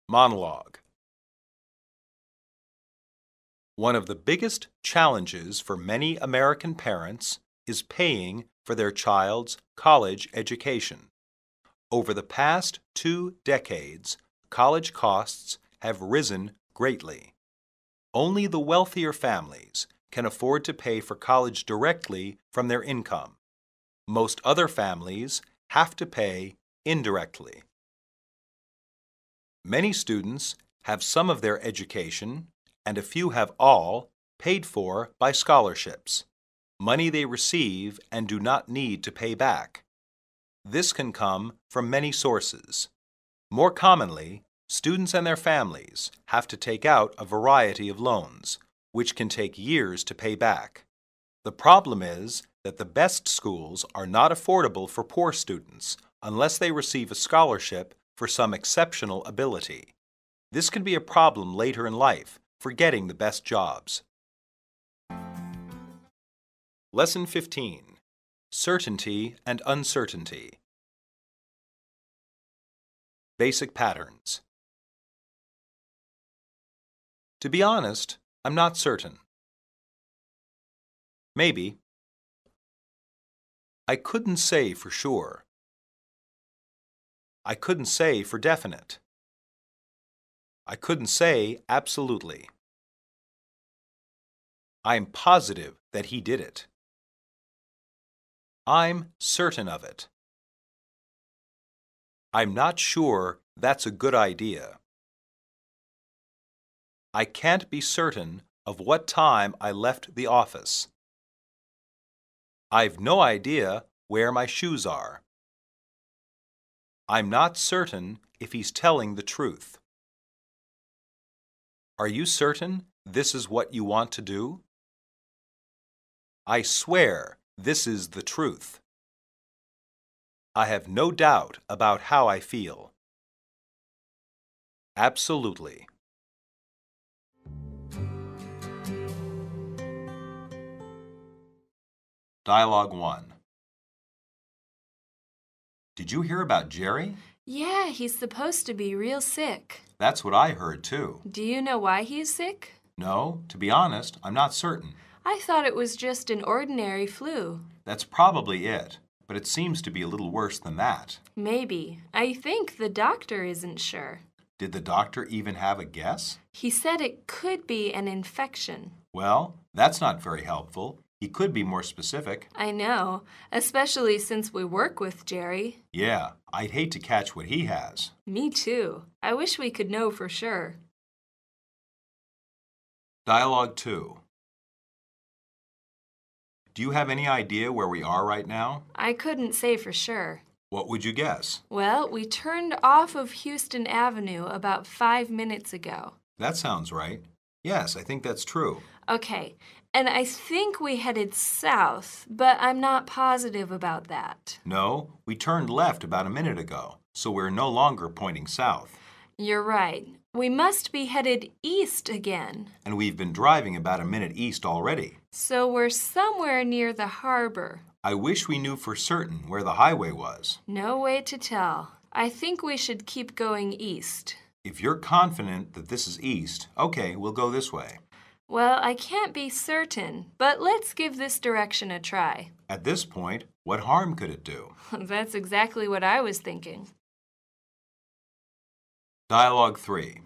Monologue. One of the biggest challenges for many American parents is paying for their child's college education. Over the past 2 decades, college costs have risen greatly. Only the wealthier families can afford to pay for college directly from their income. Most other families have to pay indirectly. Many students have some of their education, and a few have all, paid for by scholarships, money they receive and do not need to pay back. This can come from many sources. More commonly, students and their families have to take out a variety of loans, which can take years to pay back. The problem is that the best schools are not affordable for poor students unless they receive a scholarship for some exceptional ability. This can be a problem later in life for getting the best jobs. Lesson 15. Certainty and Uncertainty. Basic patterns. To be honest, I'm not certain. Maybe. I couldn't say for sure. I couldn't say for definite. I couldn't say absolutely. I'm positive that he did it. I'm certain of it. I'm not sure that's a good idea. I can't be certain of what time I left the office. I've no idea where my shoes are. I'm not certain if he's telling the truth. Are you certain this is what you want to do? I swear this is the truth. I have no doubt about how I feel. Absolutely. Dialogue 1. Did you hear about Jerry? Yeah, he's supposed to be real sick. That's what I heard, too. Do you know why he's sick? No, to be honest, I'm not certain. I thought it was just an ordinary flu. That's probably it, but it seems to be a little worse than that. Maybe. I think the doctor isn't sure. Did the doctor even have a guess? He said it could be an infection. Well, that's not very helpful. He could be more specific. I know, especially since we work with Jerry. Yeah, I'd hate to catch what he has. Me too. I wish we could know for sure. Dialogue 2. Do you have any idea where we are right now? I couldn't say for sure. What would you guess? Well, we turned off of Houston Avenue about 5 minutes ago. That sounds right. Yes, I think that's true. Okay, and I think we headed south, but I'm not positive about that. No, we turned left about a minute ago, so we're no longer pointing south. You're right. We must be headed east again. And we've been driving about a minute east already. So we're somewhere near the harbor. I wish we knew for certain where the highway was. No way to tell. I think we should keep going east. If you're confident that this is east, okay, we'll go this way. Well, I can't be certain, but let's give this direction a try. At this point, what harm could it do? That's exactly what I was thinking. Dialogue 3.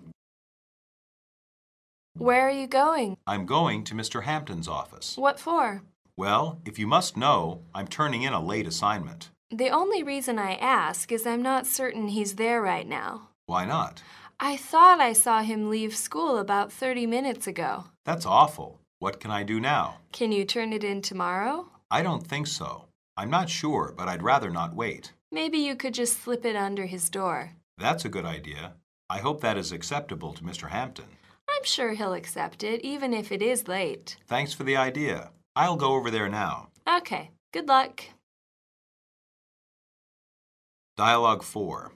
Where are you going? I'm going to Mr. Hampton's office. What for? Well, if you must know, I'm turning in a late assignment. The only reason I ask is I'm not certain he's there right now. Why not? I thought I saw him leave school about 30 minutes ago. That's awful. What can I do now? Can you turn it in tomorrow? I don't think so. I'm not sure, but I'd rather not wait. Maybe you could just slip it under his door. That's a good idea. I hope that is acceptable to Mr. Hampton. I'm sure he'll accept it, even if it is late. Thanks for the idea. I'll go over there now. Okay, good luck. Dialogue 4.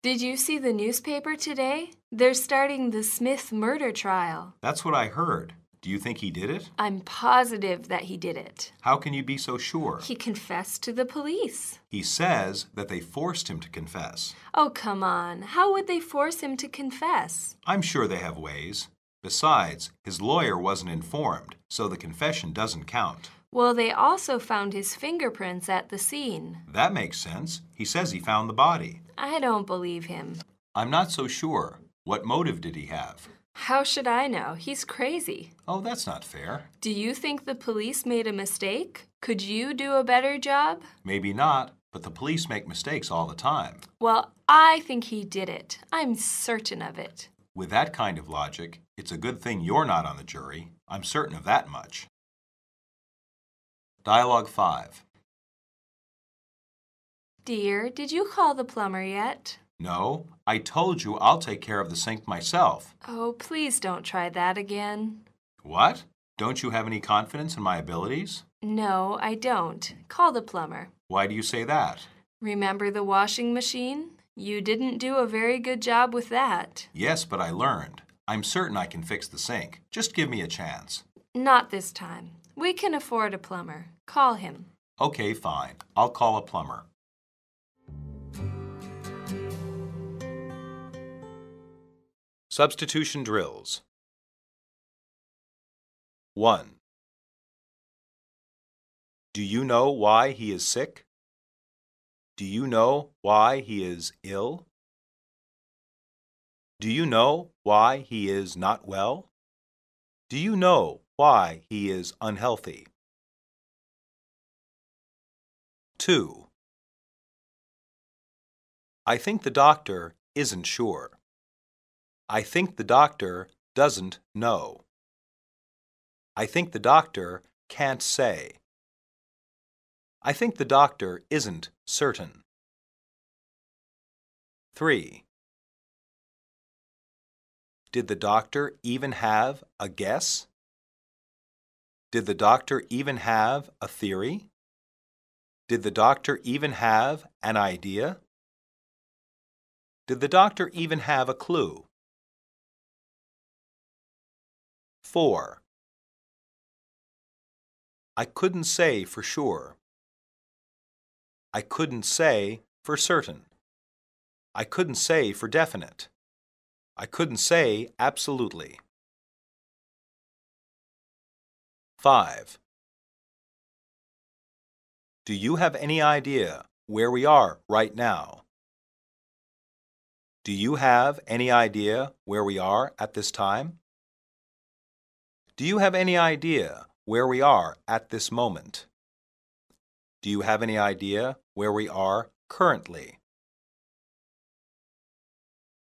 Did you see the newspaper today? They're starting the Smith murder trial. That's what I heard. Do you think he did it? I'm positive that he did it. How can you be so sure? He confessed to the police. He says that they forced him to confess. Oh, come on. How would they force him to confess? I'm sure they have ways. Besides, his lawyer wasn't informed, so the confession doesn't count. Well, they also found his fingerprints at the scene. That makes sense. He says he found the body. I don't believe him. I'm not so sure. What motive did he have? How should I know? He's crazy. Oh, that's not fair. Do you think the police made a mistake? Could you do a better job? Maybe not, but the police make mistakes all the time. Well, I think he did it. I'm certain of it. With that kind of logic, it's a good thing you're not on the jury. I'm certain of that much. Dialogue 5. Dear, did you call the plumber yet? No, I told you I'll take care of the sink myself. Oh, please don't try that again. What? Don't you have any confidence in my abilities? No, I don't. Call the plumber. Why do you say that? Remember the washing machine? You didn't do a very good job with that. Yes, but I learned. I'm certain I can fix the sink. Just give me a chance. Not this time. We can afford a plumber. Call him. Okay, fine. I'll call a plumber. Substitution drills. 1. Do you know why he is sick? Do you know why he is ill? Do you know why he is not well? Do you know why he is unhealthy? 2. I think the doctor isn't sure. I think the doctor doesn't know. I think the doctor can't say. I think the doctor isn't certain. 3. Did the doctor even have a guess? Did the doctor even have a theory? Did the doctor even have an idea? Did the doctor even have a clue? 4. I couldn't say for sure. I couldn't say for certain. I couldn't say for definite. I couldn't say absolutely. 5. Do you have any idea where we are right now? Do you have any idea where we are at this time? Do you have any idea where we are at this moment? Do you have any idea where we are currently?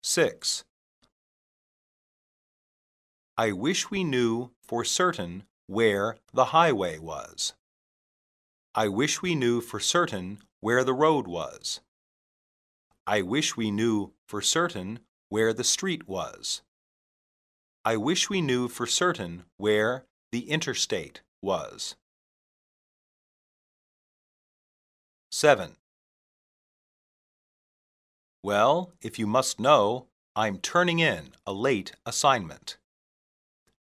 6. I wish we knew for certain where the highway was. I wish we knew for certain where the road was. I wish we knew for certain where the street was. I wish we knew for certain where the interstate was. 7. Well, if you must know, I'm turning in a late assignment.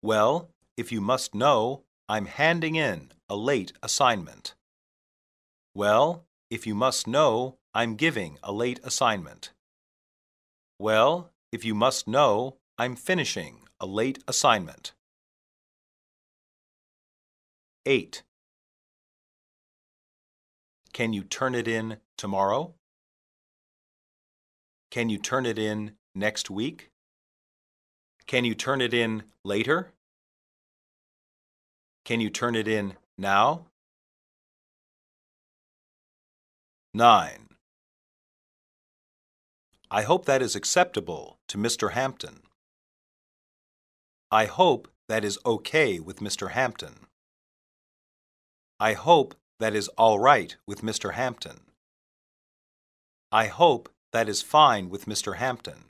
Well, if you must know, I'm handing in a late assignment. Well, if you must know, I'm giving a late assignment. Well, if you must know, I'm finishing a late assignment. 8. Can you turn it in tomorrow? Can you turn it in next week? Can you turn it in later? Can you turn it in now? 9. I hope that is acceptable to Mr. Hampton. I hope that is okay with Mr. Hampton. I hope that is all right with Mr. Hampton. I hope that is fine with Mr. Hampton.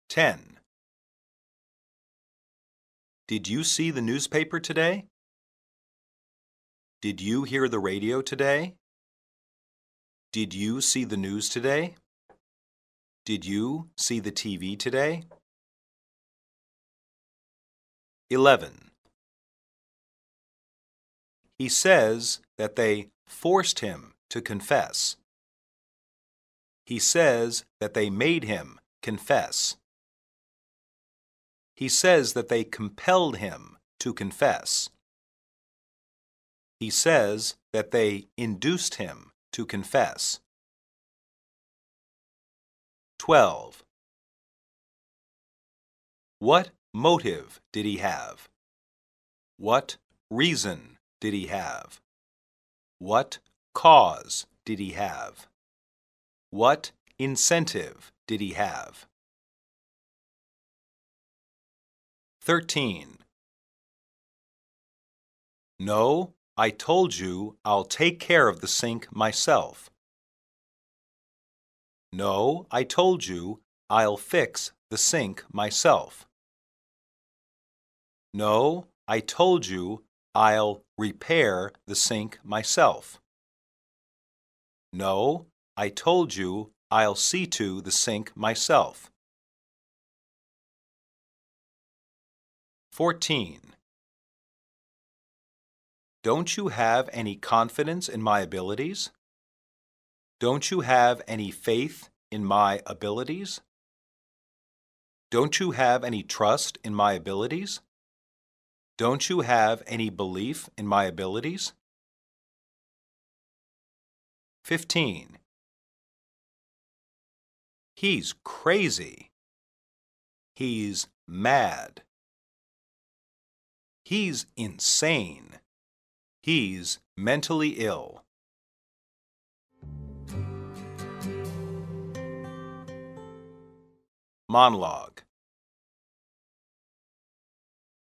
10. Did you see the newspaper today? Did you hear the radio today? Did you see the news today? Did you see the TV today? 11. He says that they forced him to confess. He says that they made him confess. He says that they compelled him to confess. He says that they induced him to confess. 12. What motive did he have? What reason did he have? What cause did he have? What incentive did he have? 13. No, I told you I'll take care of the sink myself. No, I told you I'll fix the sink myself. No, I told you I'll repair the sink myself. No, I told you I'll see to the sink myself. 14. Don't you have any confidence in my abilities? Don't you have any faith in my abilities? Don't you have any trust in my abilities? Don't you have any belief in my abilities? 15. He's crazy. He's mad. He's insane. He's mentally ill. Monologue.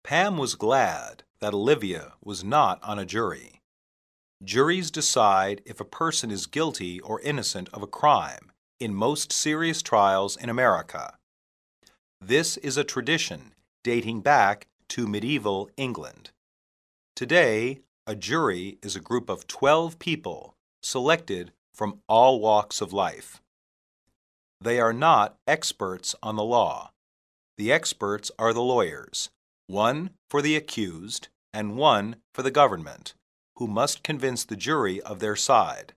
Pam was glad that Olivia was not on a jury. Juries decide if a person is guilty or innocent of a crime in most serious trials in America. This is a tradition dating back to medieval England. Today, a jury is a group of 12 people selected from all walks of life. They are not experts on the law. The experts are the lawyers, one for the accused and one for the government, who must convince the jury of their side.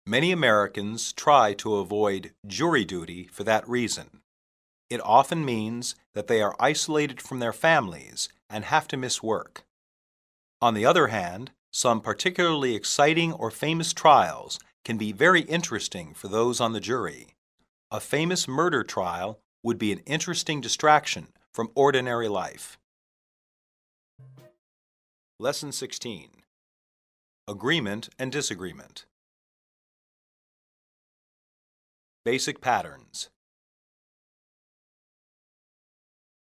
Many Americans try to avoid jury duty for that reason. It often means that they are isolated from their families and have to miss work. On the other hand, some particularly exciting or famous trials can be very interesting for those on the jury. A famous murder trial would be an interesting distraction from ordinary life. Lesson 16. Agreement and disagreement. Basic patterns.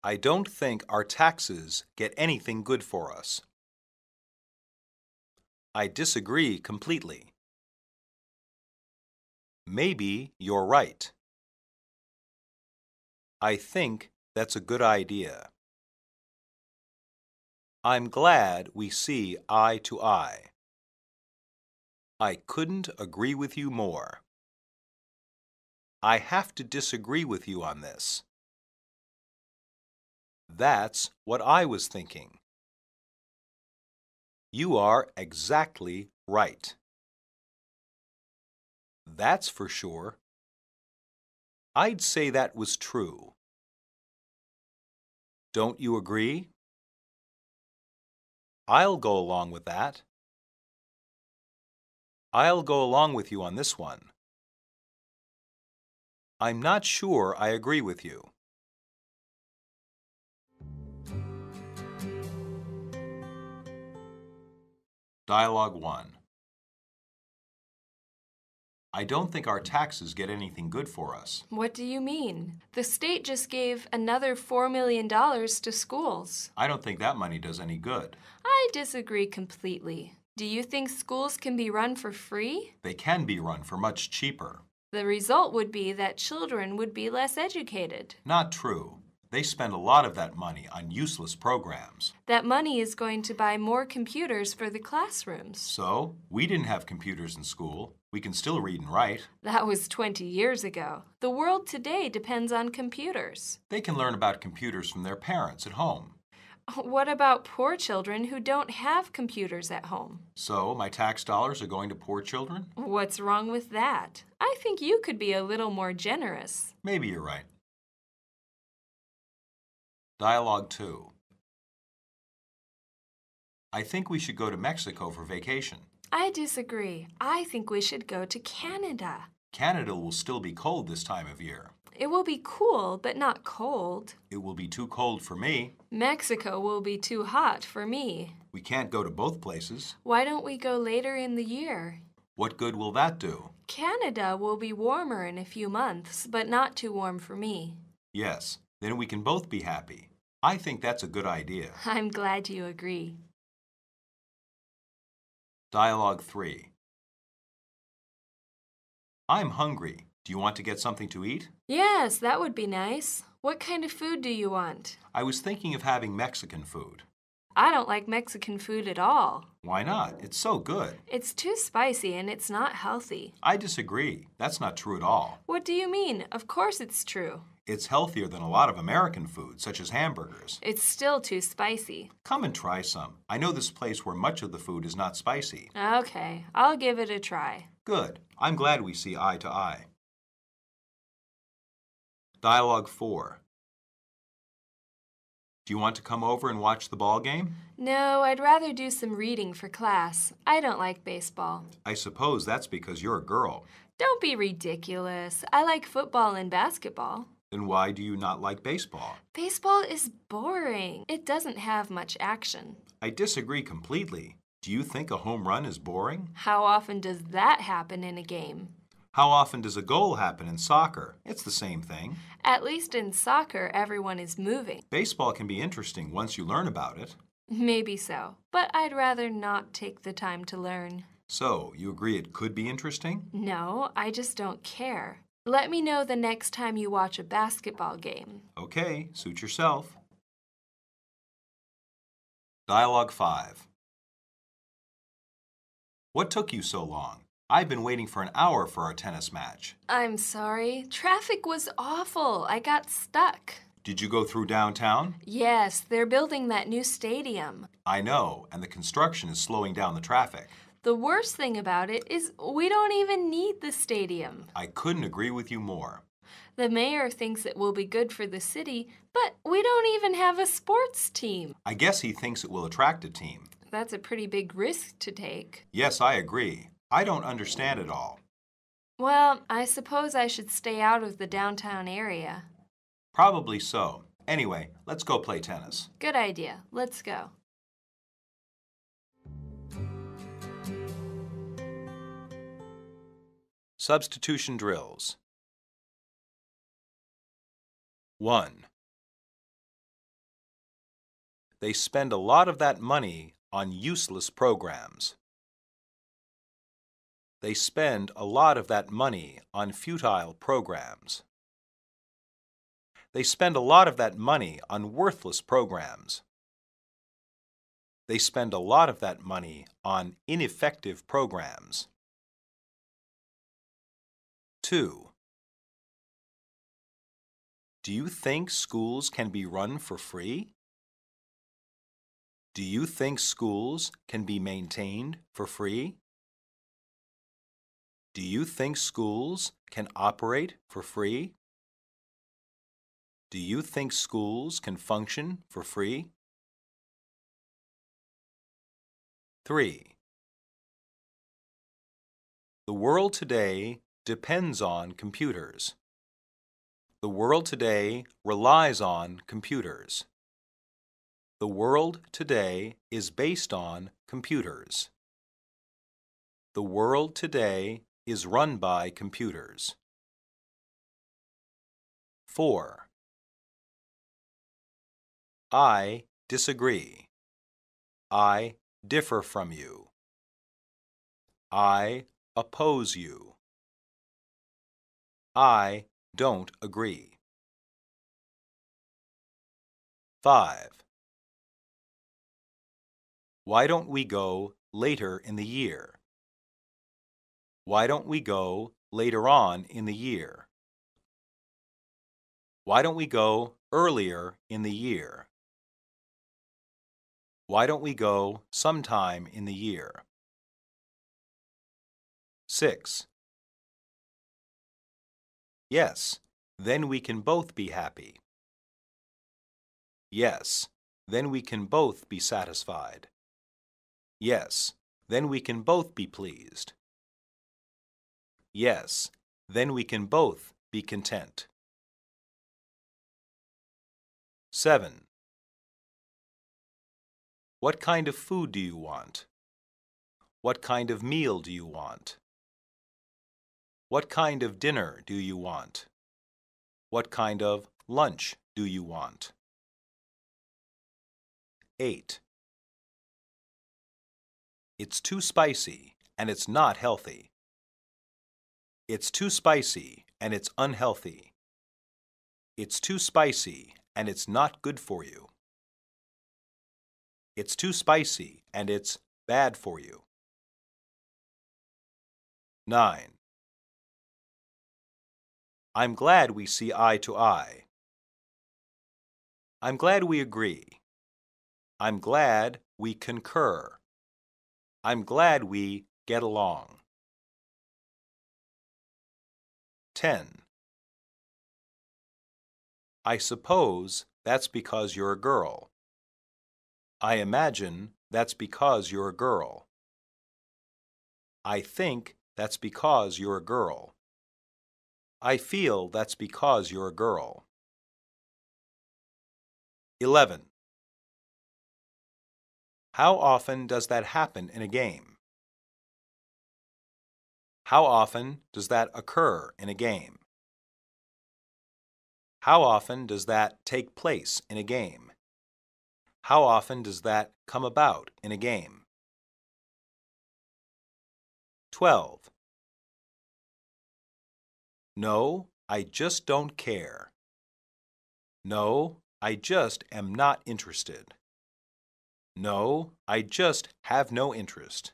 I don't think our taxes get anything good for us. I disagree completely. Maybe you're right. I think that's a good idea. I'm glad we see eye to eye. I couldn't agree with you more. I have to disagree with you on this. That's what I was thinking. You are exactly right. That's for sure. I'd say that was true. Don't you agree? I'll go along with that. I'll go along with you on this one. I'm not sure I agree with you. Dialogue 1. I don't think our taxes get anything good for us. What do you mean? The state just gave another $4 million to schools. I don't think that money does any good. I disagree completely. Do you think schools can be run for free? They can be run for much cheaper. The result would be that children would be less educated. Not true. They spend a lot of that money on useless programs. That money is going to buy more computers for the classrooms. So, we didn't have computers in school. We can still read and write. That was 20 years ago. The world today depends on computers. They can learn about computers from their parents at home. What about poor children who don't have computers at home? So, my tax dollars are going to poor children? What's wrong with that? I think you could be a little more generous. Maybe you're right. Dialogue 2. I think we should go to Mexico for vacation. I disagree. I think we should go to Canada. Canada will still be cold this time of year. It will be cool, but not cold. It will be too cold for me. Mexico will be too hot for me. We can't go to both places. Why don't we go later in the year? What good will that do? Canada will be warmer in a few months, but not too warm for me. Yes, then we can both be happy. I think that's a good idea. I'm glad you agree. Dialogue 3. I'm hungry. Do you want to get something to eat? Yes, that would be nice. What kind of food do you want? I was thinking of having Mexican food. I don't like Mexican food at all. Why not? It's so good. It's too spicy and it's not healthy. I disagree. That's not true at all. What do you mean? Of course it's true. It's healthier than a lot of American food, such as hamburgers. It's still too spicy. Come and try some. I know this place where much of the food is not spicy. Okay, I'll give it a try. Good. I'm glad we see eye to eye. Dialogue 4. Do you want to come over and watch the ball game? No, I'd rather do some reading for class. I don't like baseball. I suppose that's because you're a girl. Don't be ridiculous. I like football and basketball. Then why do you not like baseball? Baseball is boring. It doesn't have much action. I disagree completely. Do you think a home run is boring? How often does that happen in a game? How often does a goal happen in soccer? It's the same thing. At least in soccer, everyone is moving. Baseball can be interesting once you learn about it. Maybe so, but I'd rather not take the time to learn. So, you agree it could be interesting? No, I just don't care. Let me know the next time you watch a basketball game. Okay, suit yourself. Dialogue 5. What took you so long? I've been waiting for an hour for our tennis match. I'm sorry. Traffic was awful. I got stuck. Did you go through downtown? Yes, they're building that new stadium. I know, and the construction is slowing down the traffic. The worst thing about it is we don't even need the stadium. I couldn't agree with you more. The mayor thinks it will be good for the city, but we don't even have a sports team. I guess he thinks it will attract a team. That's a pretty big risk to take. Yes, I agree. I don't understand it all. Well, I suppose I should stay out of the downtown area. Probably so. Anyway, let's go play tennis. Good idea. Let's go. Substitution drills. 1. They spend a lot of that money on useless programs. They spend a lot of that money on futile programs. They spend a lot of that money on worthless programs. They spend a lot of that money on ineffective programs. 2. Do you think schools can be run for free? Do you think schools can be maintained for free? Do you think schools can operate for free? Do you think schools can function for free? 3. The world today depends on computers. The world today relies on computers. The world today is based on computers. The world today is run by computers. 4. I disagree. I differ from you. I oppose you. I don't agree. 5. Why don't we go later in the year? Why don't we go later on in the year? Why don't we go earlier in the year? Why don't we go sometime in the year? 6. Yes, then we can both be happy. Yes, then we can both be satisfied. Yes, then we can both be pleased. Yes, then we can both be content. 7. What kind of food do you want? What kind of meal do you want? What kind of dinner do you want? What kind of lunch do you want? 8. It's too spicy and it's not healthy. It's too spicy and it's unhealthy. It's too spicy and it's not good for you. It's too spicy and it's bad for you. 9. I'm glad we see eye to eye. I'm glad we agree. I'm glad we concur. I'm glad we get along. 10. I suppose that's because you're a girl. I imagine that's because you're a girl. I think that's because you're a girl. I feel that's because you're a girl. 11. How often does that happen in a game? How often does that occur in a game? How often does that take place in a game? How often does that come about in a game? 12. No, I just don't care. No, I just am not interested. No, I just have no interest.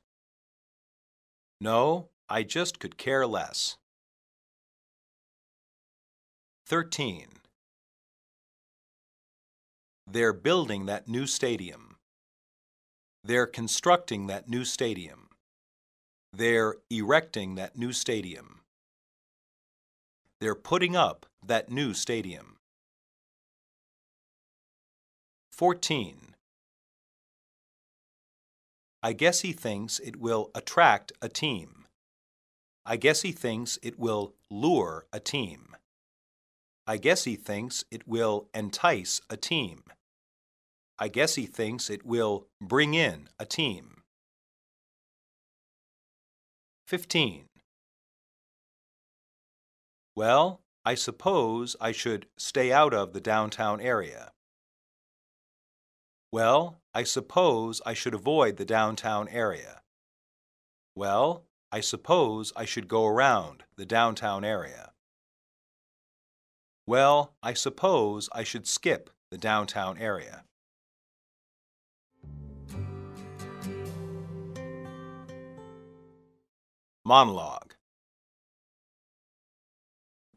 No, I just could care less. 13. They're building that new stadium. They're constructing that new stadium. They're erecting that new stadium. They're putting up that new stadium. 14. I guess he thinks it will attract a team. I guess he thinks it will lure a team. I guess he thinks it will entice a team. I guess he thinks it will bring in a team. 15. Well, I suppose I should stay out of the downtown area. Well, I suppose I should avoid the downtown area. Well, I suppose I should go around the downtown area. Well, I suppose I should skip the downtown area. Monologue.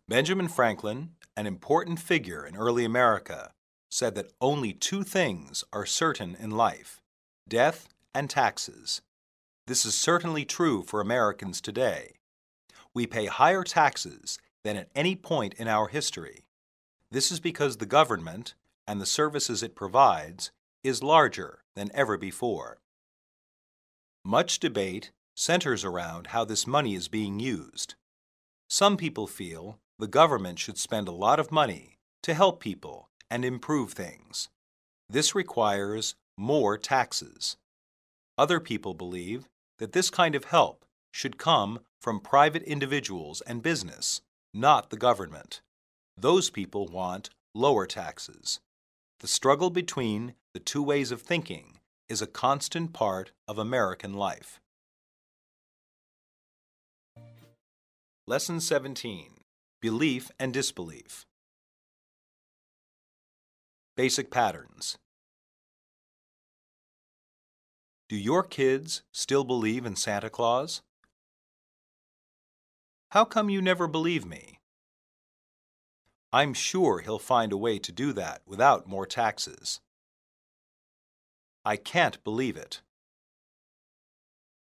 Benjamin Franklin, an important figure in early America, said that only two things are certain in life: death and taxes. This is certainly true for Americans today. We pay higher taxes than at any point in our history. This is because the government and the services it provides is larger than ever before. Much debate centers around how this money is being used. Some people feel the government should spend a lot of money to help people and improve things. This requires more taxes. Other people believe that this kind of help should come from private individuals and business, not the government. Those people want lower taxes. The struggle between the two ways of thinking is a constant part of American life. Lesson 17. Belief and Disbelief. Basic patterns. Do your kids still believe in Santa Claus? How come you never believe me? I'm sure he'll find a way to do that without more taxes. I can't believe it.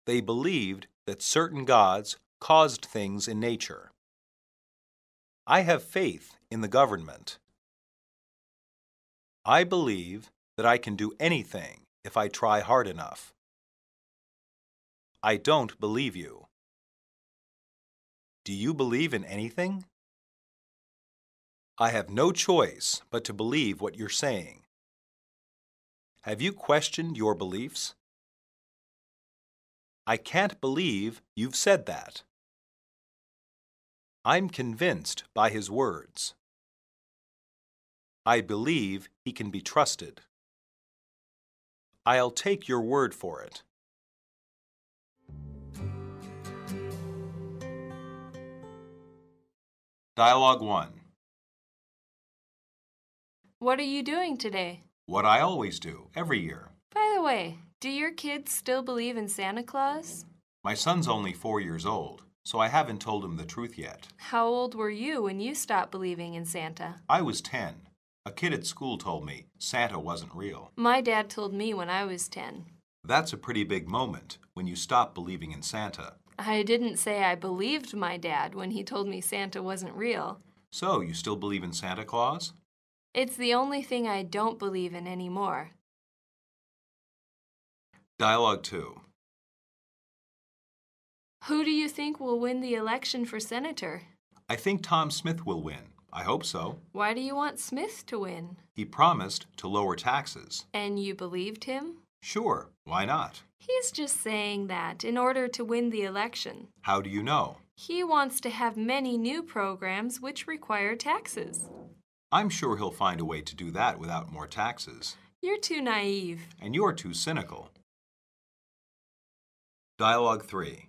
They believed that certain gods caused things in nature. I have faith in the government. I believe that I can do anything if I try hard enough. I don't believe you. Do you believe in anything? I have no choice but to believe what you're saying. Have you questioned your beliefs? I can't believe you've said that. I'm convinced by his words. I believe he can be trusted. I'll take your word for it. Dialogue 1. What are you doing today? What I always do, every year. By the way, do your kids still believe in Santa Claus? My son's only 4 years old, so I haven't told him the truth yet. How old were you when you stopped believing in Santa? I was 10. A kid at school told me Santa wasn't real. My dad told me when I was 10. That's a pretty big moment when you stop believing in Santa. I didn't say I believed my dad when he told me Santa wasn't real. So, you still believe in Santa Claus? It's the only thing I don't believe in anymore. Dialogue 2. Who do you think will win the election for senator? I think Tom Smith will win. I hope so. Why do you want Smith to win? He promised to lower taxes. And you believed him? Sure, why not? He's just saying that in order to win the election. How do you know? He wants to have many new programs which require taxes. I'm sure he'll find a way to do that without more taxes. You're too naive. And you're too cynical. Dialogue 3.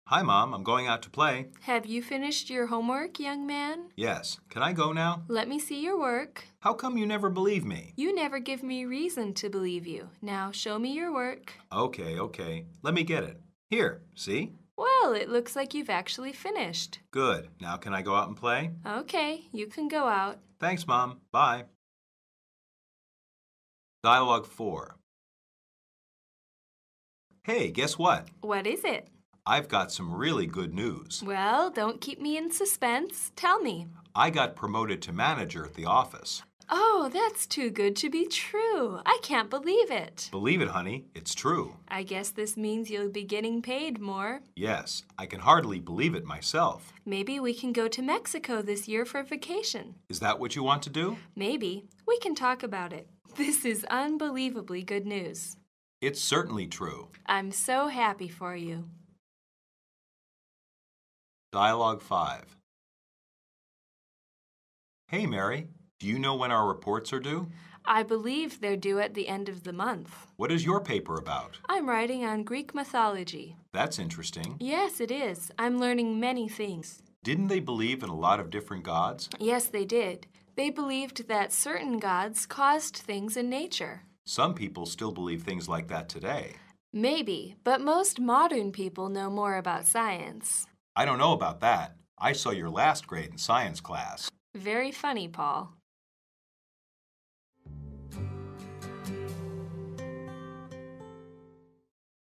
Hi, Mom. I'm going out to play. Have you finished your homework, young man? Yes. Can I go now? Let me see your work. How come you never believe me? You never give me reason to believe you. Now show me your work. Okay. Let me get it. Here, see? Well, it looks like you've actually finished. Good. Now can I go out and play? Okay, you can go out. Thanks, Mom. Bye. Dialogue 4. Hey, guess what? What is it? I've got some really good news. Well, don't keep me in suspense. Tell me. I got promoted to manager at the office. Oh, that's too good to be true. I can't believe it. Believe it, honey. It's true. I guess this means you'll be getting paid more. Yes, I can hardly believe it myself. Maybe we can go to Mexico this year for vacation. Is that what you want to do? Maybe. We can talk about it. This is unbelievably good news. It's certainly true. I'm so happy for you. Dialogue 5. Hey, Mary, do you know when our reports are due? I believe they're due at the end of the month. What is your paper about? I'm writing on Greek mythology. That's interesting. Yes, it is. I'm learning many things. Didn't they believe in a lot of different gods? Yes, they did. They believed that certain gods caused things in nature. Some people still believe things like that today. Maybe, but most modern people know more about science. I don't know about that. I saw your last grade in science class. Very funny, Paul.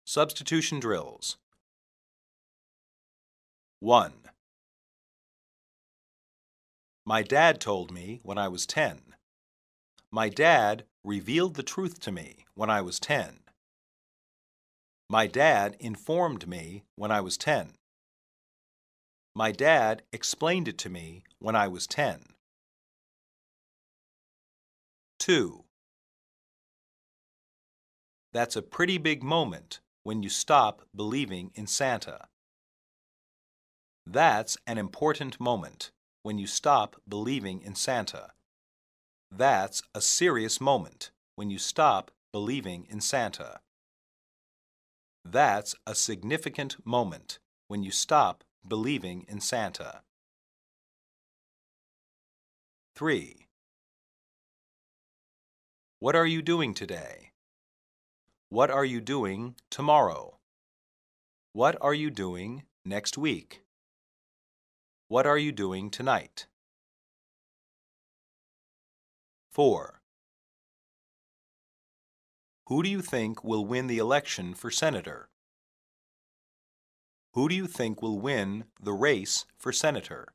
Substitution drills. 1. My dad told me when I was 10. My dad revealed the truth to me when I was 10. My dad informed me when I was 10. My dad explained it to me when I was 10. 2. That's a pretty big moment when you stop believing in Santa. That's an important moment when you stop believing in Santa. That's a serious moment when you stop believing in Santa. That's a significant moment when you stop believing in Santa. 3. What are you doing today? What are you doing tomorrow? What are you doing next week? What are you doing tonight? 4. Who do you think will win the election for senator? Who do you think will win the race for senator?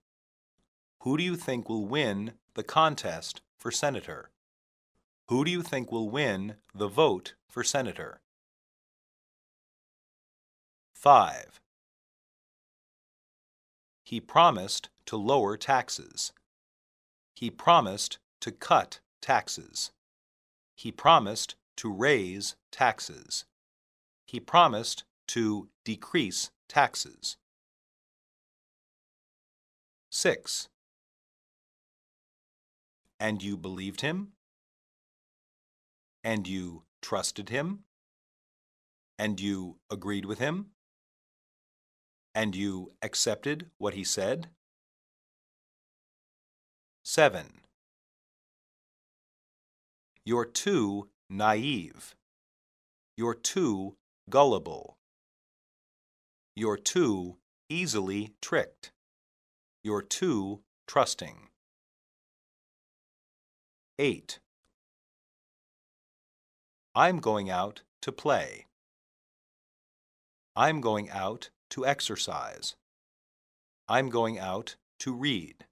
Who do you think will win the contest for senator? Who do you think will win the vote for senator? 5. He promised to lower taxes. He promised to cut taxes. He promised to raise taxes. He promised to decrease taxes. 6. And you believed him? And you trusted him? And you agreed with him? And you accepted what he said? 7. You're too naive. You're too gullible. You're too easily tricked. You're too trusting. 8. I'm going out to play. I'm going out to exercise. I'm going out to read.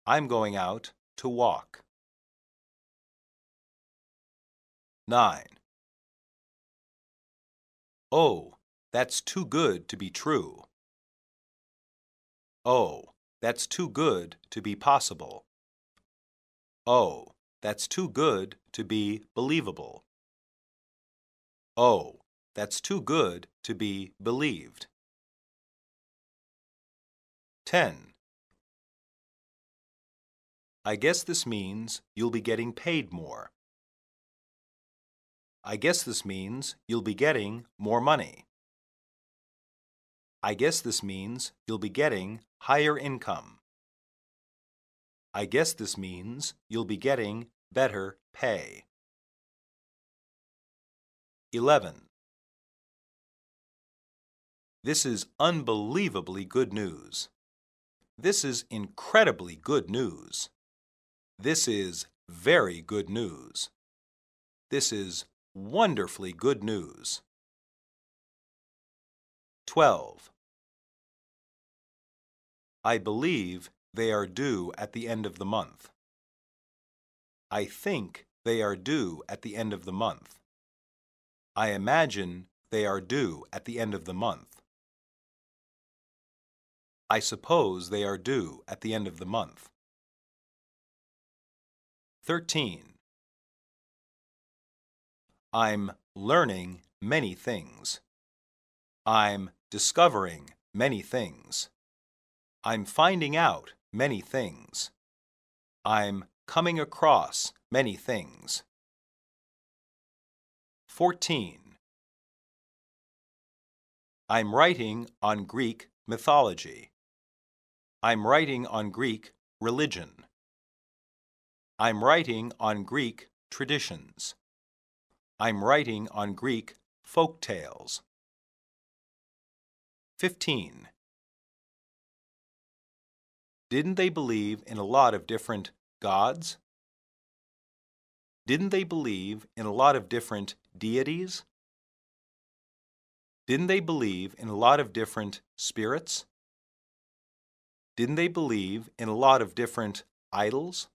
I'm going out to walk. 9. Oh, that's too good to be true. Oh, that's too good to be possible. Oh, that's too good to be believable. Oh, that's too good to be believed. 10. I guess this means you'll be getting paid more. I guess this means you'll be getting more money. I guess this means you'll be getting higher income. I guess this means you'll be getting better pay. 11. This is unbelievably good news. This is incredibly good news. This is very good news. This is wonderfully good news. 12. I believe they are due at the end of the month. I think they are due at the end of the month. I imagine they are due at the end of the month. I suppose they are due at the end of the month. 13. I'm learning many things. I'm discovering many things. I'm finding out many things. I'm coming across many things. 14. I'm writing on Greek mythology. I'm writing on Greek religion. I'm writing on Greek traditions. I'm writing on Greek folk tales. 15. Didn't they believe in a lot of different gods? Didn't they believe in a lot of different deities? Didn't they believe in a lot of different spirits? Didn't they believe in a lot of different idols?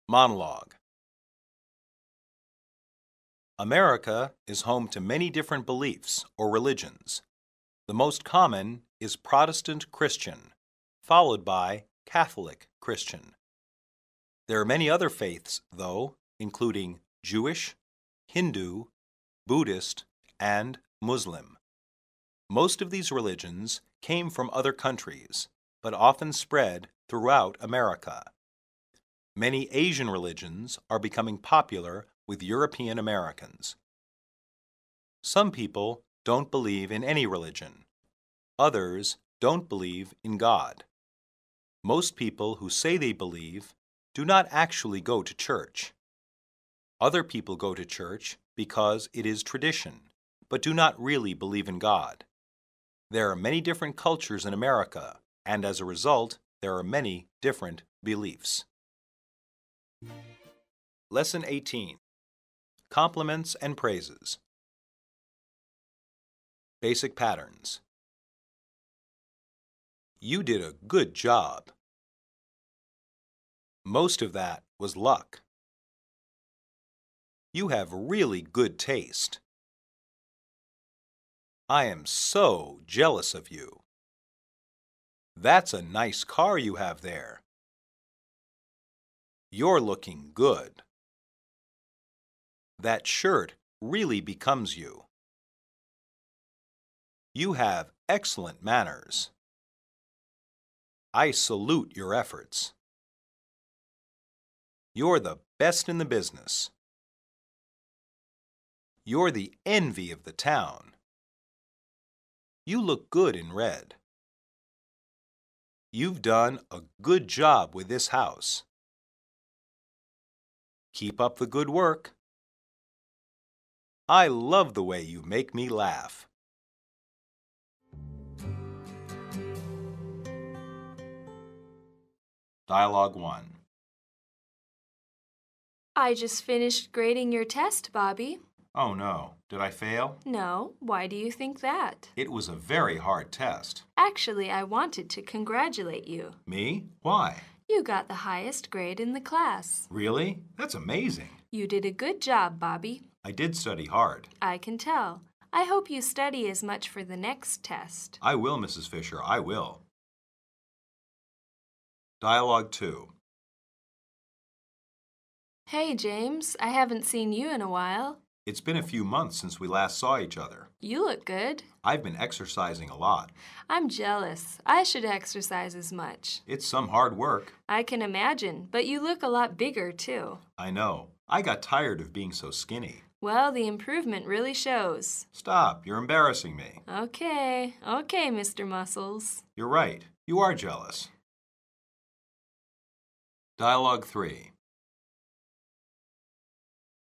Monologue. America is home to many different beliefs or religions. The most common is Protestant Christian, followed by Catholic Christian. There are many other faiths, though, including Jewish, Hindu, Buddhist, and Muslim. Most of these religions came from other countries, but often spread throughout America. Many Asian religions are becoming popular with European Americans. Some people don't believe in any religion. Others don't believe in God. Most people who say they believe do not actually go to church. Other people go to church because it is tradition, but do not really believe in God. There are many different cultures in America, and as a result, there are many different beliefs. Lesson 18. Compliments and praises. Basic patterns. You did a good job. Most of that was luck. You have really good taste. I am so jealous of you. That's a nice car you have there. You're looking good. That shirt really becomes you. You have excellent manners. I salute your efforts. You're the best in the business. You're the envy of the town. You look good in red. You've done a good job with this house. Keep up the good work. I love the way you make me laugh. Dialogue 1. I just finished grading your test, Bobby. Oh no, did I fail? No, why do you think that? It was a very hard test. Actually, I wanted to congratulate you. Me? Why? You got the highest grade in the class. Really? That's amazing. You did a good job, Bobby. I did study hard. I can tell. I hope you study as much for the next test. I will, Mrs. Fisher, I will. Dialogue 2. Hey, James, I haven't seen you in a while. It's been a few months since we last saw each other. You look good. I've been exercising a lot. I'm jealous. I should exercise as much. It's some hard work. I can imagine, but you look a lot bigger, too. I know. I got tired of being so skinny. Well, the improvement really shows. Stop, you're embarrassing me. Okay, Mr. Muscles. You're right. You are jealous. Dialogue 3.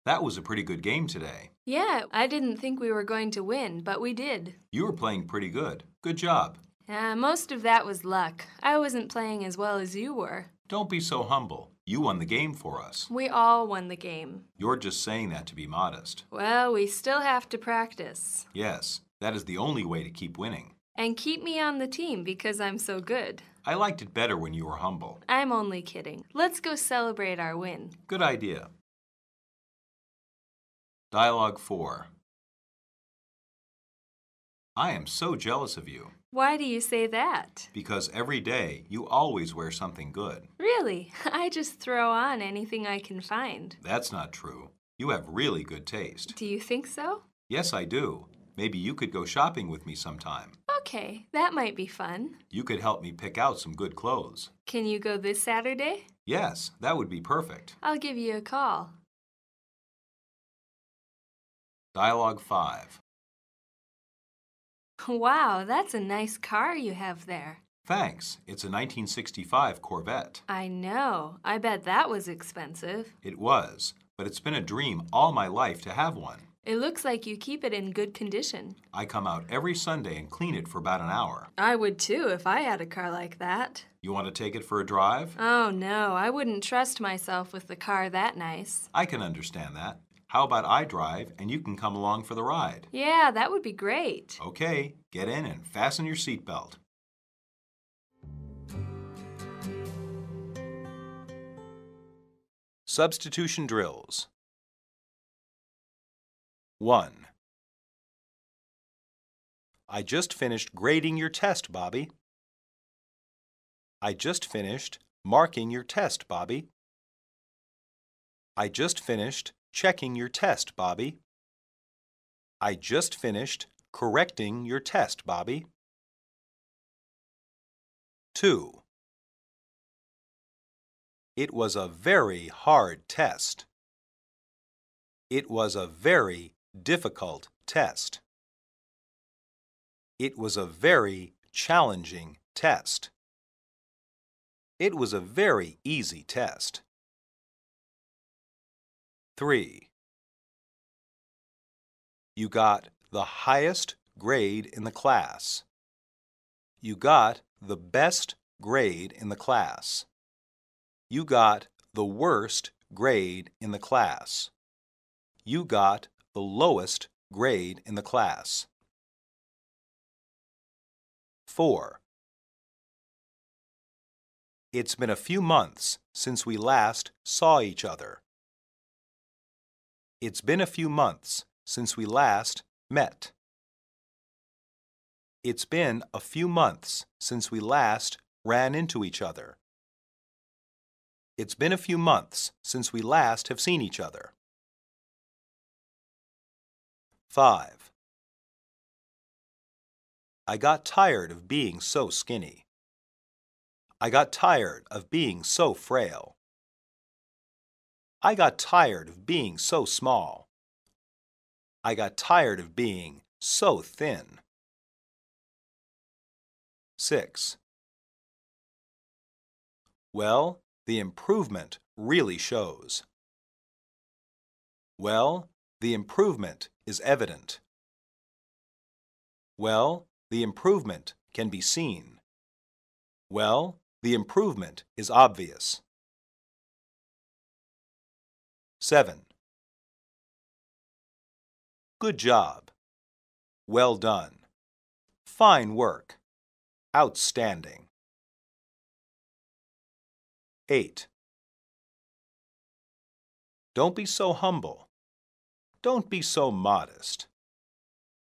That was a pretty good game today. Yeah, I didn't think we were going to win, but we did. You were playing pretty good. Good job. Most of that was luck. I wasn't playing as well as you were. Don't be so humble. You won the game for us. We all won the game. You're just saying that to be modest. Well, we still have to practice. Yes, that is the only way to keep winning. And keep me on the team because I'm so good. I liked it better when you were humble. I'm only kidding. Let's go celebrate our win. Good idea. Dialogue 4. I am so jealous of you. Why do you say that? Because every day you always wear something good. Really? I just throw on anything I can find. That's not true. You have really good taste. Do you think so? Yes, I do. Maybe you could go shopping with me sometime. Okay, that might be fun. You could help me pick out some good clothes. Can you go this Saturday? Yes, that would be perfect. I'll give you a call. Dialogue 5. Wow, that's a nice car you have there. Thanks. It's a 1965 Corvette. I know. I bet that was expensive. It was, but it's been a dream all my life to have one. It looks like you keep it in good condition. I come out every Sunday and clean it for about an hour. I would too if I had a car like that. You want to take it for a drive? Oh no, I wouldn't trust myself with the car that nice. I can understand that. How about I drive and you can come along for the ride? Yeah, that would be great. Okay, get in and fasten your seatbelt. Substitution drills. 1. I just finished grading your test, Bobby. I just finished marking your test, Bobby. I just finished checking your test, Bobby. I just finished correcting your test, Bobby. 2. It was a very hard test. It was a very difficult test. It was a very challenging test. It was a very easy test. 3. You got the highest grade in the class. You got the best grade in the class. You got the worst grade in the class. You got the lowest grade in the class. 4. It's been a few months since we last saw each other. It's been a few months since we last met. It's been a few months since we last ran into each other. It's been a few months since we last have seen each other. 5. I got tired of being so skinny. I got tired of being so frail. I got tired of being so small. I got tired of being so thin. 6. Well, the improvement really shows. Well, the improvement is evident. Well, the improvement can be seen. Well, the improvement is obvious. 7. Good job. Well done. Fine work. Outstanding. 8. Don't be so humble. Don't be so modest.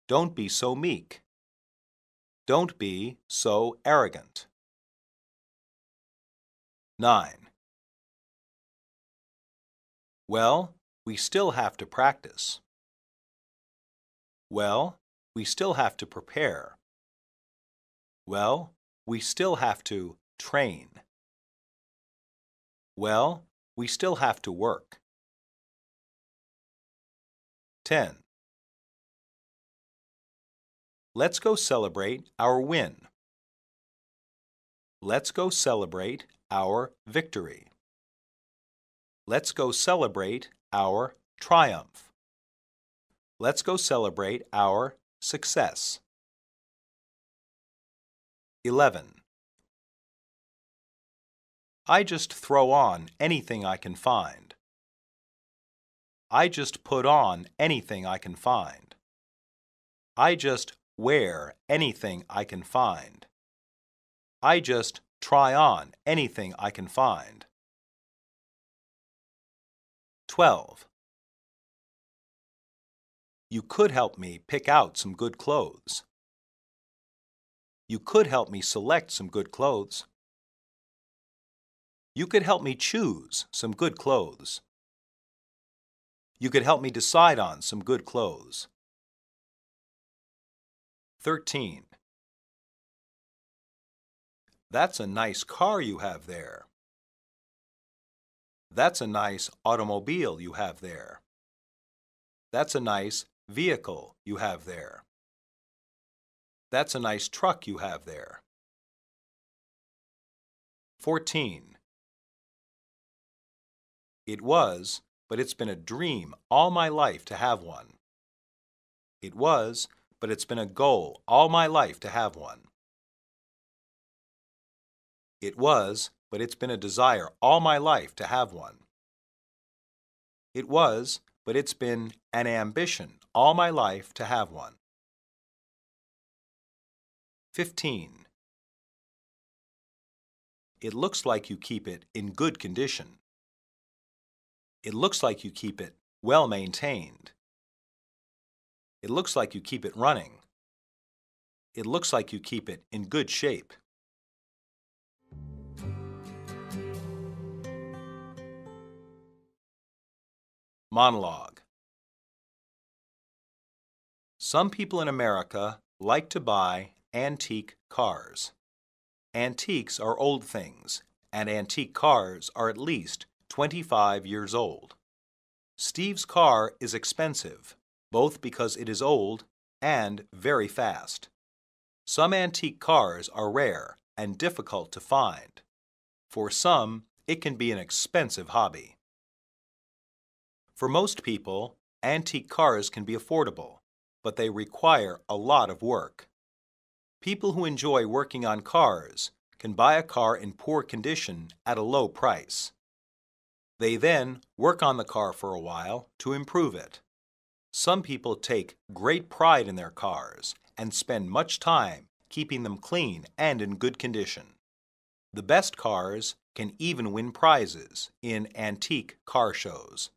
Don't be so meek. Don't be so arrogant. 9. Well, we still have to practice. Well, we still have to prepare. Well, we still have to train. Well, we still have to work. 10. Let's go celebrate our win. Let's go celebrate our victory. Let's go celebrate our triumph. Let's go celebrate our success. 11. I just throw on anything I can find. I just put on anything I can find. I just wear anything I can find. I just try on anything I can find. 12. You could help me pick out some good clothes. You could help me select some good clothes. You could help me choose some good clothes. You could help me decide on some good clothes. 13. That's a nice car you have there. That's a nice automobile you have there. That's a nice vehicle you have there. That's a nice truck you have there. 14. It was, but it's been a dream all my life to have one. It was, but it's been a goal all my life to have one. It was, but it's been a desire all my life to have one. It was, but it's been an ambition all my life to have one. 15. It looks like you keep it in good condition. It looks like you keep it well maintained. It looks like you keep it running. It looks like you keep it in good shape. Monologue. Some people in America like to buy antique cars. Antiques are old things, and antique cars are at least 25 years old. Steve's car is expensive, both because it is old and very fast. Some antique cars are rare and difficult to find. For some, it can be an expensive hobby. For most people, antique cars can be affordable, but they require a lot of work. People who enjoy working on cars can buy a car in poor condition at a low price. They then work on the car for a while to improve it. Some people take great pride in their cars and spend much time keeping them clean and in good condition. The best cars can even win prizes in antique car shows.